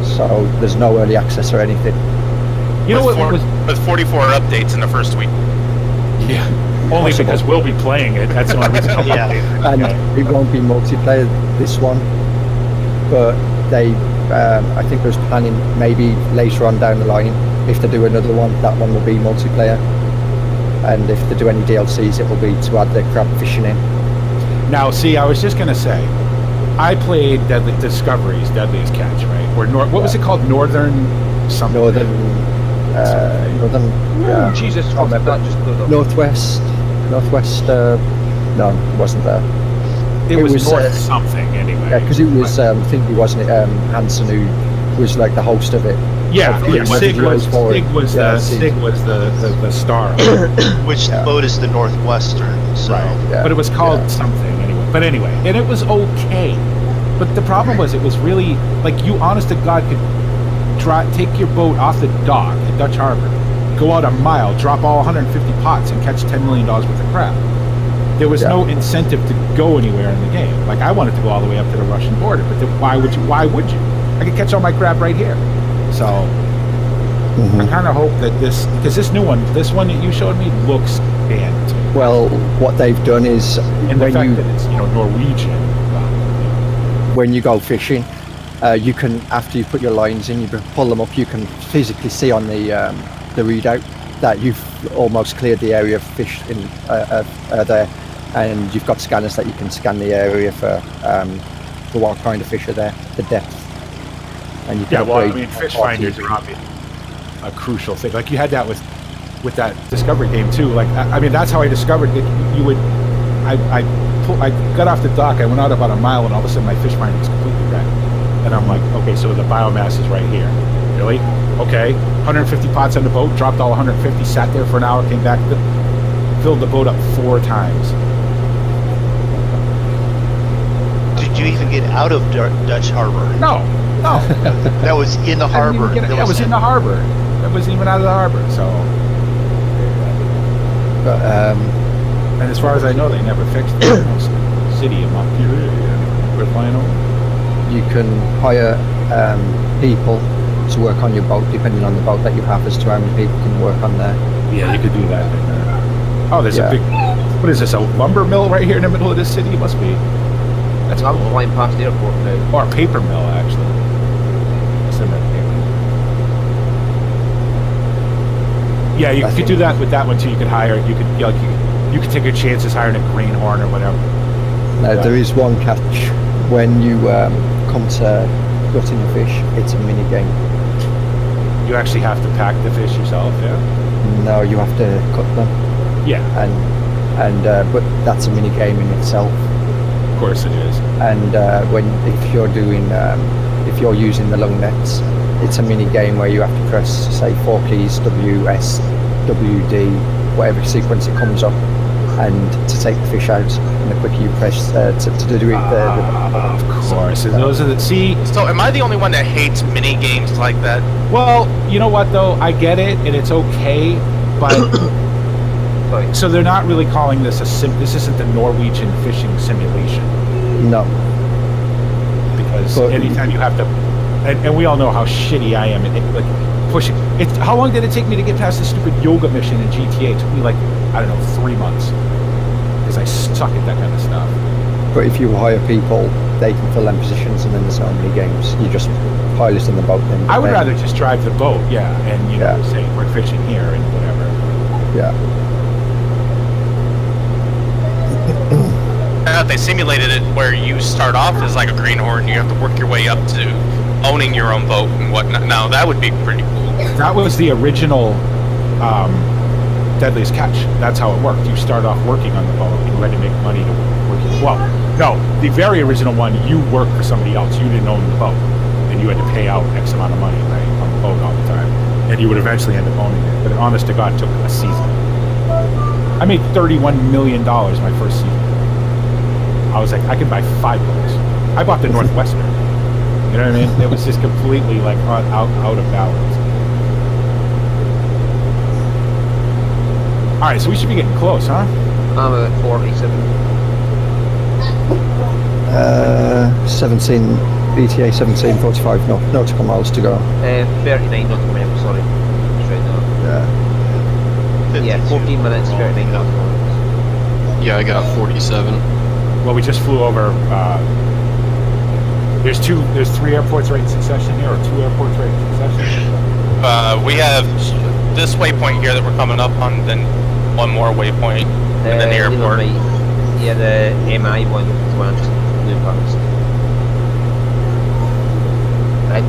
So there's no early access or anything. You know what was... With 44 updates in the first week. Yeah. Only Possible. because we'll be playing it. That's the only reason. And it won't be multiplayer, this one. But they, I think there's planning maybe later on down the line, if they do another one, that one will be multiplayer. And if they do any DLCs, it will be to add the crab fishing in. Now, see, I was just going to say, I played Deadliest Catch, right? Or what was it called? Northern something? Northern, Jesus, that just blew up. Northwest, no, it wasn't there. It was North uh, something, anyway. Yeah, because it was, I think it wasn't Hansen who was like the host of it. Yeah, Sig was the star. Which the boat is the Northwestern, so. Right. But it was called something anyway. But anyway, and it was okay. But the problem was, it was really like, you honest to God could take your boat off the dock at Dutch Harbor, go out a mile, drop all 150 pots, and catch $10 million worth of crab. There was no incentive to go anywhere in the game. Like, I wanted to go all the way up to the Russian border, but then why would you? I could catch all my crab right here. So I kind of hope that because this one that you showed me looks fantastic. Well, what they've done is And the fact that it's Norwegian. when you go fishing, you can, after you put your lines in, you pull them up, you can physically see on the readout that you've almost cleared the area of fish in there, and you've got scanners that you can scan the area for what kind of fish are there, the depth. And you can fish finders are obviously a crucial thing. Like, you had that with that Discovery game too. Like, that's how I discovered that you would. I got off the dock, I went out about a mile, and all of a sudden my fish finder was completely red. And I'm like, okay, so the biomass is right here. Really? Okay. 150 pots on the boat, dropped all 150, sat there for an hour, came back, filled the boat up 4 times. Did you even get out of Dutch Harbor? No. That was in the harbor. That was in the harbor. That wasn't even out of the harbor. So. But, and as far as I know, they never fixed the city of Montpellier. We're flying over. you can hire people to work on your boat, depending on the boat that you have, as to how many people can work on there. Yeah, you could do that. Oh, there's a big. What is this? A lumber mill right here in the middle of this city? It must be. That's I'm cool. flying past the airport now. Or a paper mill, actually. Yeah, you could do that with that one too. You could hire. You could you could take your chances hiring a greenhorn or whatever. Now there is one catch when you come to gutting the fish. It's a mini game. You actually have to pack the fish yourself. Yeah. No, you have to cut them. Yeah. And but that's a mini game in itself. Of course it is. And if you're using the lung nets, it's a mini game where you have to press, say, 4 keys, W, S, W, D, whatever sequence it comes up, and to take the fish out. And the quicker you press to do it, of course. And those are the So, am I the only one that hates mini games like that? Well, you know what though? I get it, and it's okay, but so they're not really calling this This isn't the Norwegian fishing simulation. No. Because anytime you have to. And we all know how shitty I am at pushing. How long did it take me to get past the stupid yoga mission in GTA? It took me 3 months. Because I suck at that kind of stuff. But if you hire people, they can fill them positions, and then there's no mini games. You just pilot in the boat. I would rather just drive the boat, and say we're fishing here and whatever. Yeah. They simulated it where you start off as like a greenhorn, you have to work your way up to owning your own boat and whatnot. Now that would be pretty cool. That was the original Deadliest Catch. That's how it worked. You start off working on the boat, and you had to make No, the very original one, you worked for somebody else. You didn't own the boat. And you had to pay out X amount of money, right, on the boat all the time. And you would eventually end up owning it. But honest to God, it took a season. I made $31 million my first season. I was like, I can buy 5 boats. I bought the Northwestern. You know what I mean? It was just completely like out of balance. All right, so we should be getting close, huh? I'm at 47. 17 BTA 1745 nautical miles to go. 39 nautical miles, sorry. It's right now. Yeah. Yeah, 14 minutes, 39 nautical miles. Yeah, I got 47. Well, we just flew over. There's 3 airports right in succession here, or 2 airports right in succession. We have this waypoint here that we're coming up on, then one more waypoint, and then the airport. Yeah, the MI one is the one I just flew past.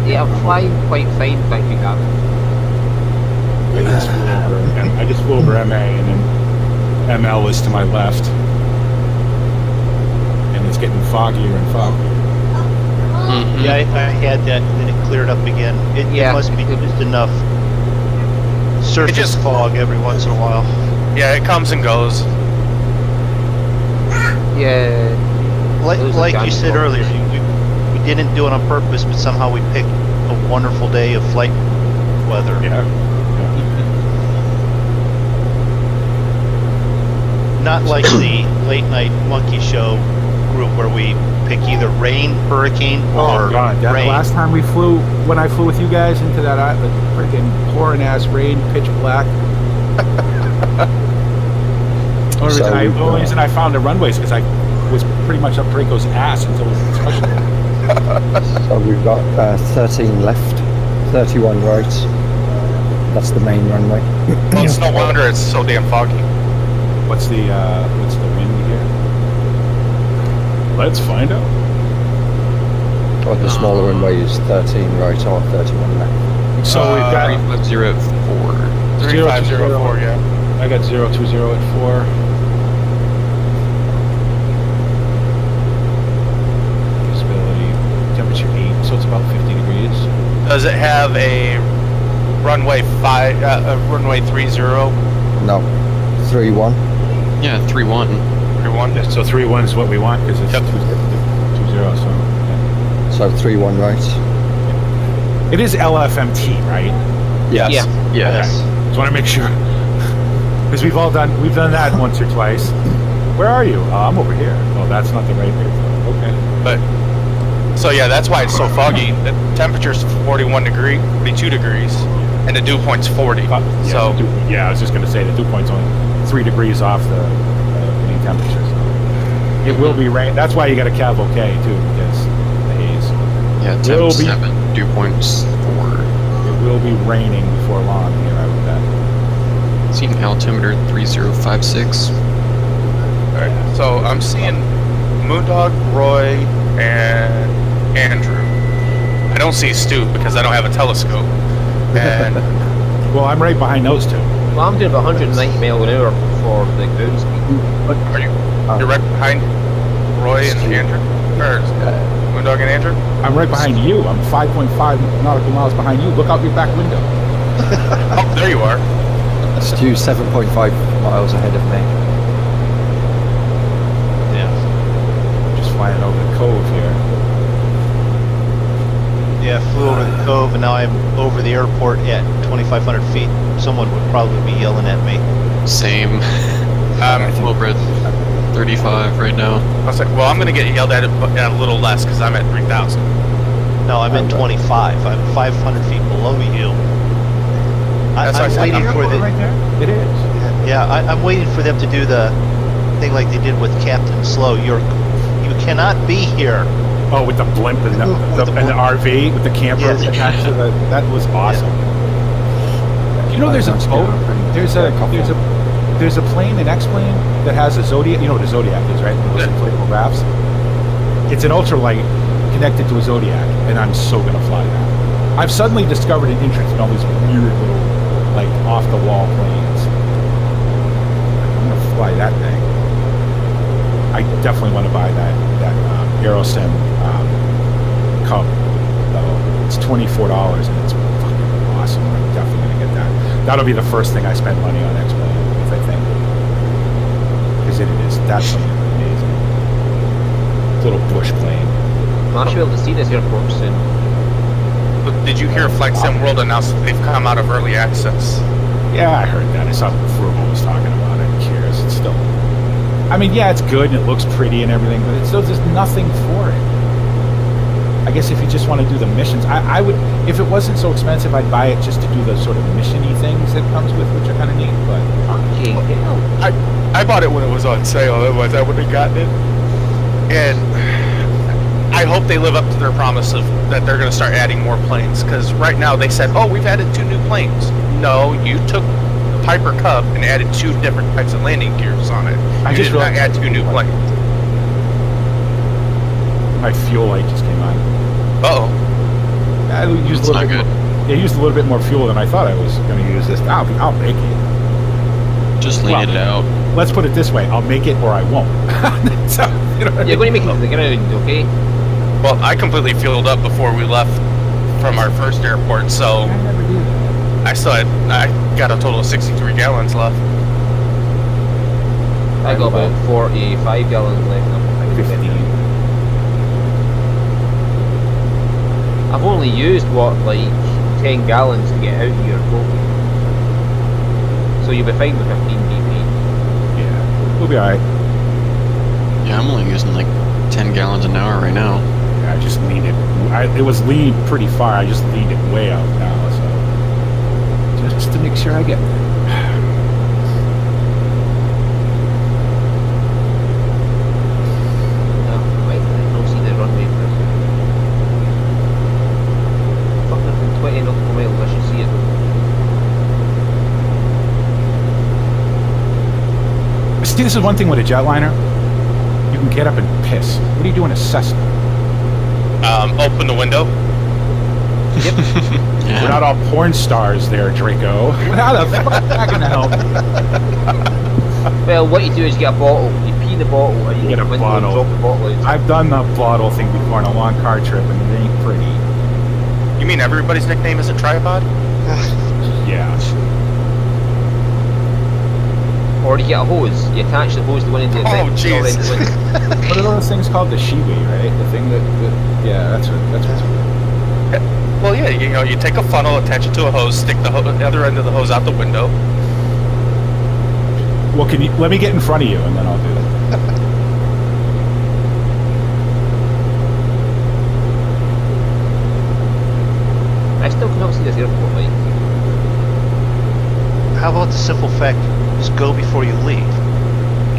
Yeah, I'm flying quite fine, thank you, Gavin. I just flew over MA, and then ML is to my left, and it's getting foggier and foggier. Yeah, I had that, and then it cleared up again. It must be just enough surface fog every once in a while. Yeah, it comes and goes. Yeah. Like you said earlier, we didn't do it on purpose, but somehow we picked a wonderful day of flight weather. Yeah. Not like the late night monkey show group where we pick either rain, hurricane, or God, that rain. last time when I flew with you guys into that freaking pouring ass rain, pitch black. The only reason I found the runways because I was pretty much up Draco's ass until it was discussion. So we've got 13 left, 31 right. That's the main runway. Well, it's no wonder it's so damn foggy. What's the wind here? Let's find out. Or the smaller runway is 13 right or 31 left. So we've got 350 at 4. 3504, yeah. I got 020 at 4. Visibility, temperature 8, so it's about 50 degrees. Does it have a runway 30? No, 3-1. Yeah, 3-1. 31? Yeah, so 3-1 is what we want because it's 2-0. So So 3-1 right. it is LFMT, right? Yes. Yeah. Yeah. Just want to make sure because we've done that once or twice. Where are you? I'm over here. Oh, that's not the right airport. Okay. But, so yeah, that's why it's so foggy. The temperature's 42 degrees, and the dew point's 40. I was just going to say the dew point's only 3 degrees off the main temperature. So it will be rain. That's why you got a Cav OK too, because the haze. Yeah, It will temp 7, dew points 4. It will be raining before long here, I would bet. Seeing altimeter 3056. Alright, so I'm seeing MrMoonDog, Roy, and Andrew. I don't see Stu because I don't have a telescope. And Well, I'm right behind those two. Well, I'm doing about 190 mile an hour for the ground speed. are you're right behind Roy and Andrew? Or MrMoonDog and Andrew? I'm right behind you. I'm 5.5 nautical miles behind you. Look out your back window. Oh, there you are. Stu's 7.5 miles ahead of me. Yeah. Just flying over the cove here. Yeah, flew over the cove, and now I'm over the airport at 2,500 feet. Someone would probably be yelling at me. Same. Over at 35 right now. I was like, well, I'm going to get yelled at a little less because I'm at 3,000. No, I'm at 25. I'm 500 feet below you. That's I'm waiting for the. Right there? It is. Yeah, I'm waiting for them to do the thing like they did with Captain Slow. You cannot be here. Oh, with the blimp and the RV with the camper Yes. attached to the. That was awesome. You know, there's a boat. There's a plane, an X-plane that has a Zodiac. You know what a Zodiac is, right? Those inflatable rafts. It's an ultralight connected to a Zodiac, and I'm so gonna fly that. I've suddenly discovered an interest in all these weird little, like, off-the-wall planes. I'm gonna fly that thing. I definitely want to buy that Aerosim Cub. It's $24 and it's fucking awesome. I'm definitely gonna get that. That'll be the first thing I spend money on Expo with, I think. Because it is. That's something amazing. Little bush plane. I should be able to see this airport soon. But did you hear Flight Sim World announce that they've come out of early access? Yeah, I heard that. I saw Frugal was talking about it. Who cares? It's still. I mean, yeah, it's good and it looks pretty and everything, but it's still just nothing for it. I guess if you just want to do the missions, I would. If it wasn't so expensive, I'd buy it just to do the sort of mission-y things that comes with, which are kind of neat. But Okay, hell. I bought it when it was on sale. Otherwise, I wouldn't have gotten it. And I hope they live up to their promise of that they're going to start adding more planes. Because right now they said, "Oh, we've added 2 new planes." No, you took the Piper Cub and added 2 different types of landing gears on it. You just did not realized- add 2 new planes. my fuel light just came on. Uh-oh. I used That's a little not bit. good. Yeah, I used a little bit more fuel than I thought I was going to use this. I'll make it. Just lean it out. Let's put it this way: I'll make it or I won't. So, you know what I You're mean? going to make it to the ground, okay? Well, I completely fueled up before we left from our first airport, so I never do that. I got a total of 63 gallons left. I got about 45 gallons left. I'm 15. I've only used, what, like 10 gallons to get out of your boat. So you'll be fine with 15 DP. Yeah, we'll be alright. Yeah, I'm only using like 10 gallons an hour right now. Yeah, I just leaned it. It was leaned pretty far. I just leaned it way out now, so just to make sure I get there. No, wait, I don't see the runway for this. Fucking 20 nautical miles, I should see it. See, this is one thing with a jetliner. You can get up and piss. What do you do in a Cessna? Open the window. We're not all porn stars there, Drako. How the fuck is that gonna help? Well, what you do is you get a bottle, you pee in the bottle, and you Get a get a window and bottle. drop the bottle out. I've done the bottle thing before on a long car trip, and it ain't pretty. You mean everybody's nickname isn't Tripod? Yeah. Or you get a hose, you attach the hose to one end of the Oh, thing, jeez. all end to wind. What are those things called? The shiwi, right? The thing that yeah, that's what's Well, yeah, you know, you take a funnel, attach it to a hose, stick the other end of the hose out the window. Well, can you let me get in front of you, and then I'll do it. I still cannot see this airport, like. How about the simple fact, just go before you leave?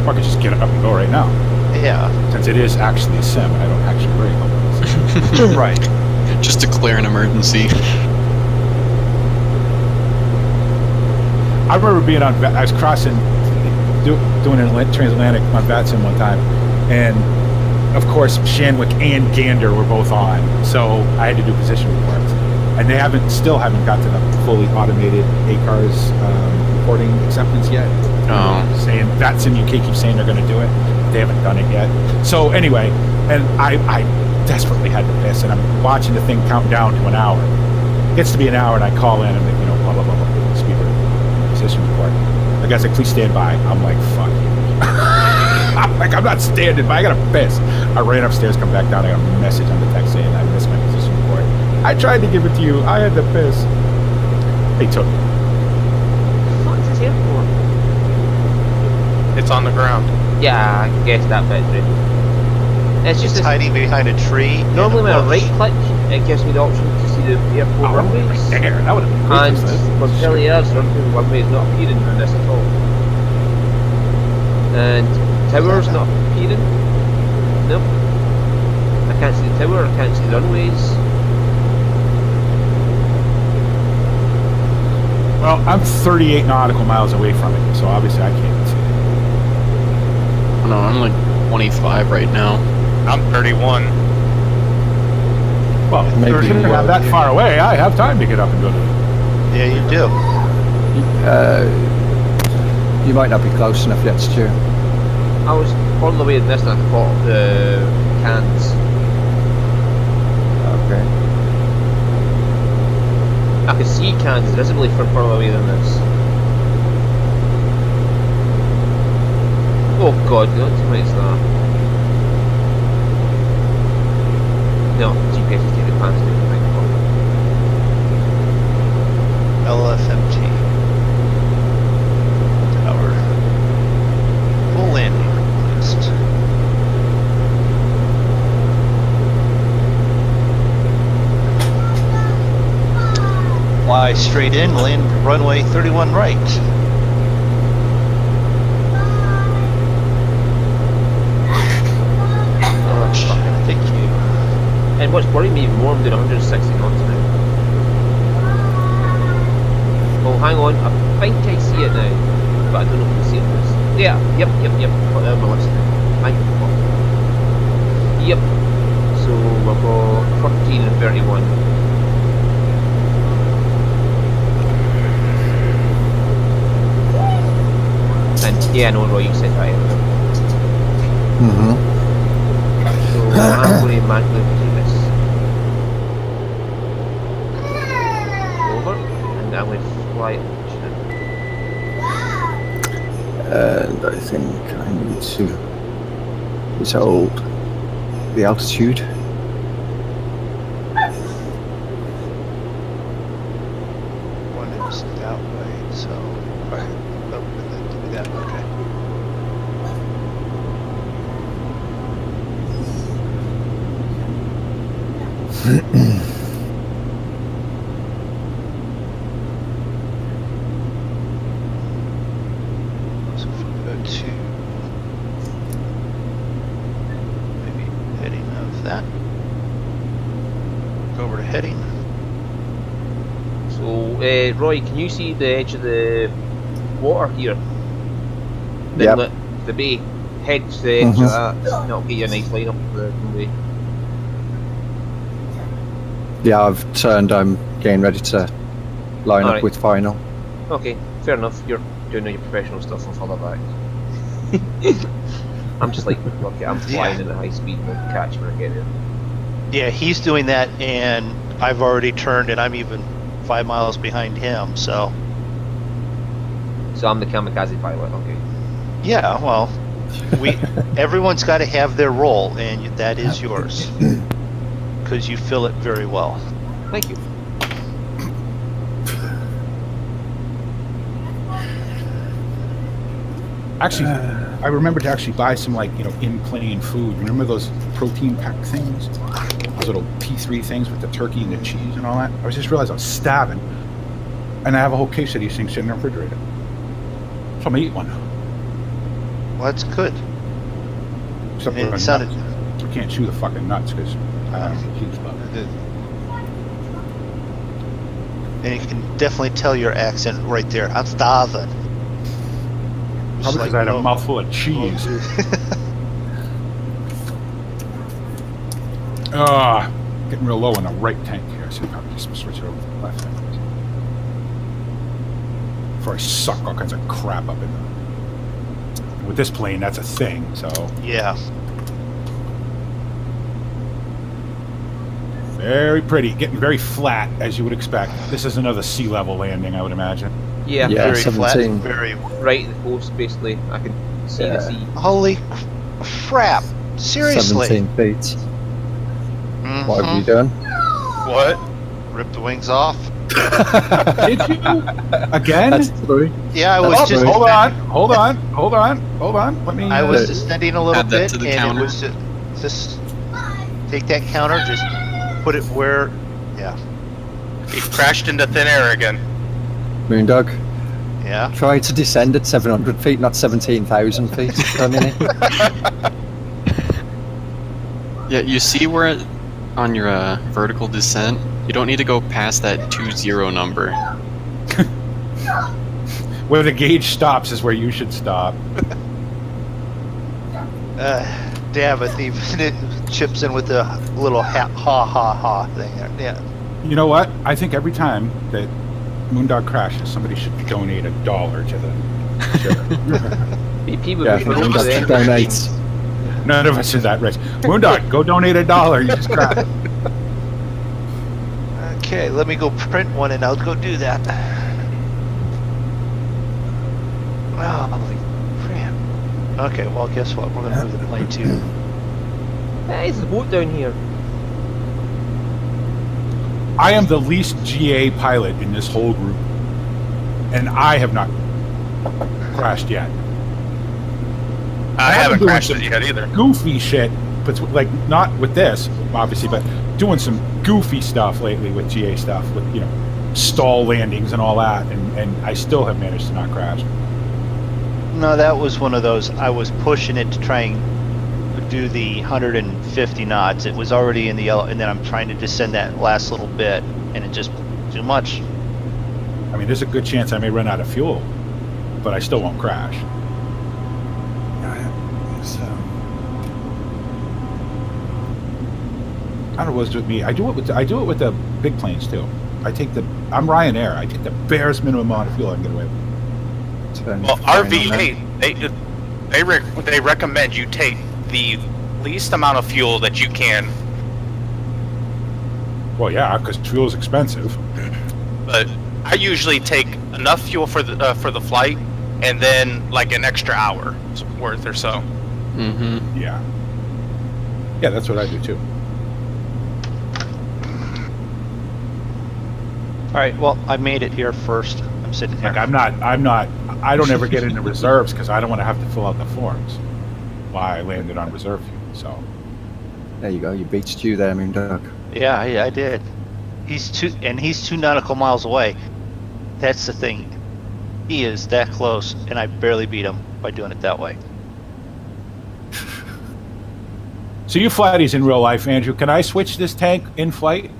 Or I could just get up and go right now, Yeah, since it is actually a sim, and I don't actually worry about this. right. Just declare an emergency. I remember being on. I was crossing, doing an transatlantic on Vatsim one time, and of course Shanwick and Gander were both on, so I had to do position reports, and they still haven't got to the fully automated ACARS reporting acceptance yet. Oh. Saying Vatsim UK keeps saying they're going to do it, they haven't done it yet. So anyway, and I desperately had to piss, and I'm watching the thing count down to an hour. It gets to be an hour, and I call in, and they, blah blah blah blah, speaker. Position report. The guy's like, please stand by. I'm like, fuck you. I'm like, I'm not standing by. I gotta piss. I ran upstairs, come back down. I got a message on the text saying I missed my position report. I tried to give it to you. I had to piss. They took it. What is this airport? It's on the ground. Yeah, I guess that bit, right? It's just It's this, hiding behind a tree. and normally when I a right bush. click, it gives me the option to see the airport Oh, runways. right there. That would have been And great. for Cavaliers, runway is not appearing on this at all. And towers not appearing. Nope. I can't see the tower, I can't see the runways. Well, I'm 38 nautical miles away from it, so obviously I can't see it. No, I'm like 25 right now. I'm 31. Well, Maybe if you're not that you- far away, I have time to get up and go to it. Yeah, you do. You might not be close enough yet, Stu. I was on the way in this and I thought the cans. Okay. I can see cans visibly from further away than this. Oh god, don't tell me it's that. No, GPS is taking past me. LFMT. Tower. Full landing request. Fly straight in, land runway 31 right. Thank you. And what's worrying me even more, I'm doing 160 knots now. Oh, hang on, I think I see it now, but I don't know if I see it on this. Yeah, yep, put it on my list now. Thank you. Yep, so we'll go 14 and 31. And yeah, I know, Roy, you said that earlier. Mm-hmm. So I'm going to manually do this. Over, and I'm going to fly it. And I think I need to hold the altitude. One is that way, so. Alright, do that, okay. So if we go to maybe heading of that. Go over to heading. So, Roy, can you see the edge of the water here? The Yep. inlet, the bay. Head to the edge of that. That'll get you a nice line up the way. Yeah, I've turned. I'm getting ready to line up Alright. with final. Okay, fair enough. You're doing all your professional stuff and further back. I'm just like, okay, I'm flying at a high speed and I'll catch when I get there. Yeah, he's doing that, and I've already turned, and I'm even 5 miles behind him. So So I'm the kamikaze pilot, okay. yeah, well, everyone's got to have their role, and that is yours because you fill it very well. Thank you. Actually, I remember to actually buy some, like, in-plane food. Remember those protein pack things? Those little P3 things with the turkey and the cheese and all that? I just realized I was starving. And I have a whole case of these things sitting in the refrigerator. So I'm going to eat one. Well, that's good. Except And for it the sounded- nuts. I can't chew the fucking nuts because I don't have a huge bug. And you can definitely tell your accent right there. I'm starving. Probably because I had a mouthful of cheese. Getting real low on the right tank here, so I'll probably just switch it over to the left tank. Before I suck all kinds of crap up in them. With this plane, that's a thing, so. Yeah. Very pretty, getting very flat, as you would expect. This is another sea level landing, I would imagine. Yeah, Yeah, Very flat. 17. Very. right at the coast, basically. I can see the sea. Holy crap! Seriously. 17 feet. What have you Mhm. done? What? Ripped the wings off. Did you? Again? That's three. Yeah, I was Oh, just. hold on. Let me. I was descending a little Add that bit, to the and counter. it was just take that counter, just put it where. Yeah. He crashed into thin air again. Moondog, Yeah. try to descend at 700 feet, not 17,000 feet per minute. Yeah, you see where on your vertical descent, you don't need to go past that 20 number. Where the gauge stops is where you should stop. Davith even it chips in with the little ha ha thing there. Yeah. You know what? I think every time that MrMoonDog crashes, somebody should donate $1 to the charity. BP would Yeah, be for Moondog the donates. None of us is that rich. MrMoonDog, go donate $1. You just crashed. Okay, let me go print one and I'll go do that. Holy crap. Okay, well, guess what? We're gonna move the plane too. Hey, there's a boat down here. I am the least GA pilot in this whole group, and I have not crashed yet. I haven't doing crashed some it yet either. Goofy shit, but like not with this, obviously, but doing some goofy stuff lately with GA stuff, with stall landings and all that, and I still have managed to not crash. No, that was one of those. I was pushing it to try and do the 150 knots. It was already in the yellow, and then I'm trying to descend that last little bit, and it just too much. I mean, there's a good chance I may run out of fuel, but I still won't crash. I don't know what it was with me. I do it with the big planes too. I'm Ryanair. I take the barest minimum amount of fuel I can get away with. Well, RV8, they recommend you take the least amount of fuel that you can. Well, yeah, because fuel is expensive. But I usually take enough fuel for the flight, and then like an extra hour worth or so. Mm-hmm. Yeah. Yeah, that's what I do too. All right, well, I made it here first. I'm sitting here. Like I don't ever get into reserves because I don't want to have to fill out the forms. Why I landed on reserve fuel, so. There you go. You beat Stu there, MrMoonDog. Yeah, I did. He's 2 nautical miles away. That's the thing. He is that close, and I barely beat him by doing it that way. So you fly these in real life, Andrew. Can I switch this tank in flight?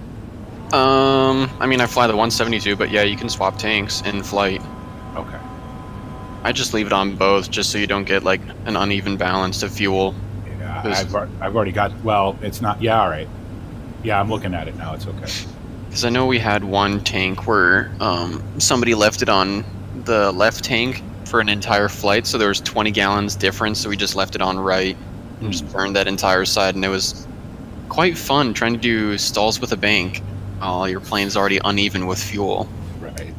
I mean, I fly the 172, but yeah, you can swap tanks in flight. Okay. I just leave it on both, just so you don't get like an uneven balance of fuel. Yeah, I've already got. Well, it's not. Yeah, all right. Yeah, I'm looking at it now. It's okay. Because I know we had one tank where somebody left it on the left tank for an entire flight, so there was 20 gallons difference, so we just left it on right and just burned that entire side, and it was quite fun trying to do stalls with a bank while your plane's already uneven with fuel. Right.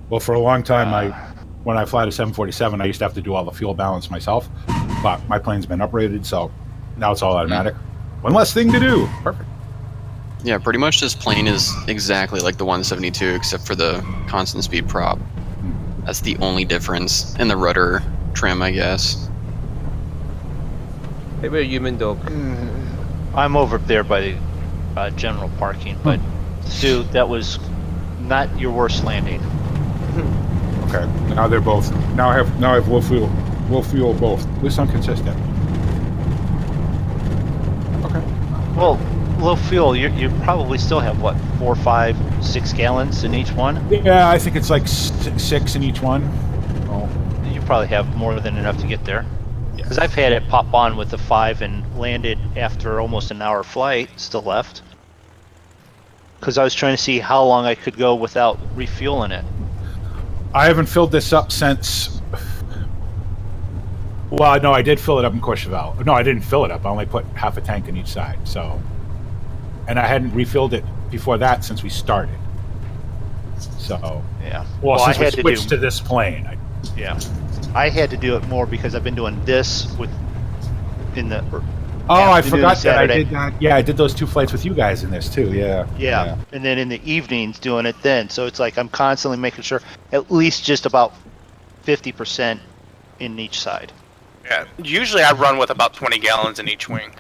Well, for a long time, when I fly to 747, I used to have to do all the fuel balance myself, but my plane's been uprated, so now it's all automatic. One less thing to do. Perfect. Yeah, pretty much this plane is exactly like the 172, except for the constant speed prop. That's the only difference, and the rudder trim, I guess. Hey, where are you, MrMoonDog? I'm over there by the general parking, but Stu, that was not your worst landing. Okay. Now they're both. Now I have low fuel both. At least I'm consistent. Okay. Well, low fuel, you probably still have what, 4, 5, 6 gallons in each one? Yeah, I think it's like 6 in each one. Oh. You probably have more than enough to get there. Because I've had it pop on with the 5 and landed after almost an hour flight, still left. Because I was trying to see how long I could go without refueling it. I haven't filled this up since. Well, no, I did fill it up in Courchevel. No, I didn't fill it up. I only put half a tank in each side. So, and I hadn't refilled it before that since we started. So, yeah. Well, I since we had switched to this plane. Yeah. I had to do it more because I've been doing this in the. Oh, I forgot that Saturday. I did that. Yeah, I did those 2 flights with you guys in this too. Yeah, and then in the evenings doing it then. So it's like I'm constantly making sure at least just about 50% in each side. Yeah, usually I run with about 20 gallons in each wing.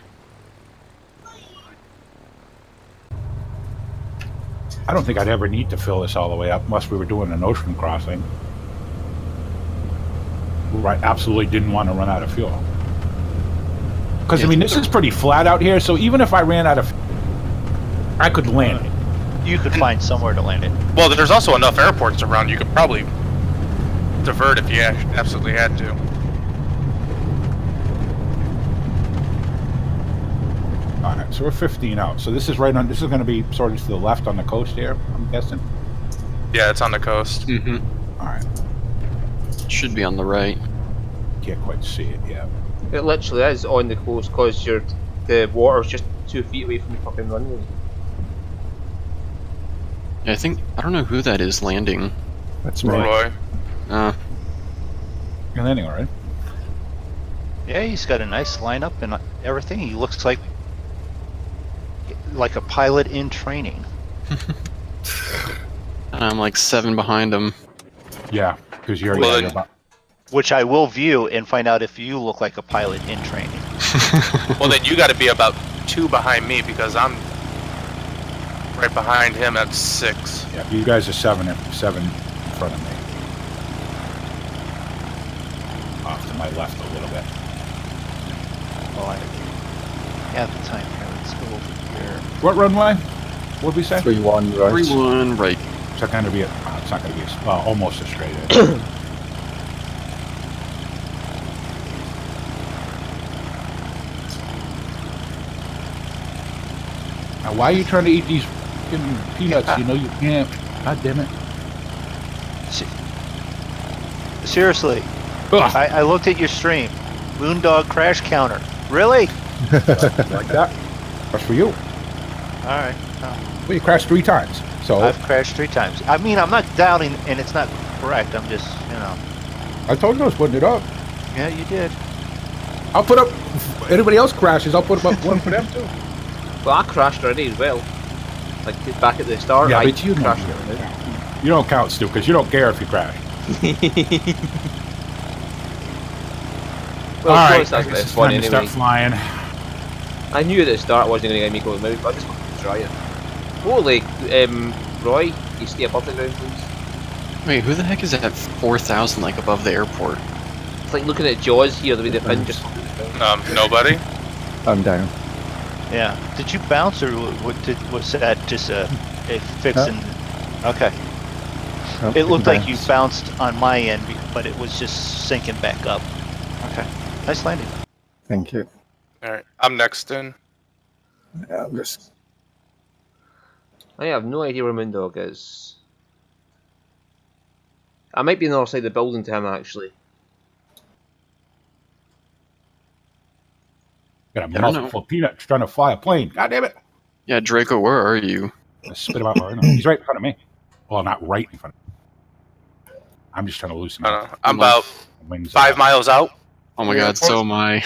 I don't think I'd ever need to fill this all the way up unless we were doing an ocean crossing. I absolutely didn't want to run out of fuel. Because, I mean, this is pretty flat out here, so even if I ran out of... I could land it. You could find somewhere to land it. Well, there's also enough airports around. You could probably divert if you absolutely had to. Alright, so we're 15 out. So this is right on... This is going to be sort of to the left on the coast here, I'm guessing? Yeah, it's on the coast. Mm-hmm. Alright. Should be on the right. Can't quite see it yet. It literally is on the coast because the water's just 2 feet away from the fucking runway. Yeah, I don't know who that is landing. That's me. Roy. You're landing all right. Yeah, he's got a nice lineup and everything. He looks like a pilot in training. And I'm like 7 behind him. Yeah, because you're Well, you're about. Which I will view and find out if you look like a pilot in training. Well, then you got to be about 2 behind me because I'm right behind him at 6. Yeah, you guys are 7 in front of me. Off to my left a little bit. Well, I have the time here. Let's go over here. What runway? What'd we say? 3-1 right. 3-1 right. It's not going to be it's not going to be almost a straight in. Now, why are you trying to eat these fucking peanuts? You know you can't. God damn it. Seriously, Ugh. I looked at your stream. MrMoonDog crash counter. Really? Like that. That's for you. All right. Well, you crashed 3 times. So I've crashed 3 times. I mean, I'm not doubting, and it's not correct. I'm just, I told you I was putting it up. Yeah, you did. I'll put up. If anybody else crashes, I'll put up one for them too. Well, I crashed already as well. Like back at the start. Yeah, I but you don't. crashed You don't count, Stu, because you don't care if you crash. Well, All of right, course, that's it's fun time to anyway. start flying. I knew at the start I wasn't going to get me going move, but I just wanted to try it. Holy, Roy, you stay above the ground, please. Wait, who the heck is at 4,000 like above the airport? It's like looking at Jaws here, the way the fin just. Nobody. I'm down. Yeah. Did you bounce, or was that just a fixing? Okay. Oh, It looked like you bounce. bounced on my end, but it was just sinking back up. Okay. Nice landing. Thank you. All right, I'm next in. Yeah, I'm just. I have no idea where MrMoonDog is. I might be on the other side of the building to him actually. Got a I don't know. mouthful of peanuts trying to fly a plane. God damn it! Yeah, Draco, where are you? I spit him out right now. He's right in front of me. Well, not right in front of me. I'm just trying to loosen I up. don't know. I'm about Wings 5 out. miles out. Oh my god, so am I.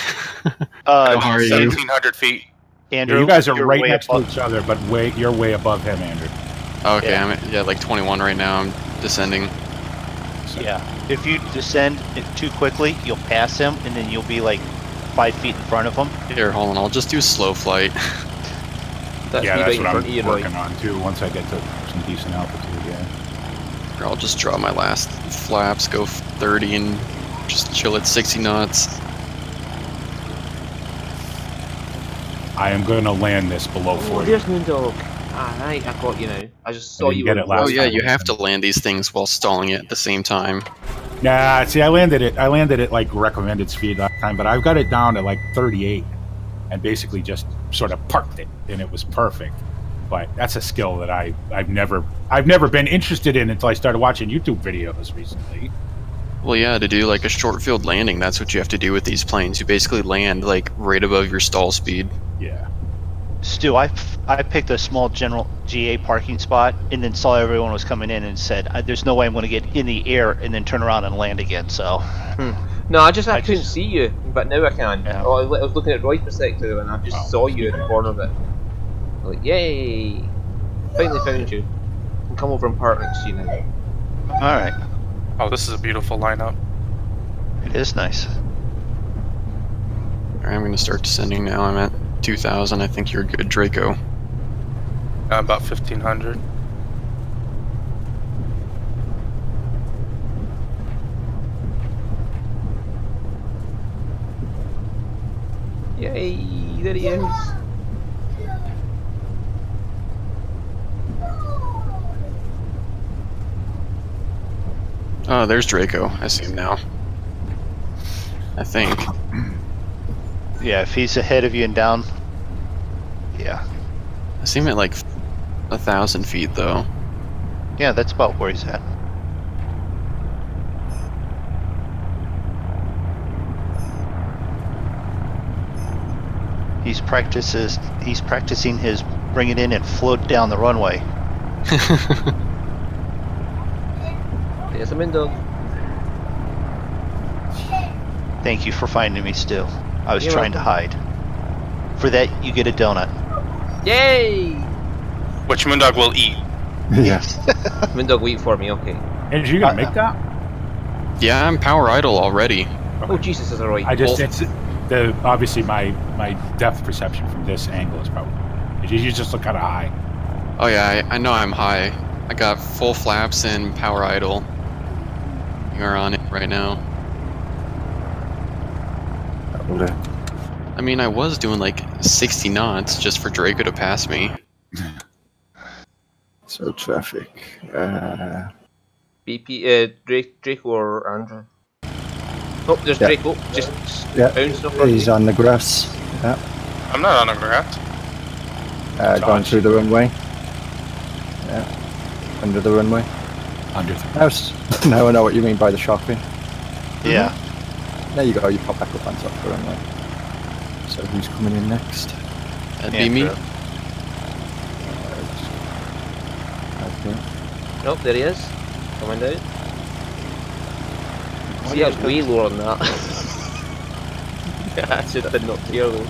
Uh, How are you? 1,700 feet. Andrew, Yeah, you guys are you're right way next to above- each other, but you're way above him, Andrew. Okay, Yeah. I'm at like 21 right now. I'm descending. So, Yeah. If you descend it too quickly, you'll pass him, and then you'll be like 5 feet in front of him. Here, hold on. I'll just do slow flight. That's yeah, me that's right in what front I'm of you, Roy. working on too. Once I get to some decent altitude, yeah. Here, I'll just draw my last flaps, go 30, and just chill at 60 knots. I am going to land this below Oh, 40. there's MrMoonDog. Ah, right, I got you now. I just saw didn't you. get it last Oh yeah, time. you have to land these things while stalling it at the same time. Nah, see, I landed it like recommended speed last time, but I've got it down to like 38, and basically just sort of parked it, and it was perfect. But that's a skill that I've never been interested in until I started watching YouTube videos recently. Well, yeah, to do like a short field landing, that's what you have to do with these planes. You basically land like right above your stall speed. Yeah. Stu, I picked a small general GA parking spot, and then saw everyone was coming in and said, "There's no way I'm going to get in the air and then turn around and land again." So. No, I couldn't just- see you, but now I can. Yeah. Oh, I was looking at Roy's perspective, and I just Oh. saw you in the corner of it. I'm like, yay! Finally found you. I can come over and park next to you now. All right. Oh, this is a beautiful lineup. It is nice. Alright, I'm going to start descending now. I'm at 2,000. I think you're good, Draco. I'm about 1,500. Yay! There he is. Oh, there's Draco. I see him now. I think. Yeah, if he's ahead of you and down. Yeah. I see him at like 1,000 feet though. Yeah, that's about where he's at. He's practicing his bring it in and float down the runway. There's a MrMoonDog. Thank you for finding me, Stu. I was You're trying to hide. For that, you get a donut. Yay! Which MrMoonDog will eat. Yes. MrMoonDog will eat for me, okay. And you gonna make that? Yeah, I'm power idle already. Oh Jesus, is a Roy. I just it's the obviously my depth perception from this angle is probably you just look kind of high. Oh yeah, I know I'm high. I got full flaps and power idle. You're on it right now. I mean, I was doing like 60 knots just for Drako to pass me. So traffic. BP, Drako or Andrew? Oh, there's Yeah. Drako. Just Yeah, bouncing off he's on the grass. Yeah, I'm not on the grass. going through the runway. Yeah, under the runway. Under the Now I know what you mean by the shopping. Yeah. There you go, you pop back up on top of the runway. So who's coming in next? That'd be me. Andrew. Okay. Nope, there he is. Coming down. See, I was way lower than that. Yeah, I should have been up here though.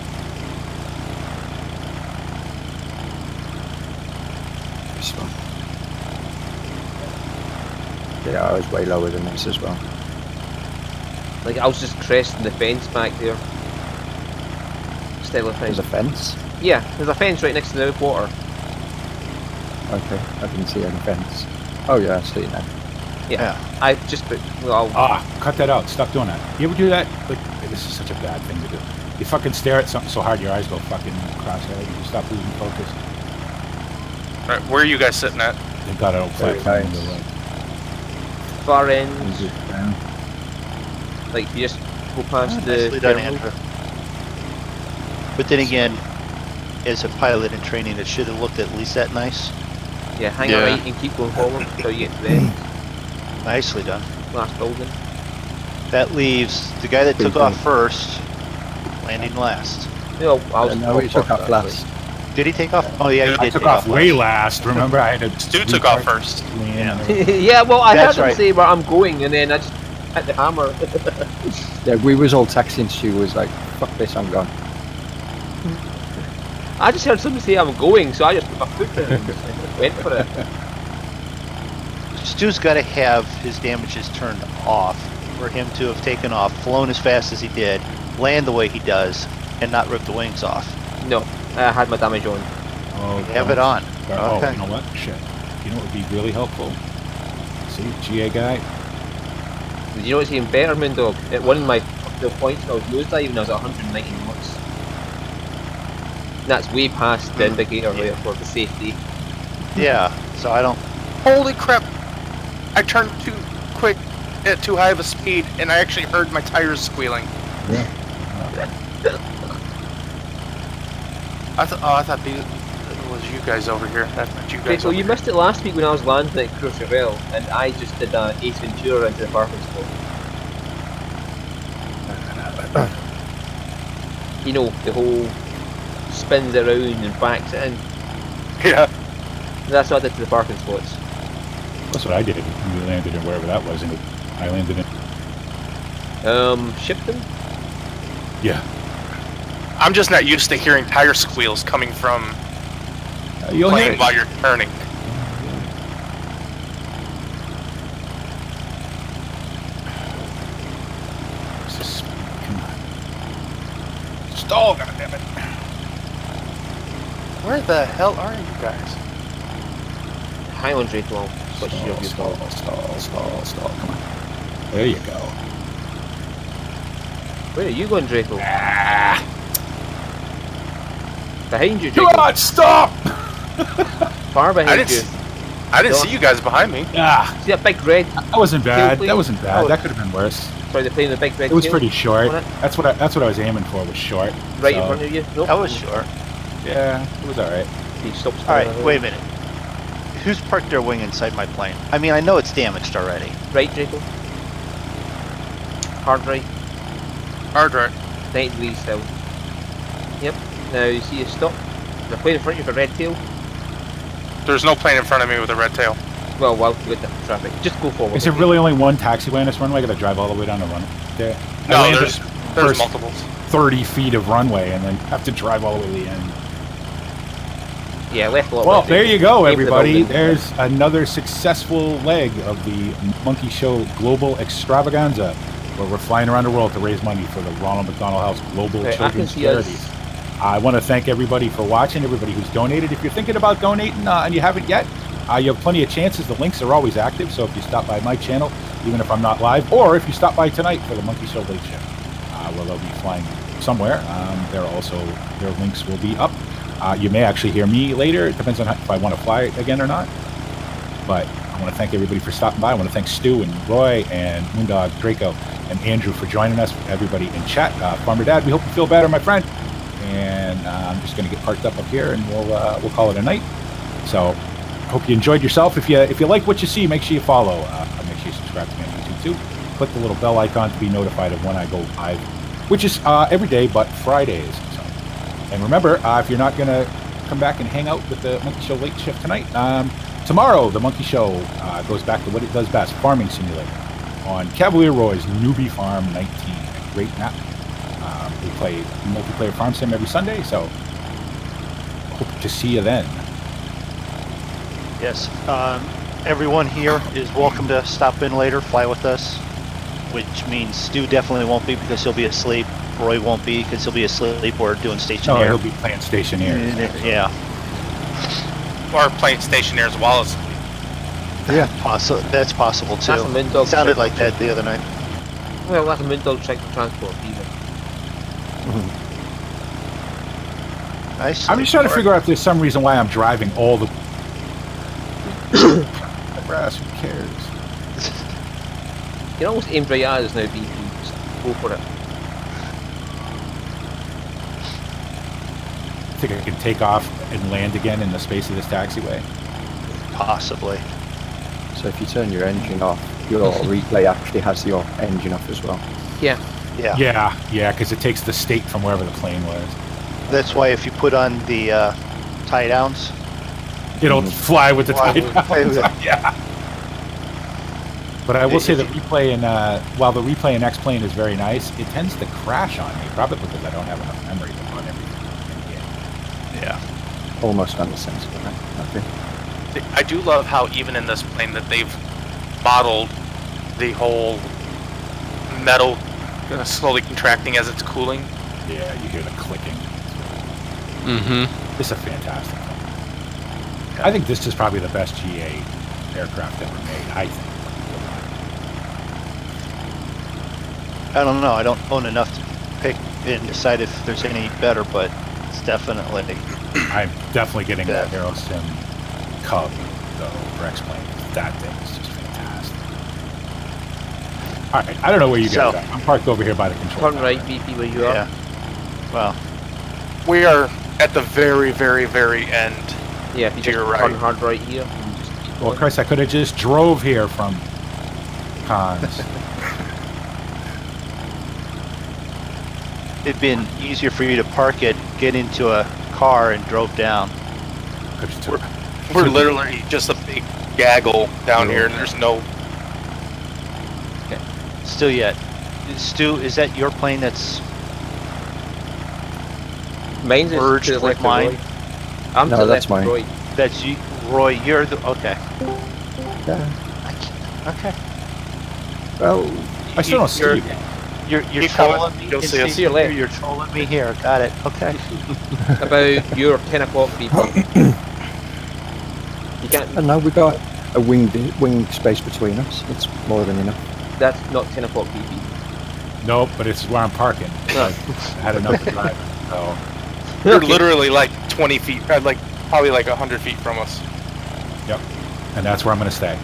This one. Yeah, I was way lower than this as well. Like, I was just cresting the fence back there. Style of There's fence. a fence. Yeah, there's a fence right next to the water. Okay, I didn't see any fence. Oh yeah, I see it now. Yeah. I just put, well, cut that out. Stop doing that. You ever do that? Like, this is such a bad thing to do. You fucking stare at something so hard your eyes go fucking cross-eyed. You stop losing focus. Alright, where are you guys sitting at? They've got an old platform in the way. far end, Down. like you just go past the Nicely done, terminal. Andrew. But then again, as a pilot in training, it should have looked at least that nice. Yeah, hang Yeah. a right and keep going forward until you get to the end. Nicely done. Last building. That leaves the guy that took off first, landing last. No, I was No, he took off actually. last. Did he take off? Oh yeah, he I did took take off way last. last. Remember, I had to. Stu took off first. Yeah, well, I That's heard him right. say where I'm going, and then I just hit the hammer. Yeah, we was all taxiing. Stu was like, "Fuck this, I'm gone." I just heard somebody say I'm going, so I just put my foot in and went for it. Stu's got to have his damages turned off for him to have taken off, flown as fast as he did, land the way he does, and not rip the wings off. No, I had my damage on. Oh, You have it on. Oh, Okay. you know what? Shit. You know what would be really helpful? See, GA guy. Did you know it's even better, MrMoonDog? At one of my the points I was nosediving, I was at 190 knots. That's way past the indicator there for the safety. Yeah, so I don't. Holy crap! I turned too quick at too high of a speed, and I actually heard my tires squealing. I thought it was you guys over here. That's not you Okay, guys. so over you here. missed it last week when I was landing at Courchevel, and I just did a Ace Ventura into the parking spot. You know, the whole spins around and backs it in. Yeah. That's what I did to the parking spots. That's what I did. We landed in wherever that was, and I landed in. Shipton? Yeah. I'm just not used to hearing tire squeals coming from You'll hear playing it. while you're turning. Come on. Stall, goddammit. Where the hell are you guys? Highland Drako, switch your Stall, viewport. stall. Come on. There you go. Where are you going, Drako? Ah, Behind you, come Drako. on, stop! Far behind I you. didn't see you guys behind me. Ah, See that big red? that wasn't bad. Tail That wasn't bad. Oh. That could have been worse. Sorry, they're playing the big red It was tail pretty short. on it, That's what I was aiming for. Was short. right in So, front of you. Nope. That was short. Yeah, it was all right. He stops. All right, wait a minute. Who's parked their wing inside my plane? I mean, I know it's damaged already. Right, Drako. Hard right. Hard right. 90 degrees still. Yep. Now you see you stop. The plane in front of you with a red tail. There's no plane in front of me with a red tail. Well, while you got the traffic, just go forward. Is there really only one taxiway on this runway? I gotta drive all the way down the runway there? No, I landed there's first multiples. 30 feet of runway and then have to drive all the way to the end. Yeah, left a lot. Well, left. there you go, Aim for the everybody. building. There's another successful leg of the Monkey Show Global Extravaganza, where we're flying around the world to raise money for the Ronald McDonald House Global Okay, I can Children's see us. Charities. I want to thank everybody for watching, everybody who's donated. If you're thinking about donating and you haven't yet, you have plenty of chances. The links are always active, so if you stop by my channel, even if I'm not live, or if you stop by tonight for the Monkey Show Late Show, where they'll be flying somewhere, their links will be up. You may actually hear me later. It depends on if I want to fly again or not. But I want to thank everybody for stopping by. I want to thank Stu and Roy and MrMoonDog, Drako, and Andrew for joining us. Everybody in chat. Farmer Dad, we hope you feel better, my friend. And I'm just going to get parked up here, and we'll call it a night. So hope you enjoyed yourself. If you like what you see, make sure you follow. Make sure you subscribe to me on YouTube too. Click the little bell icon to be notified of when I go live, which is every day but Fridays. So, and remember, if you're not going to come back and hang out with the Monkey Show Late Shift tonight, tomorrow the Monkey Show goes back to what it does best, Farming Simulator, on Cavalier Roy's Newbie Farm 19. A great map. We play multiplayer farm sim every Sunday, so hope to see you then. Yes. Everyone here is welcome to stop in later, fly with us, which means Stu definitely won't be because he'll be asleep. Roy won't be because he'll be asleep or doing Oh, stationary. he'll be playing stationary. Yeah. Or playing stationaries while it's That's possible too. That's a MrMoonDog Sounded trick. like that the other night. Well, that's a MrMoonDog trick to transport either. Nice. I'm just trying to figure out if there's some reason why I'm driving all the grass. Who cares? You can almost aim right at us now, BP. Just go for it. I think I can take off and land again in the space of this taxiway. Possibly. So if you turn your engine off, your replay actually has your engine off as well. Yeah. Yeah. Yeah, because it takes the state from wherever the plane was. That's why if you put on the tie downs, It'll fly with the Fly tide with- downs. Yeah. But I will say the replay while the replay in X-Plane is very nice, it tends to crash on me, probably because I don't have enough memory to run everything in the game. yeah. Almost unsensible, right? Okay. I do love how even in this plane that they've modeled the whole metal slowly contracting as it's cooling. Yeah, you hear the clicking. Mm-hmm. This is a fantastic film. I think this is probably the best GA aircraft ever made, I think. I don't know. I don't own enough to pick and decide if there's any better, but it's definitely. I'm definitely getting Yeah. that Aerosim Cub, though, for X-Plane. That thing is just fantastic. Alright, I don't know where you guys So- are. I'm parked over here by the control Turn tower. right, BP, where you are. Yeah. Well, We are at the very, very, very end. Yeah, if you To just your turn right. hard right here, and just keep Well, going. Chris, I could have just drove here from Cons. it'd been easier for you to park it, get into a car, and drove down. Could have took- We're literally just a big gaggle down here, and there's no. Still yet. Stu, is that your plane that's Mine's is merged to the with left of mine? Roy. I'm No, to the that's left of mine. Roy. That's you, Roy? You're the okay. Yeah. Okay. Well, I still don't see You're- you. You're Keep trolling coming. me. You'll and see us. To your left. You're trolling me here. Got it. Okay. About your 10 o'clock, BP. You can't. no, we got a wing space between us. It's more than enough. That's not 10 o'clock, BP. Nope, but it's where I'm parking. No. I had enough to drive. So, You're Okay. literally like 20 feet, like probably like 100 feet from us. and that's where I'm going to stay.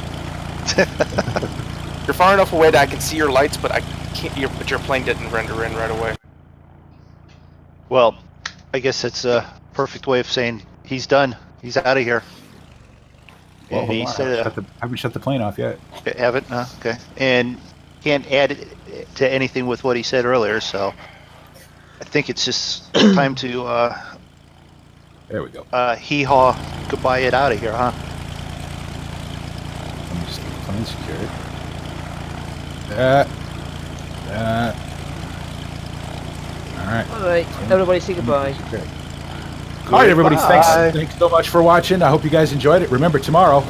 You're far enough away that I can see your lights, but I can't. But your plane didn't render in right away. Well, I guess it's a perfect way of saying he's done. He's out of here. Well, And he hold on. said, haven't shut the plane off yet. haven't? Okay. And can't add it to anything with what he said earlier, so I think it's just time to There we go. Hee-haw, goodbye it out of here, huh? Let me just get the plane secured. All right. Alright, everybody say goodbye. All right, everybody. Goodbye. Thanks so much for watching. I hope you guys enjoyed it. Remember, tomorrow,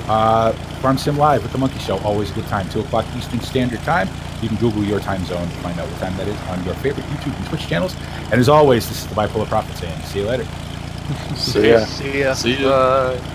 Farm Sim Live with the Monkey Show. Always a good time. 2 o'clock Eastern Standard Time. You can Google your time zone to find out what time that is on your favorite YouTube and Twitch channels. And as always, this is the Bipolar Prophet saying, see you later. See ya. See ya. Bye.